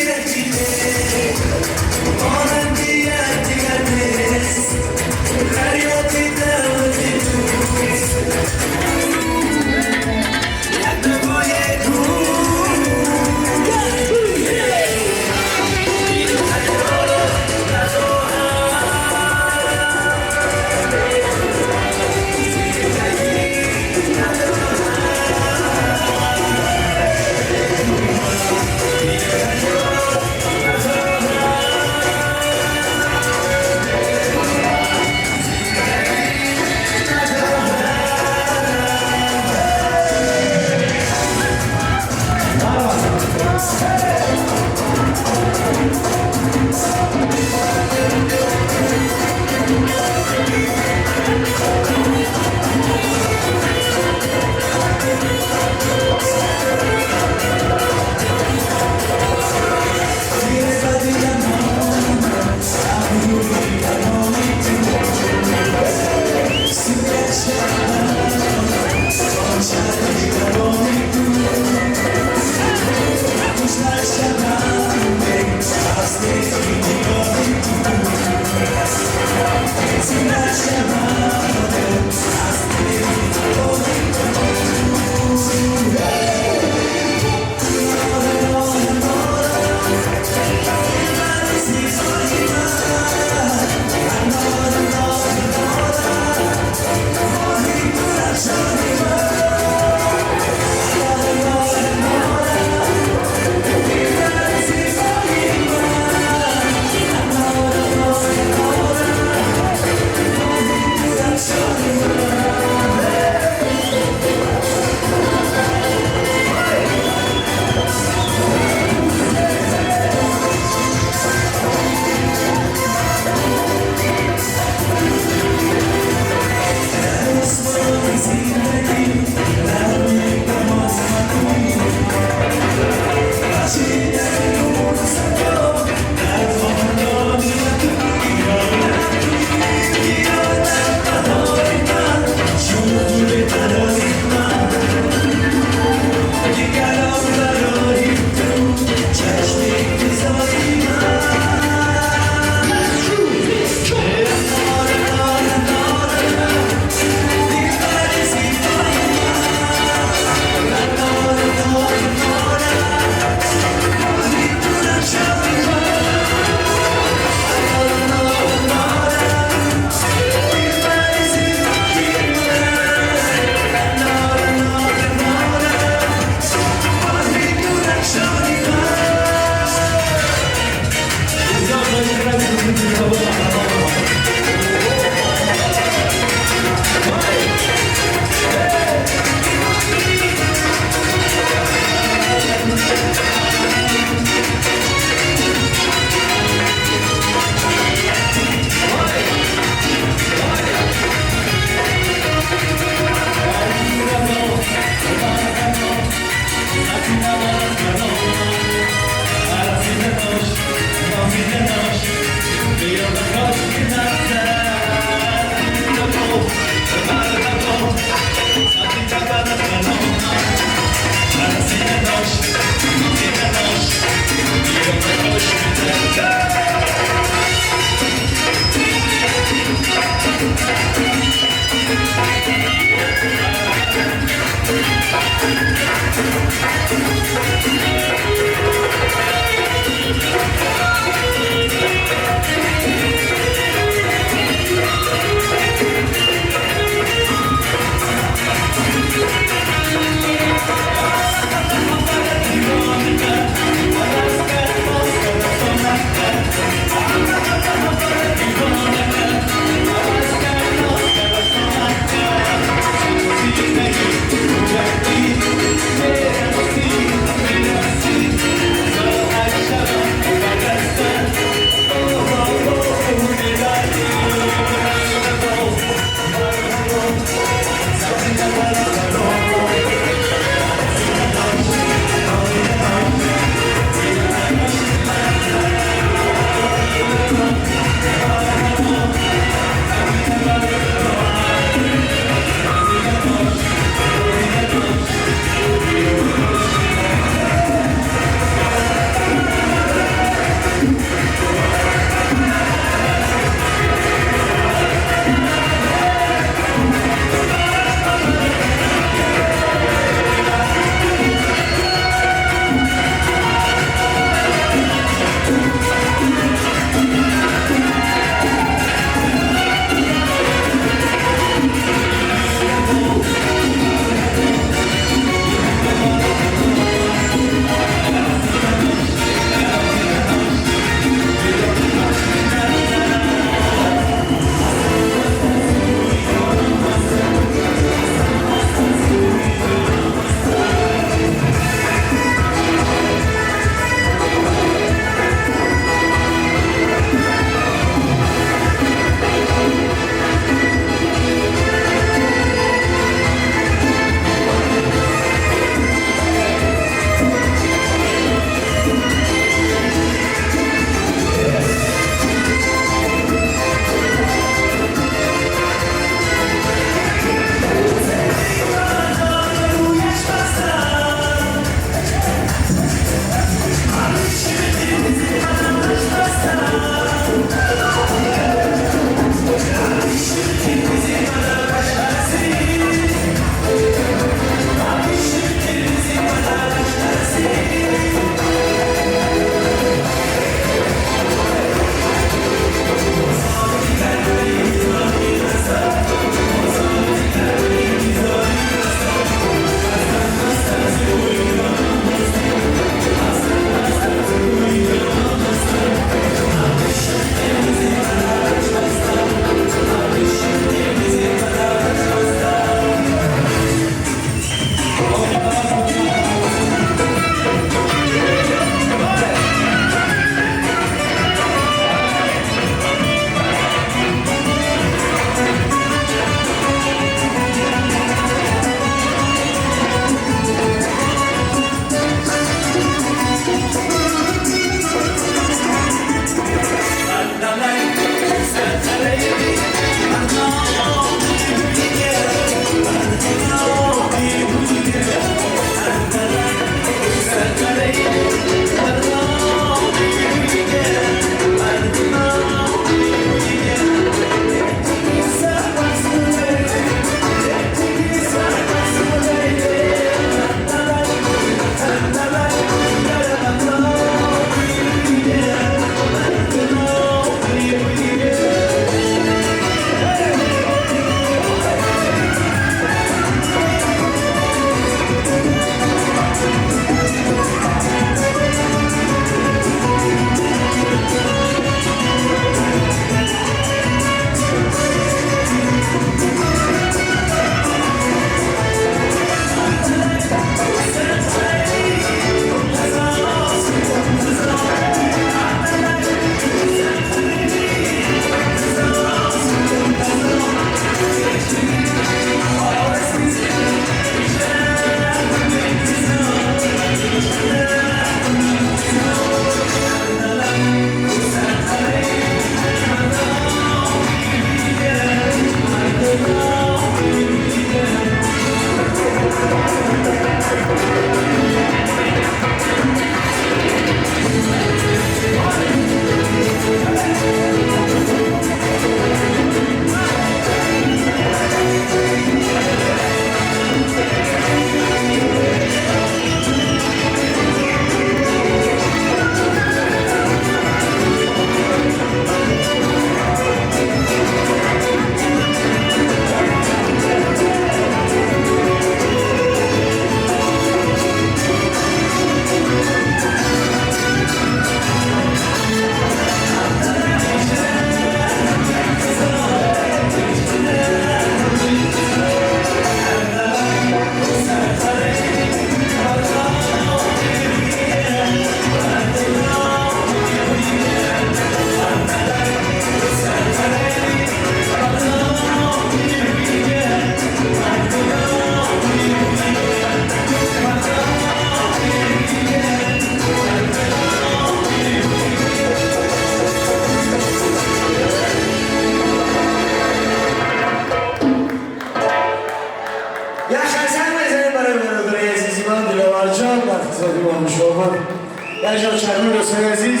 جان شکر دوستان عزیز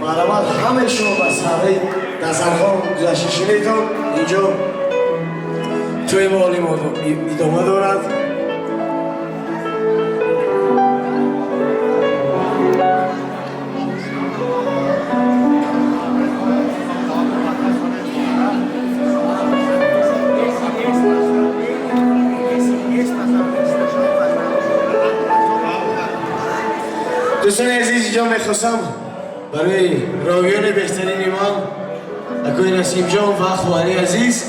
مرحبا همه شما با صحبه دسترخوان گذشته شنیدتان اینجا توی مالی ما ادامه دارد دوستان عزیز اینجا میخواستم برای راویان بهترین ایمان اکوی نسیم جان و خواری عزیز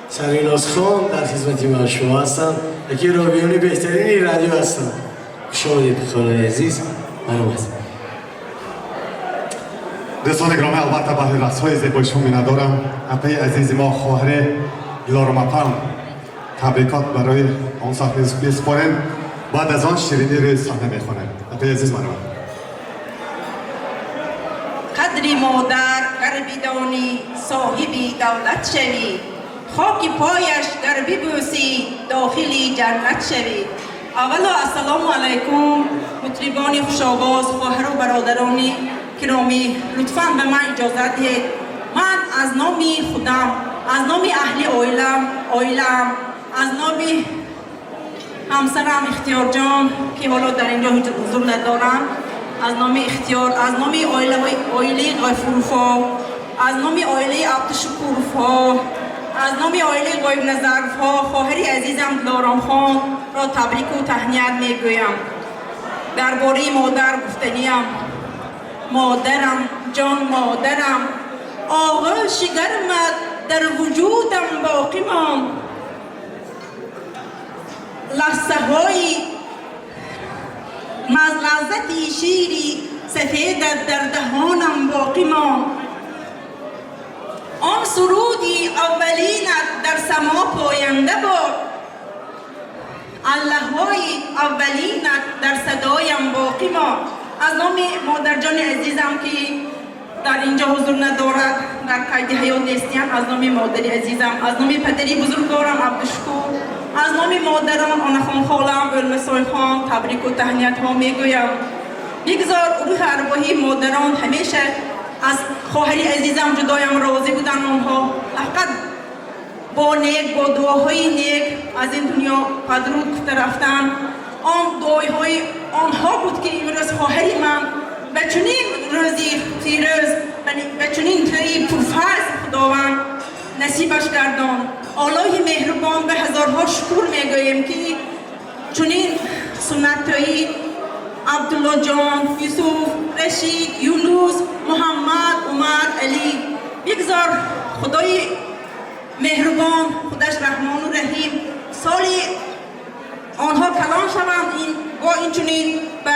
سریناز خان در خدمت من شما هستم یکی راویان بهترین رادیو هستم شما دید خواهر عزیز مرحبت دوستان گرامی البته به رقص‌های زیبای شما می‌ندارم اپی عزیز ما خواهر لارماپام تبریکات برای آن صحنه می‌سپاریم بعد از آن شیرینی روی صحنه می‌خوانیم اپی عزیز مرحبت قدری مادر گر بدانی صاحبی دولت شوی خاک پایش گر ببوسی داخلی جنت شوی. اولا السلام علیکم مطربان خوش‌آواز خواهر و برادران گرامی لطفاً به من اجازه دهید من از نام خودم از نام اهل اویلم از نام همسرم اختیار جان که حالا در اینجا حضور ندارم از نام اختیار از نام اویلی غفورفا از نام اویلی عبدالشکورفا از نام اویلی غیب نظرفا خواهری عزیزم دلارام خان را تبریک و تهنیت میگویم. درباره مادر گفتنیم مادرم جان مادرم آغوش گرمت در وجودم باقی ماند لحظه‌های لذتی شیری سفیدت در دهانم باقی ماند. آن سرودی اولینت در سما پاینده بود. الله‌های اولینت در صدایم باقی ماند. از نام مادر جان عزیزم که در اینجا حضور ندارد، در قید حیات نیستیم، از نام مادر عزیزم، از نام پدری بزرگوارم عبدالشکور، از نام مادرم آنا خان خالم علمسای خان تبریک و تهنیت ها میگویم. بگذار روح ارواحی مادران همیشه از خواهری عزیزم جدایم راضی بودن. آنها فقط با نیک، با دعاهای نیک از این دنیا پدرود رفتن. آن دعاهای آنها بود که امروز خواهری من به چنین روزی فیروز، به چنین طریق پرفضل خداوند نصیبش گردان. الله مهربان به هزارها شکر میگوییم که چنین سنتایی عبدالله جان، یوسف، رشید، یونس، محمد، عمر، علی. بگذار خدای مهربان، خودش رحمان و رحیم سالی آنها کلان شوند با این چنین به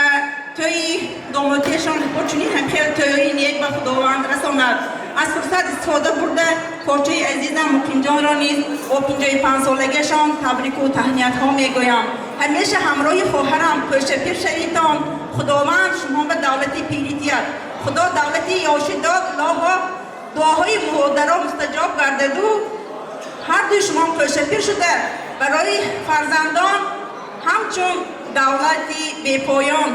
توی دامادیشان با چنین همخیل توی نیک به خداوند رساند. از فرصت استفاده برده کوچه عزیزم مقیم جان را نیز با 55 سالگیشان تبریک و تهنیت ها میگویم. همیشه همراه خواهرم پیش پیر شهیدان. خداوند شما به دولتی پیری دید. خدا دولتی یاشی داد. الله دعاهای مادران مستجاب گردد و هر دوی شما پیش پیر شده برای فرزندان همچون دولتی بی پایان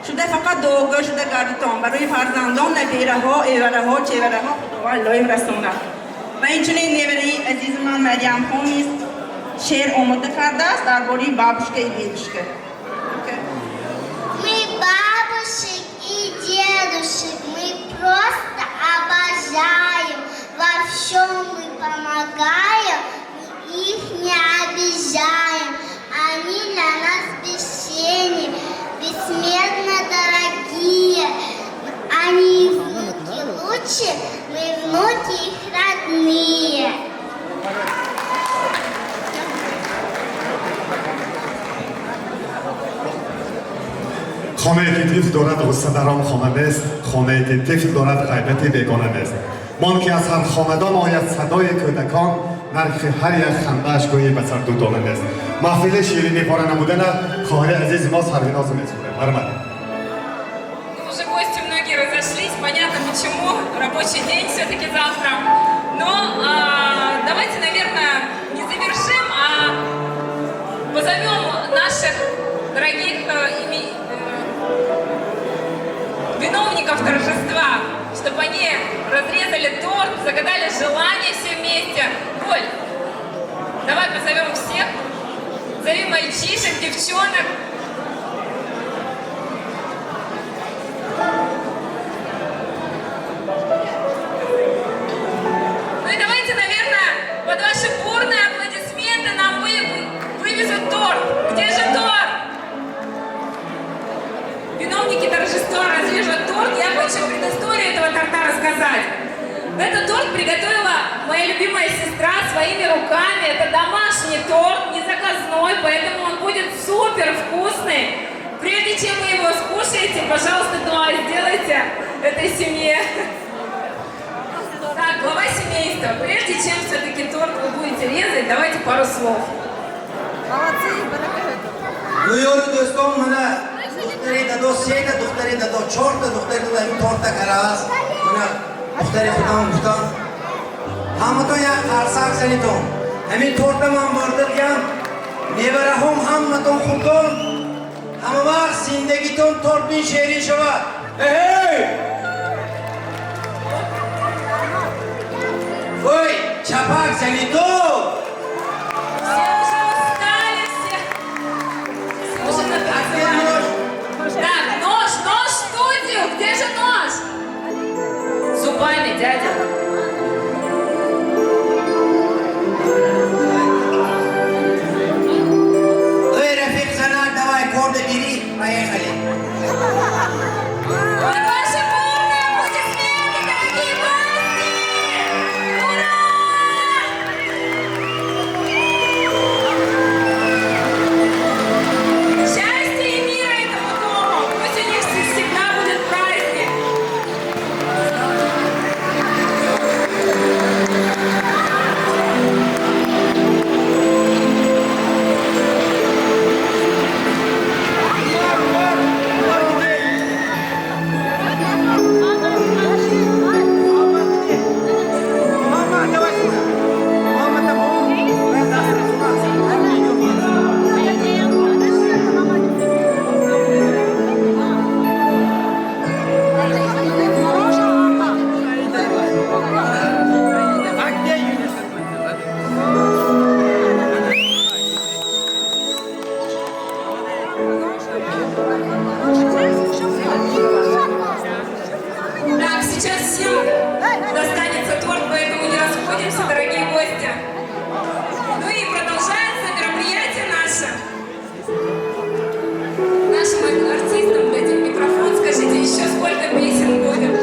شده، فقط دعاگاه شده گردتان برای فرزندان نبیره ها، ایوره ها، چیوره ها خداوند لایق رسانده. و اینچنین نیوری عزیز من مریم خانی شعر آماده کرده است درباره بابушка и дедушка. Мы бабушек и дедушек, мы просто обожаем, во всем мы помогаем, их не обижаем, они для нас бесценны, бессмертно дорогие, они внуки лучше, мы внуки их родные. خانه که طفل دارد غصه در آن خانه است، خانه که طفل دارد غیبت بیگانه است. مان که از هر خاندان آید صدای کودکان، نرخ هر یک خنده‌اش گویی به سر دودانه است. محفل شیرینی پاره نمودن خواهر عزیز ما سروناز می‌سپارم. برمد. Уже гости многие разошлись, понятно почему, рабочий день все-таки завтра. Но давайте, наверное, не завершим, а позовем наших дорогих виновников торжества, чтобы они разрезали торт, загадали желание все вместе. Коль, давай позовем всех, зови мальчишек, девчонок. Ну и давайте, наверное, под ваши бурные аплодисменты нам вывезут торт. Где же торт? Виновники торжества разрежут торт. Я хочу предысторию этого торта рассказать. Этот торт приготовила моя любимая сестра своими руками. Это домашний торт, не заказной, поэтому он будет супер вкусный. Прежде чем вы его скушаете, пожалуйста, дуа сделайте этой семье. Так, глава семейства. Прежде чем все-таки торт вы будете резать, давайте пару слов. Buyur do'stim, mana do'xtari dado 3 ta, do'xtari dado 4 ta, do'xtari dado این tortda qaras. Mana do'xtari xudam. Hammaton ya qarsak saniton. Hamin tortda man bordirgan nevarahom hammaton xudon. Hamma vaqt zindagiton tortning she'ri shovat. Hey! Voy, chapak saniton. Так, нож в студию! Где же нож? Зубами, дядя. Эй, Рафик, Санар, давай, корды бери, поехали. Вот ваши бурные аплодисменты, дорогие гости! Ура! Так, сейчас всем достанется торт, поэтому не расходимся, дорогие гости. Ну и продолжается мероприятие наше. Нашим артистам дадим микрофон. Скажите, еще сколько песен будет?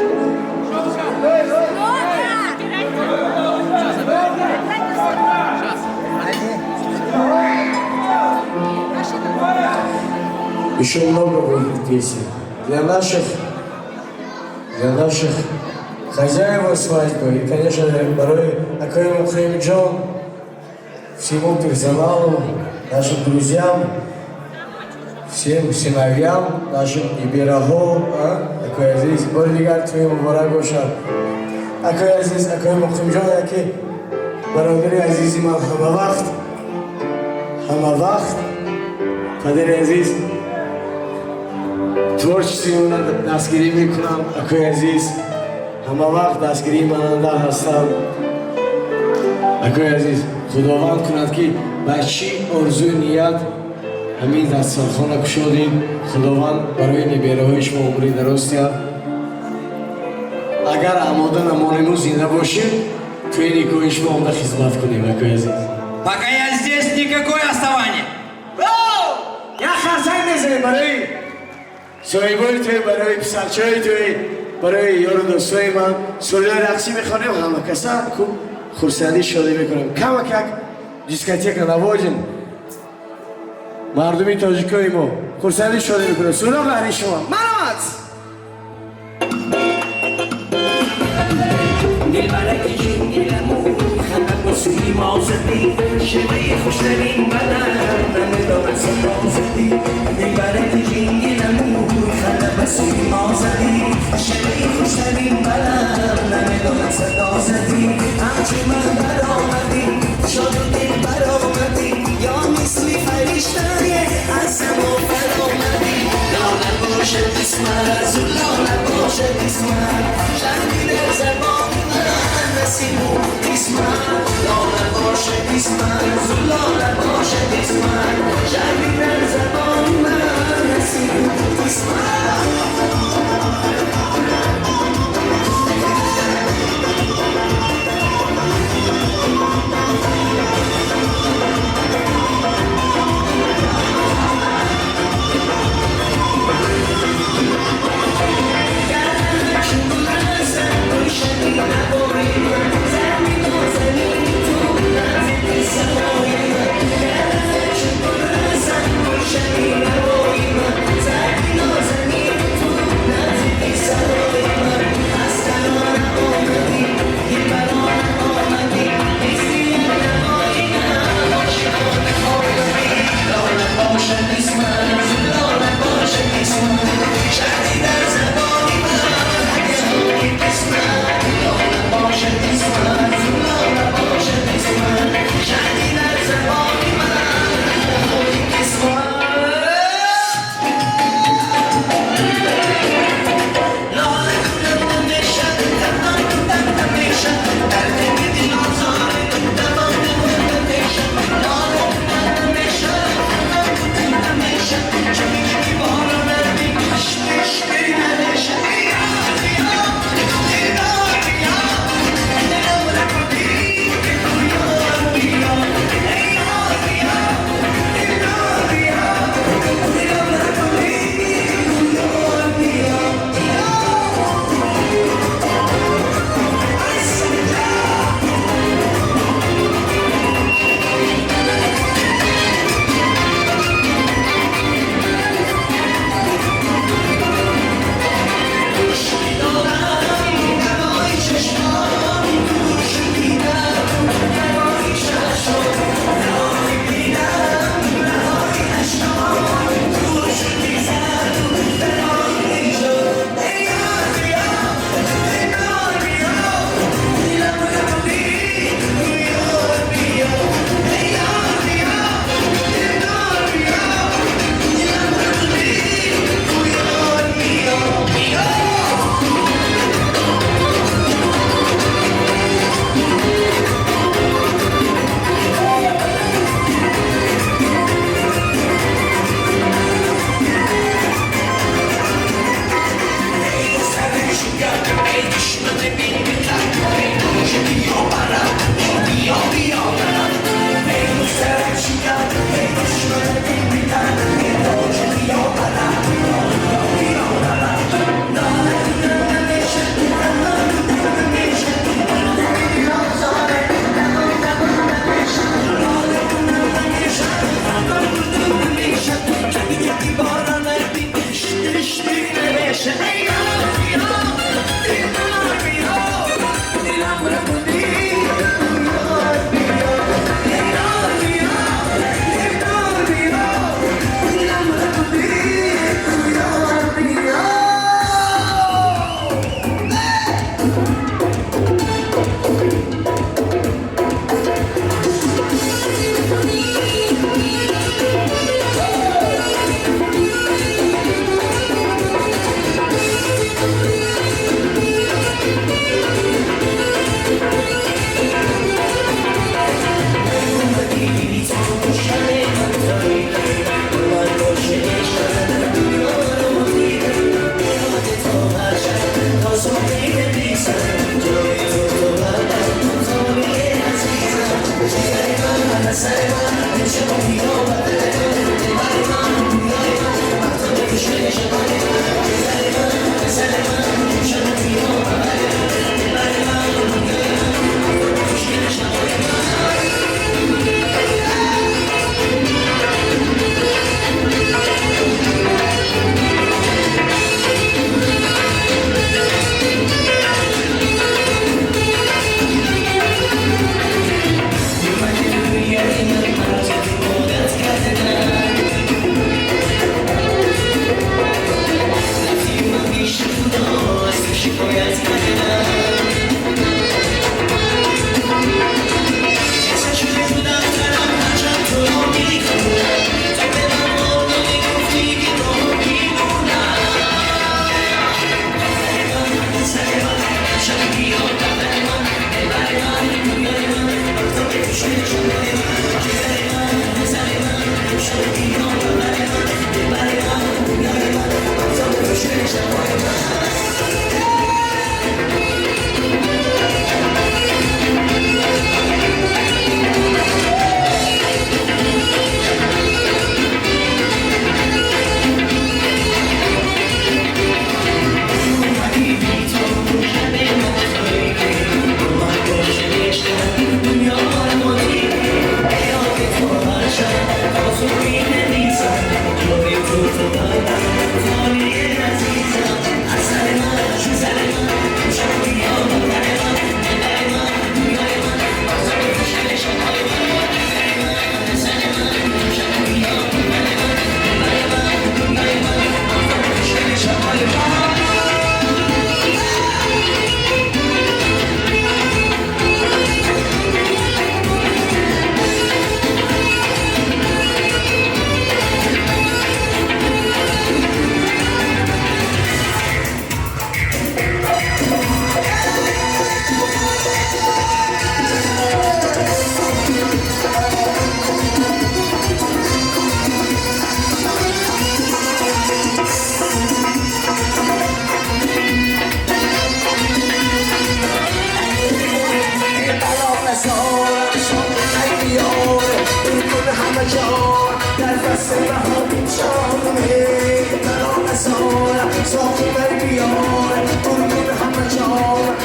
Еще много будет песен. Для наших хозяев свадьбы. И, конечно, порой Акоему Хаймиджон, всему персоналу, нашим друзьям, всем сыновьям, нашим Иберахо, Акой Азиз, Бордигар твоему Барагоша, Акой Азиз, Акоему Хаймиджон, яки бародари Азизи ман Хамавахт, Кадир Азиз, творчественно дастгирӣ мекунам. Акои азиз, ҳама вақт дастгирии мананда ҳастам. Акои азиз, худованд кунад ки ба чӣ орзуи ният ҳамин дастархона кушодем. Худованд барои небераҳои шумо умри дароз диҳад. Агар амода намонему зинда бошем, тои никоҳи шумо омда хизмат кунем. Акои азиз, Пока я здесь, никакое оставание. я харсанг мезанем барои соҳибои туи, барои писарчаҳои туи, барои ёру дӯстои ман солиҳои рақсӣ мехонем. ҳама каса хуб хурсандӣ шодӣ мекунем. Камак як дискотека наводим. мардуми тоҷикои мо хурсандӣ шодӣ мекунем. суно баҳри шумо. Маромад! دلبرک جنگلمون خندق و سیما زدی شبه خوشترین بدن نمیدان صدا زدی دلبرک جنگلمون خندق و سیما زدی شبه خوشترین بدن نمیدان صدا زدی همچه من برآمدی شاد و دل برآمدی یا مثل فرشته از سما برآمدی لاله باشد اسمت لاله باشد اسمت شرمی در زبان نسیمو اسمت لاله باشد اسمت لاله باشد اسمت شرمی در زبان نسیمو اسمت Shani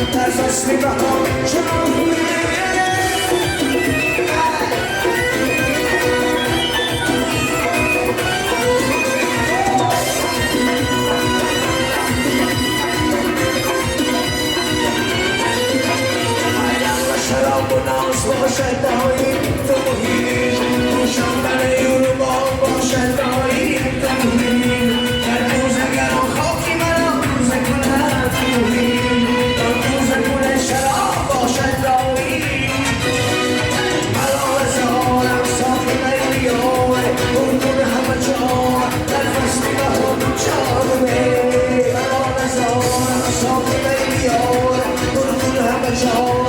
در فصل بهار جامه شراب و ناز باشد دایی تو محیط روشن برای اروبا باشد دایی تو محیط در روزگران خاکی مرا روزه کند تو محیط در روزه کنه شراب باشد دایی ملال زهارم صافی میلیاره گردون همه جا در فصل بهار جامه ملال زهارم صافی میلیاره گردون همه جا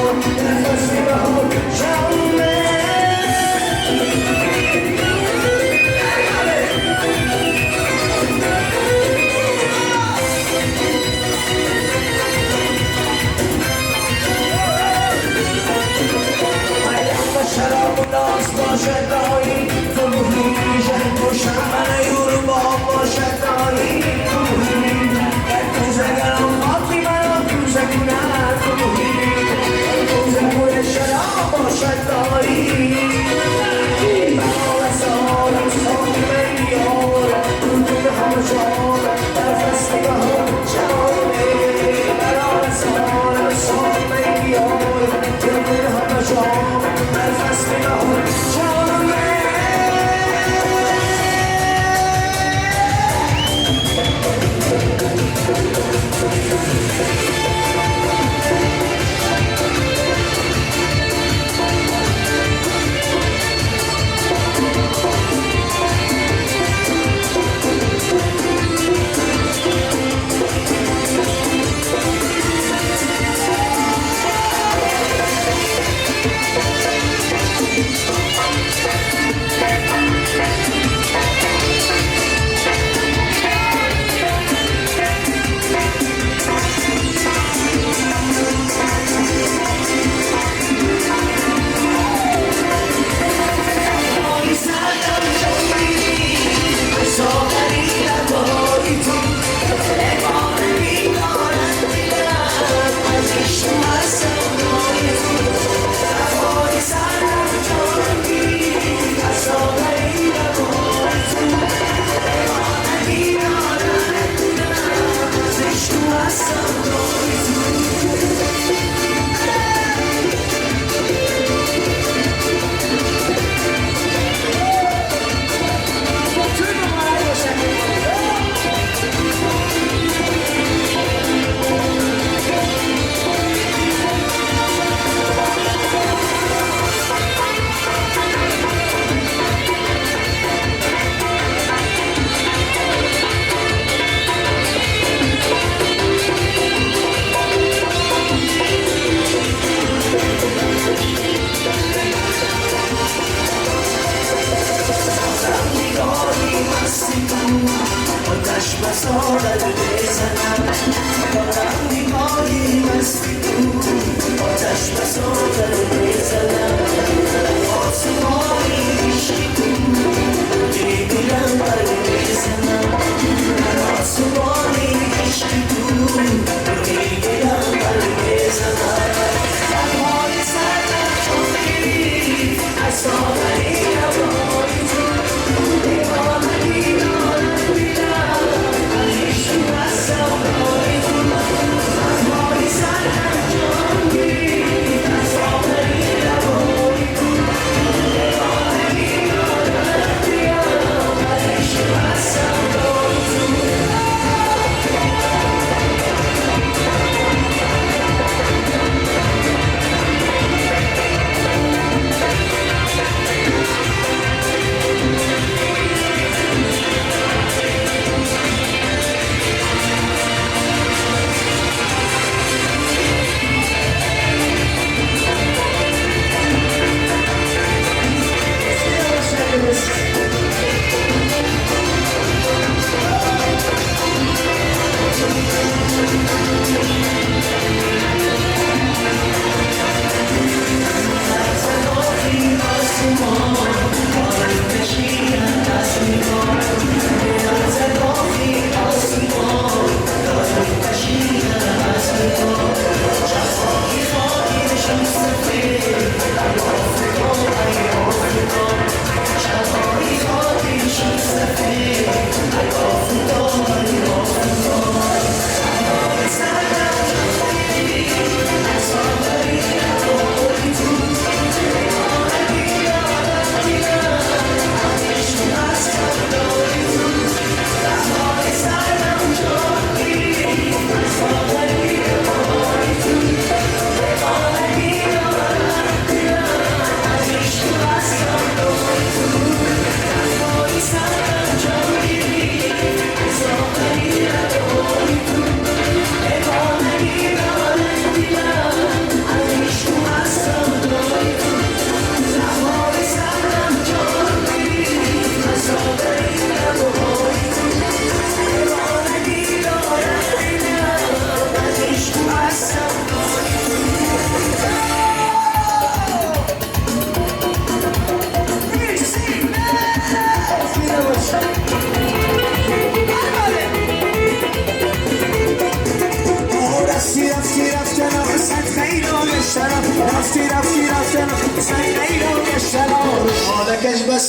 شراب و ناز باشد دایی تو محیط جنگ و شمن اروبا باشد دایی تو محیط در روزگران خاکی مرا روزه کند تو محیط روزه کنه شراب باشد دایی بهار سالم صافی میلیاره گردون همه جا در فصل بهار جامه بهار سالم صافی میلیاره گردون همه جا در فصل بهار جامه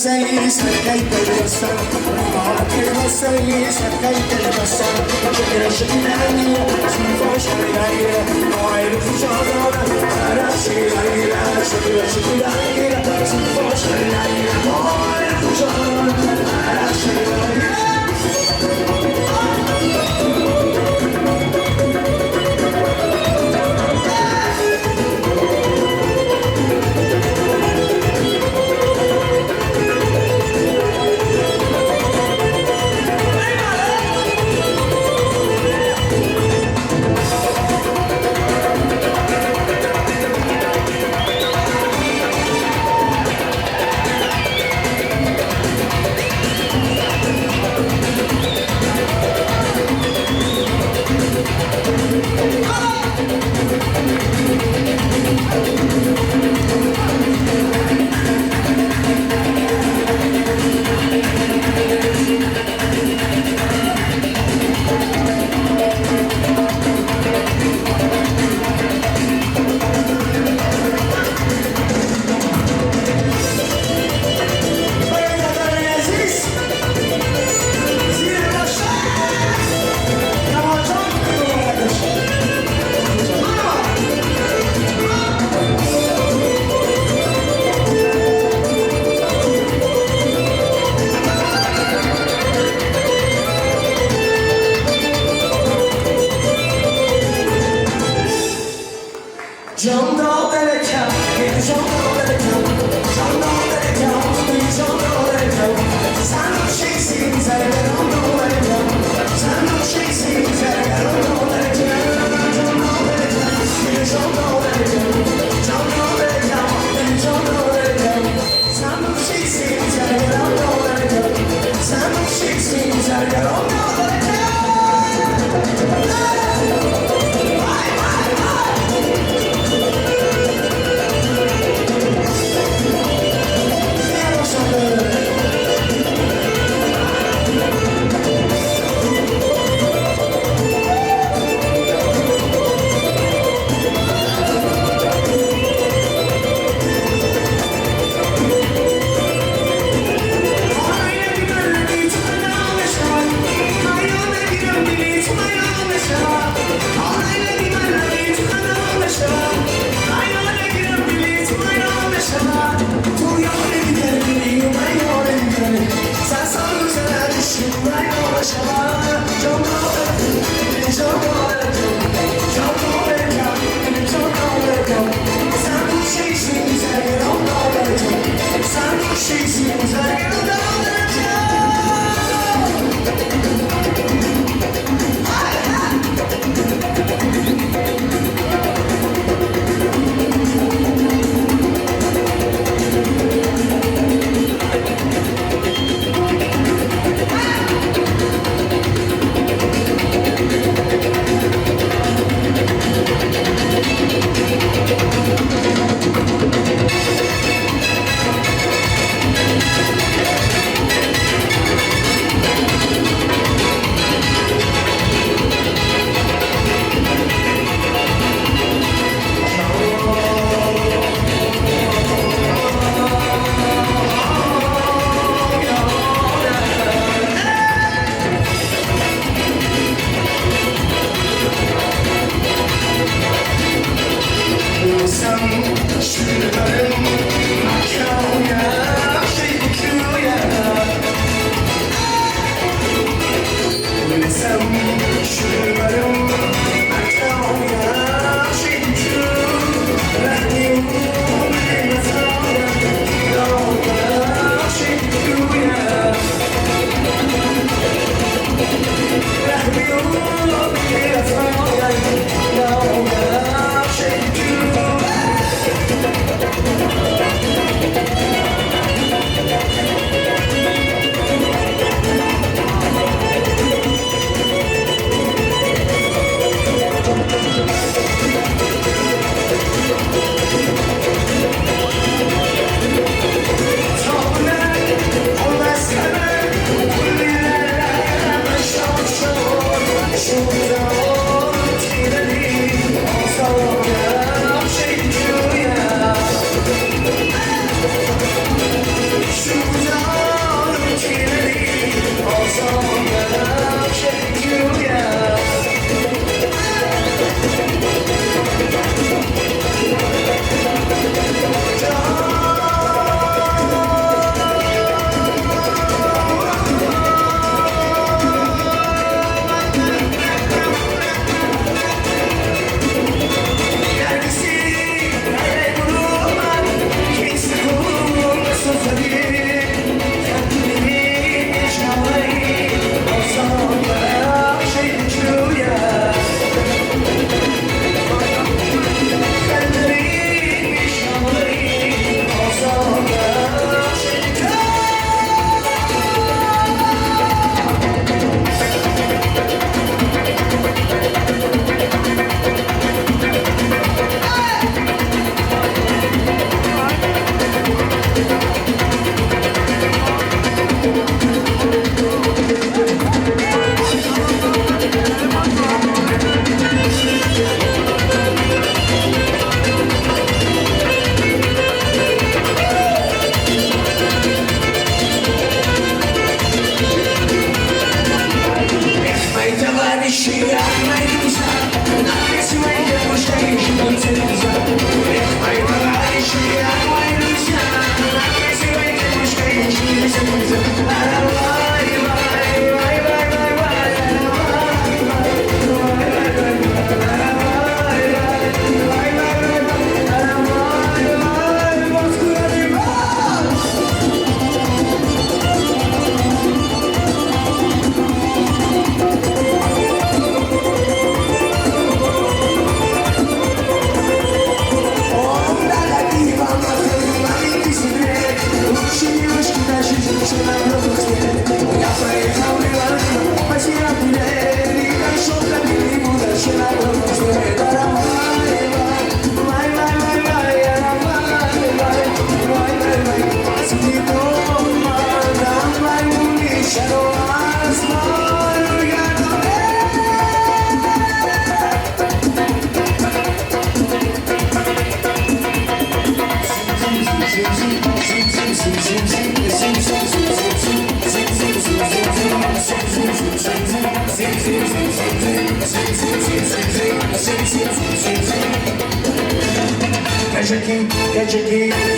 مسایی سرکای دلستان مبارک مسایی سرکای دلستان شکرش اینانی سیفاش میگیره مایر خوشحال عرشی میگیره شکرش میگیره سیفاش میگیره مایر خوشحال عرشی میگیره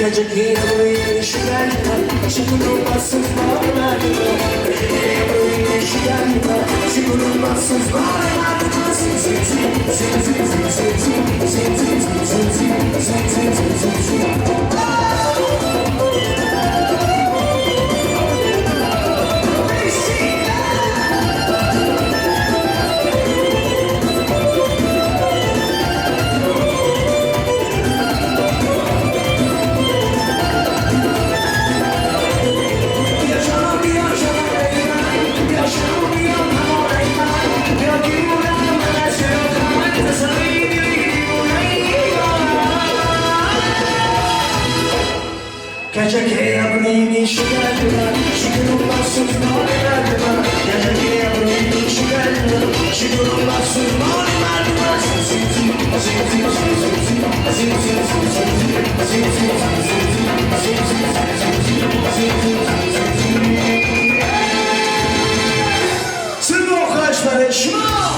Geceki ömrün işi gelme Şıkırılmazsız bağırma Geceki işi gelme Şıkırılmazsız bağırma Zin zin zin zin zin zin zin zin zin zin zin zin zin zin Geceki ömrün işi gelme Şıkırılmazsız bağırma Geceki ömrün işi gelme Şıkırılmazsız bağırma Zin zin zin zin zin zin zin zin zin Sırma kaçları şma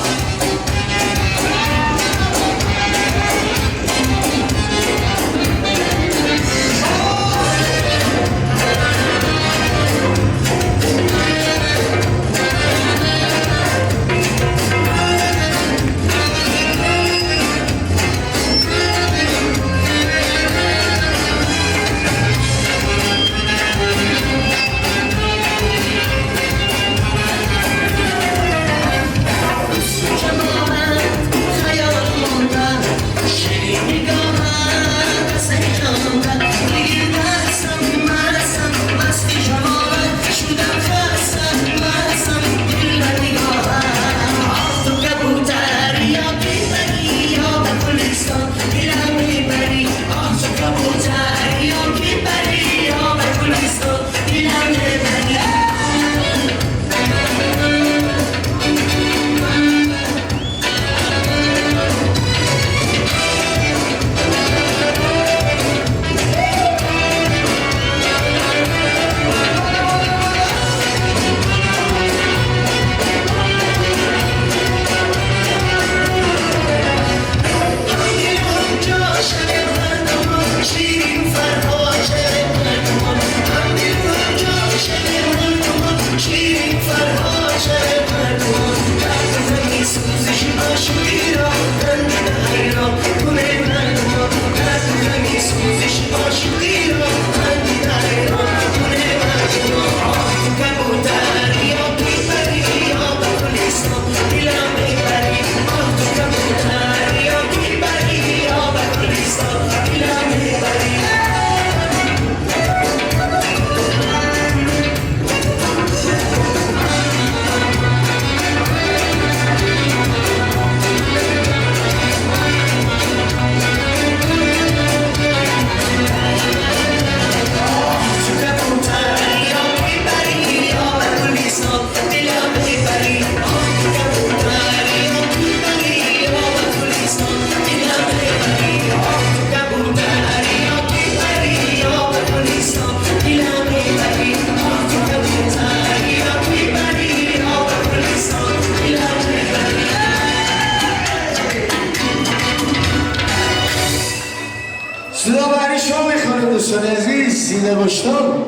صداوری شما میخوانم دوستان عزیز سینه باشتم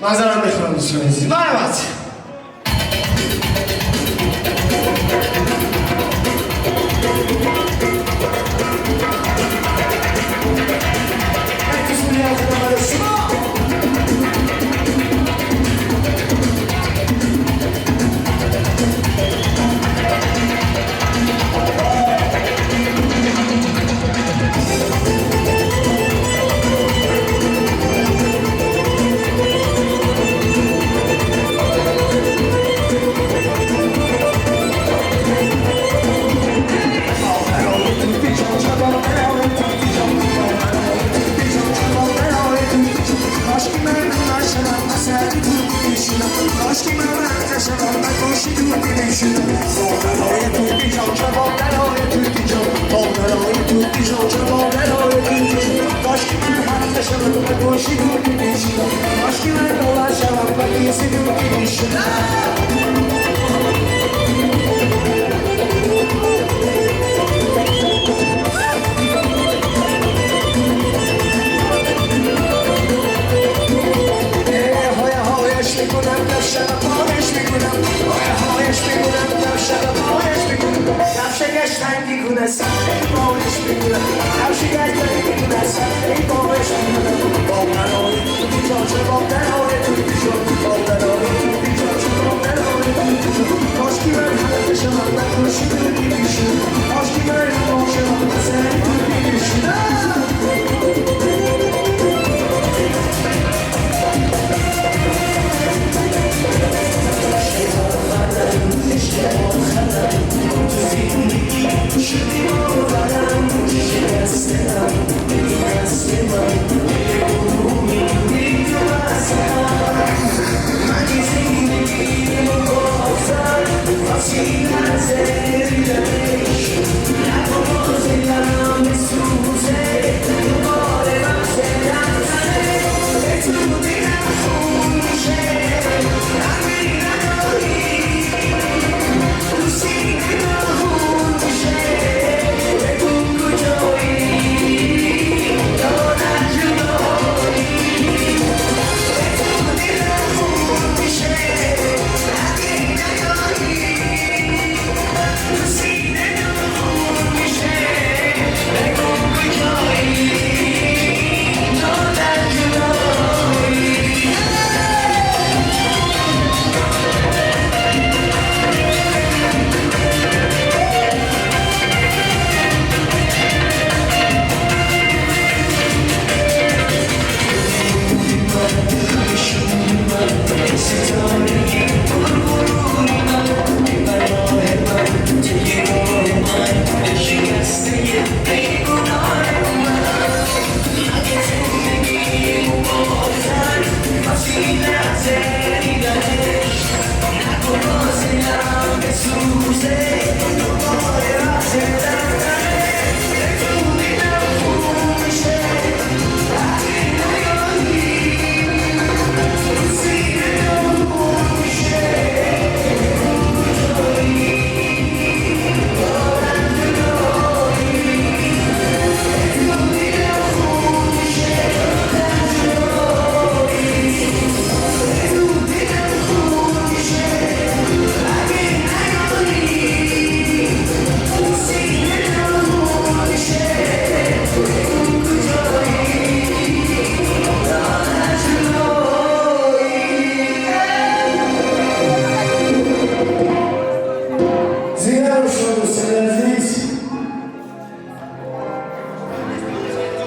معذرت میخوام دوستان عزیز مرحبت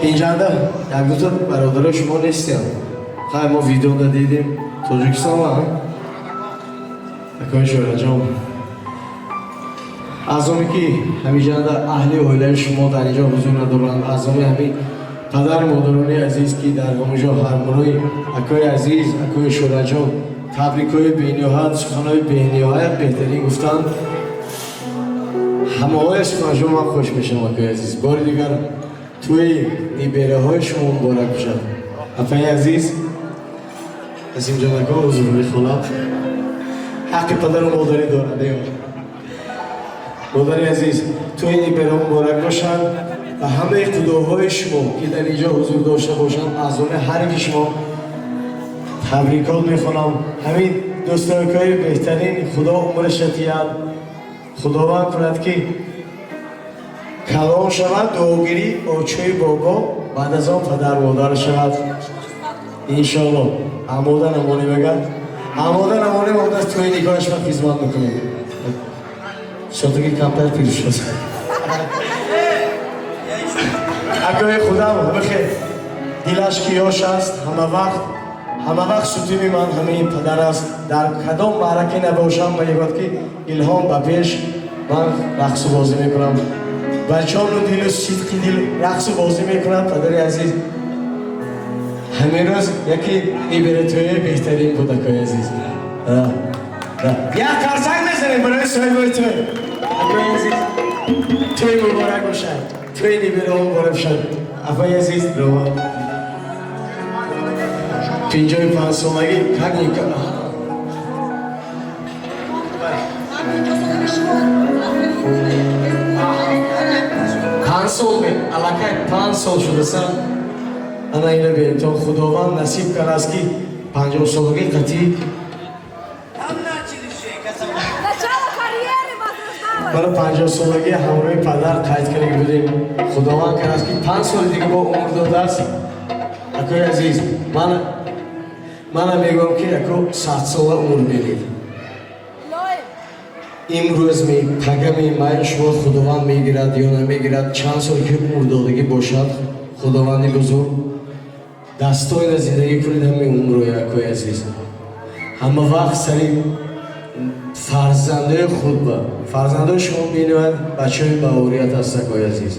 اینجا یک دو تا برادر شما نیستیم. خیلی ما ویدیو دا دیدیم تاجیکستان ها اکای شورجام از امی که همیشه در اهل اویله شما در اینجا حضور ندارند، از امی همی پدر مادرانی عزیز که در همونجا هرمونوی اکای عزیز اکای شورجام تبریکای بینیاهت سخنای بینیاهت بهترین گفتند همه های سخنجا من خوش میشم اکای عزیز. بار دیگر توی نیبره های شما مبارک بشد. افای عزیز از اینجا نگاه حضور میخونم حق پدر و مادری دارد. مادری عزیز توی نیبره مبارک باشد و همه خداهای شما که در اینجا حضور داشته باشند از اون هر یک شما تبریکات میخونم. همین دوستانکای بهترین خدا عمر شتیت خداوند کند که کلام شود دعاگیری آچوی بابا بعد از آن پدر مادر شود انشاءالله. آماده نمانی بگرد آماده نمانی ما دست توی نگاهش من خدمت میکنیم. شده که کمتر پیش شد اگه خدا همه خیر دلش کیاش است همه وقت سوتیمی من همه این پدر است. در کدام معرکه نباشم و یک وقت که الهام به پیش من رقص و بازی میکنم و جان و دل و صدق دل رقص و بازی میکنم. پدر عزیز همین روز یکی لیبرتوی بهترین کودکای عزیز یک قرصنگ میزنیم برای صاحبای توی اکای عزیز توی مبارک باشد توی لیبره ها مبارک باشد. افای عزیز رو 55 سالگی کنی 5 سال علاقه 5 سال شده سن انا اینو ببین تا خداوند نصیب کرد است که 50 سالگی قطعی برای 50 سالگی همراه پدر قید کرده بودیم خداوند کرد است که 5 سال دیگه با عمر داده است اکوی عزیز من میگم که اکو 100 سال عمر میدید امروز پیغام ما شما خداوند میگیرد یا نمیگیرد چند سال که عمر دادگی باشد خداوند بزرگ دستای زندگی کنید همه عمر رو اکوی عزیز همه وقت سری فرزنده خود با فرزنده شما بینید بچه های باوریت هست اکوی عزیز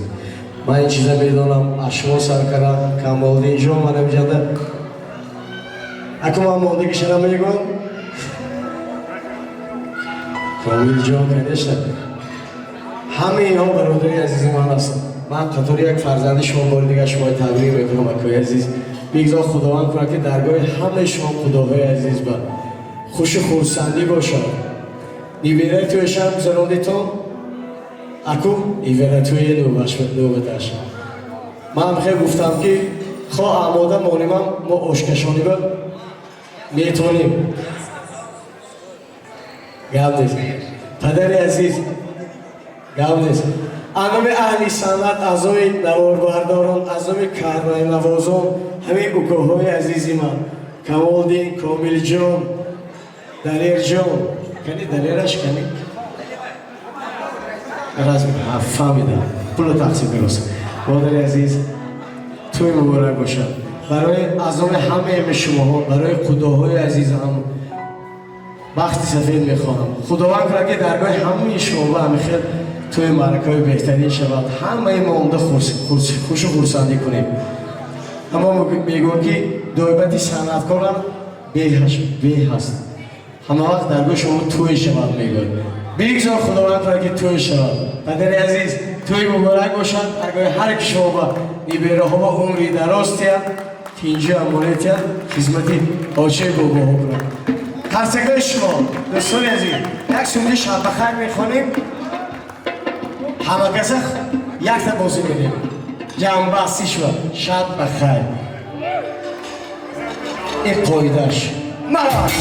من این چیزا میدونم اشما سرکرد کمالدین جا من نمیجنده اکو من موندگی شما میگم کامل جا کنشتن همه اینها برادری عزیزی من هستن من قطور یک فرزند شما بار دیگه شما تبریک میکنم اکوی عزیز میگذار خداوند کنه که درگاه همه شما خداهای عزیز با خوش خورسندی باشد نیویره توی شب زنوندیتون اکو نیویره توی نوبتش من خیلی گفتم که خواه آماده مانیم ما اشکشانی با میتونیم گم نیست پدر عزیز گم نیست انام اهلی سنت ازای نواربرداران ازای کارهای نوازان همه اوکوهای عزیزی من کمالدین کامل جان دلیر جان کنی دلیرش کنی راز فهمیدم پول تقسیم برست مادر عزیز توی مبارک باشد برای عزام همه شما برای خداهای عزیز هم وقتی سفید میخوانم خداوند کنه که درگاه همه شما و همه خیلی توی مرکای بهترین شود همه ما اونده خوش و خورسندی کنیم اما میگم که دویبتی صنعتکارم به هست همه وقت درگاه شما توی شود میگم بگذار خداوند کنه که توی شود پدر عزیز توی مبارک باشد درگاه هر که شما با نیبره ها و عمری دراز تید که اینجا امانت تید خدمتی آچه بابا ها کنم ترسگاه شما دوستان عزیز یک سومدی شب بخیر میخوانیم همه کسی یک تا بازی میدیم جمع بستی شد شب بخیر این قایدش مرد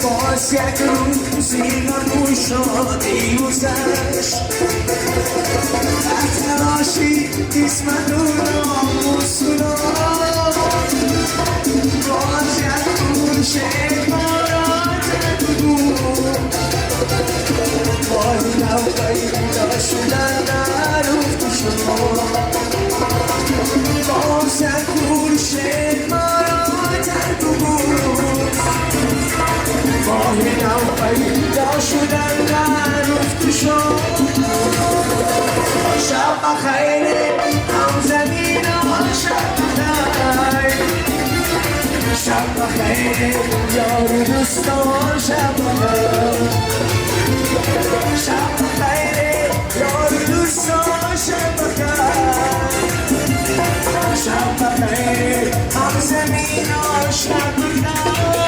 باز یک روزی نمون شادی گذشت در تراشی قسمت و ناموسونا باز یک روز شکارات بود باز نو پیدا شدن در افت شما باز یک روز شکارات بود ماهی نو پیدا شدن در افت شما شب بخیر هم زمین شب بخیر شب بخیر یار دوستان شب بخیر شب بخیر یار دوستان شب بخیر شب بخیر هم زمین شب بخیر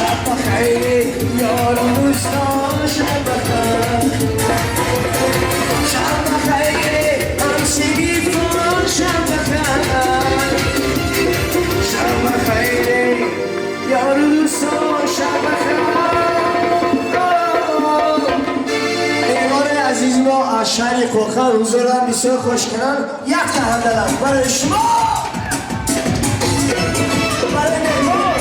شب بخیر یار و دوستان شب بخیر شب بخیر همسگی کن شب بخیر شب بخیر یار و دوستان شب بخیر ایمان عزیز ما از شهر کوخر حضور دارم بسیار خوش کنن یک تحمل دارم برای شما برای مهمان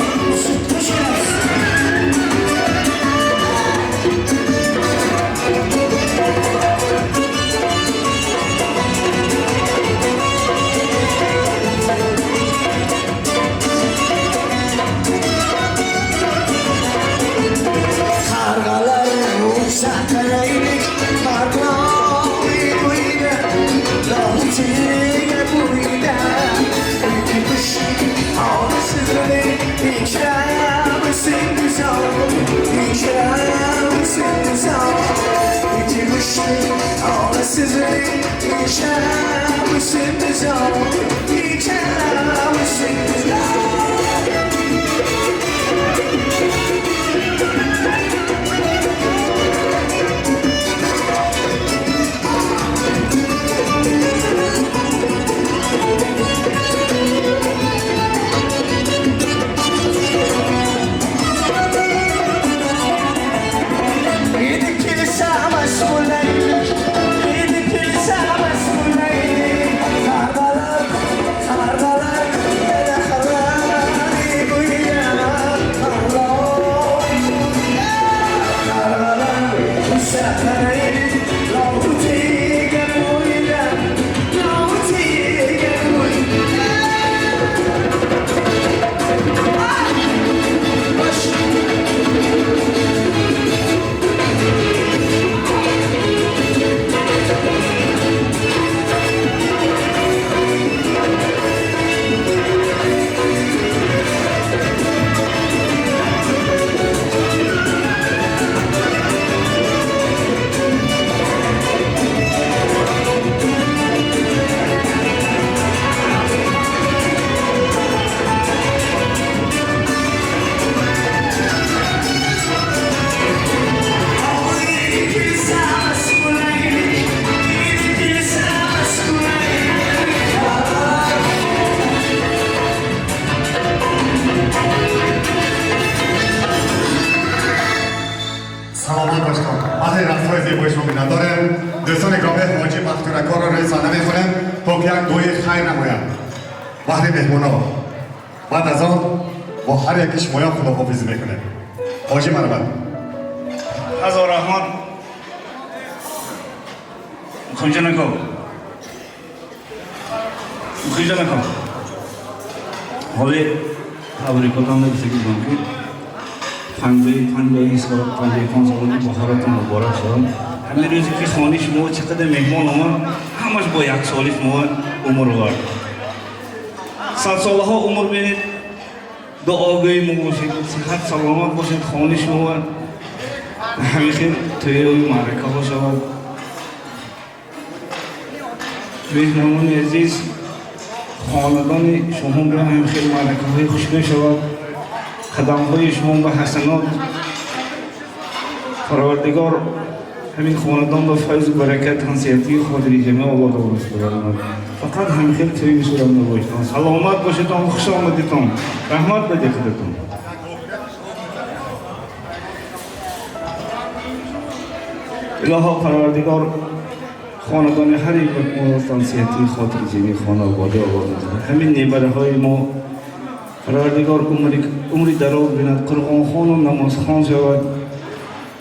دوستان گرامی حاجی مختورکار را رسانه می‌کنم تا که یک دوی خیر نماید وقتی مهمانا بعد از آن با هر یکیش مایا خداحافظی میکنه حاجی مرحبا هزار رحمان خونجا نکن خونجا نکن حالی تبریکاتم نبسه که بانکی پنجایی سال بخاراتم مبارک شدم همین روزی که خانه شما چقدر مهمان آمد همش با یک سالی شما عمر ورد صد سالها عمر بینید دعاگوی ما باشید صحت سلامت باشید خانه شما همیشه توی معرکه ها شود مهمانان عزیز خاندان شما به همیشه معرکه های خوشنو شود قدم های شما به حسنات پروردگار همین خاندان با فیض و برکت حنسیتی خاطری جمعه الله دارد برامد فقط همیشه توی بسورم نباشتان سلامت باشتان خوش آمدیتان رحمت بده خودتان الها پروردگار خاندان هر یک حنسیتی خاطری جمعه خانواده آباد همین نیبره های ما پروردگار عمری دراز بیند قرآن خان و نماز خان شود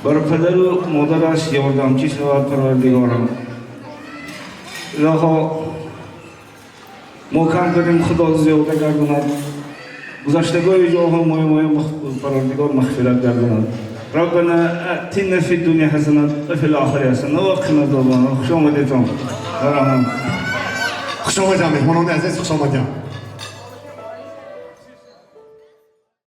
بر پدر و مادرش یاردمچی شود پروردگارم الها محکم کنیم خدا زیاده گرداند گذشتگاه جاها مای پروردگار مغفرت گرداند ربنا اتنا فی الدنیا حسنه و فی الاخره حسنه و قنا عذاب النار خوش آمدیتان خوش آمدید مهمانان عزیز خوش آمدید